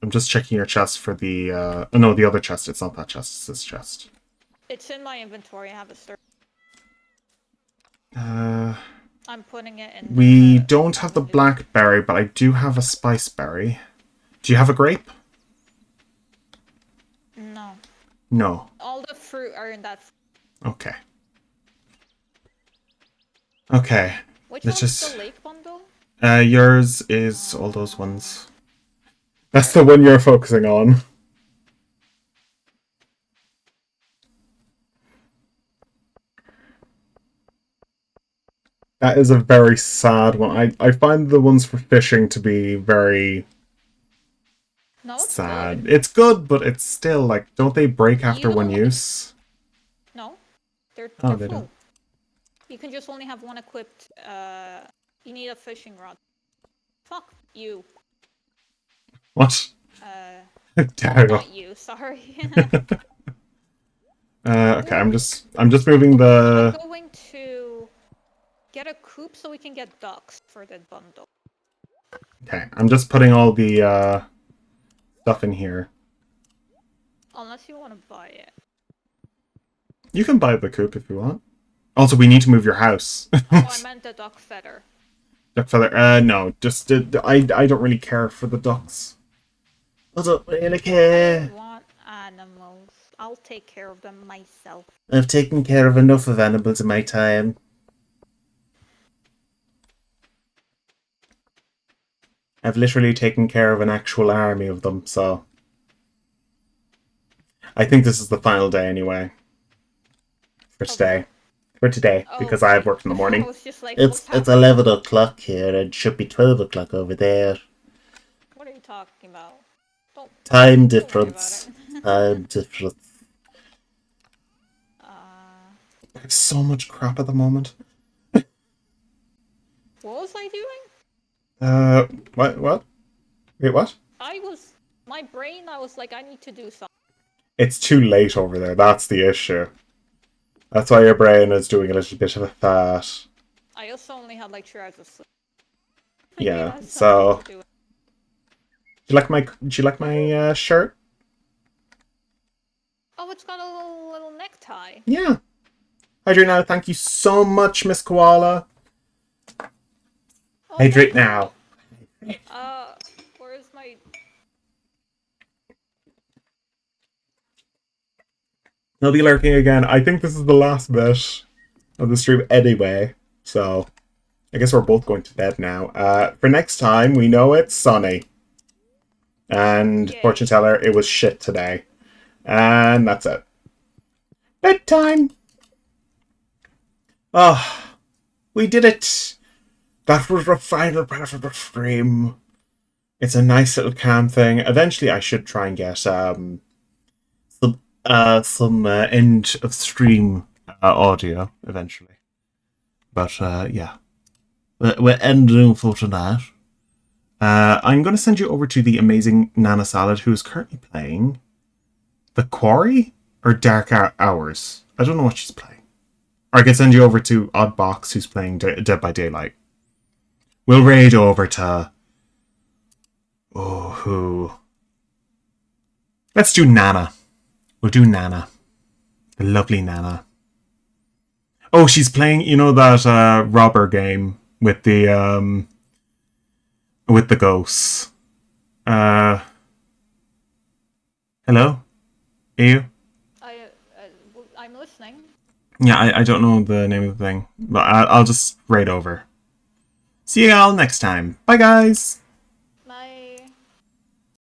just checking your chest for the... no, the other chest. It's not that chest. It's this chest. It's in my inventory. I have a stir. I'm putting it in. We don't have the blackberry, but I do have a spice berry. Do you have a grape? No. No. All the fruit are in that. Okay. Okay. Which Let's one's just... the lake bundle? Yours is all those ones. That's the one you're focusing on. That is a very sad one. I find the ones for fishing to be very sad. Good. It's good, but it's still like, don't they break after one use? No, they're they full. don't. You can just only have one equipped. You need a fishing rod. Fuck you. What? Not you. Sorry. Okay, I'm just moving the... I'm going to get a coop so we can get ducks for the bundle. Okay, I'm just putting all the stuff in here. Unless you want to buy it. You can buy the coop if you want. Also, we need to move your house. Oh, I meant the duck feather. Duck feather? No, just I don't really care for the ducks. I don't really care. I want animals. I'll take care of them myself. I've taken care of enough of animals in my time. I've literally taken care of an actual army of them, so... I think this is the final day anyway. For today. For today, because I have work in the morning. I was just like, It's 11 o'clock here, and it should be 12 o'clock over there. What are you talking about? Time difference. Time difference. I have so much crap at the moment. What was I doing? What? Wait, what? My brain, I was like, I need to do something. It's too late over there, that's the issue. That's why your brain is doing a little bit of a fat. I also only had like 2 hours of sleep. Yeah, so... Do you like my shirt? Oh, it's got a little necktie. Yeah. Hydrate now. Thank you so much, Miss Koala. Oh, Hydrate now. Where's my... I'll be lurking again. I think this is the last bit of the stream anyway. So, I guess we're both going to bed now. For next time, we know it's sunny. And fortune teller, it was shit today. And that's it. Bedtime! Oh, we did it! That was the final part of the stream. It's a nice little calm thing. Eventually I should try and get some end of stream audio eventually. But yeah. we're ending for tonight. I'm going to send you over to the amazing Nana Salad, who is currently playing The Quarry or Dark Hours. I don't know what she's playing. Or I could send you over to Oddbox, who's playing Dead by Daylight. We'll raid over to... Oh, who? Let's do Nana. We'll do Nana. The lovely Nana. Oh, she's playing, you know, that robber game with the ghosts. Hello? Are you? I'm listening. Yeah, I don't know the name of the thing. But I'll just raid over. See you all next time. Bye, guys!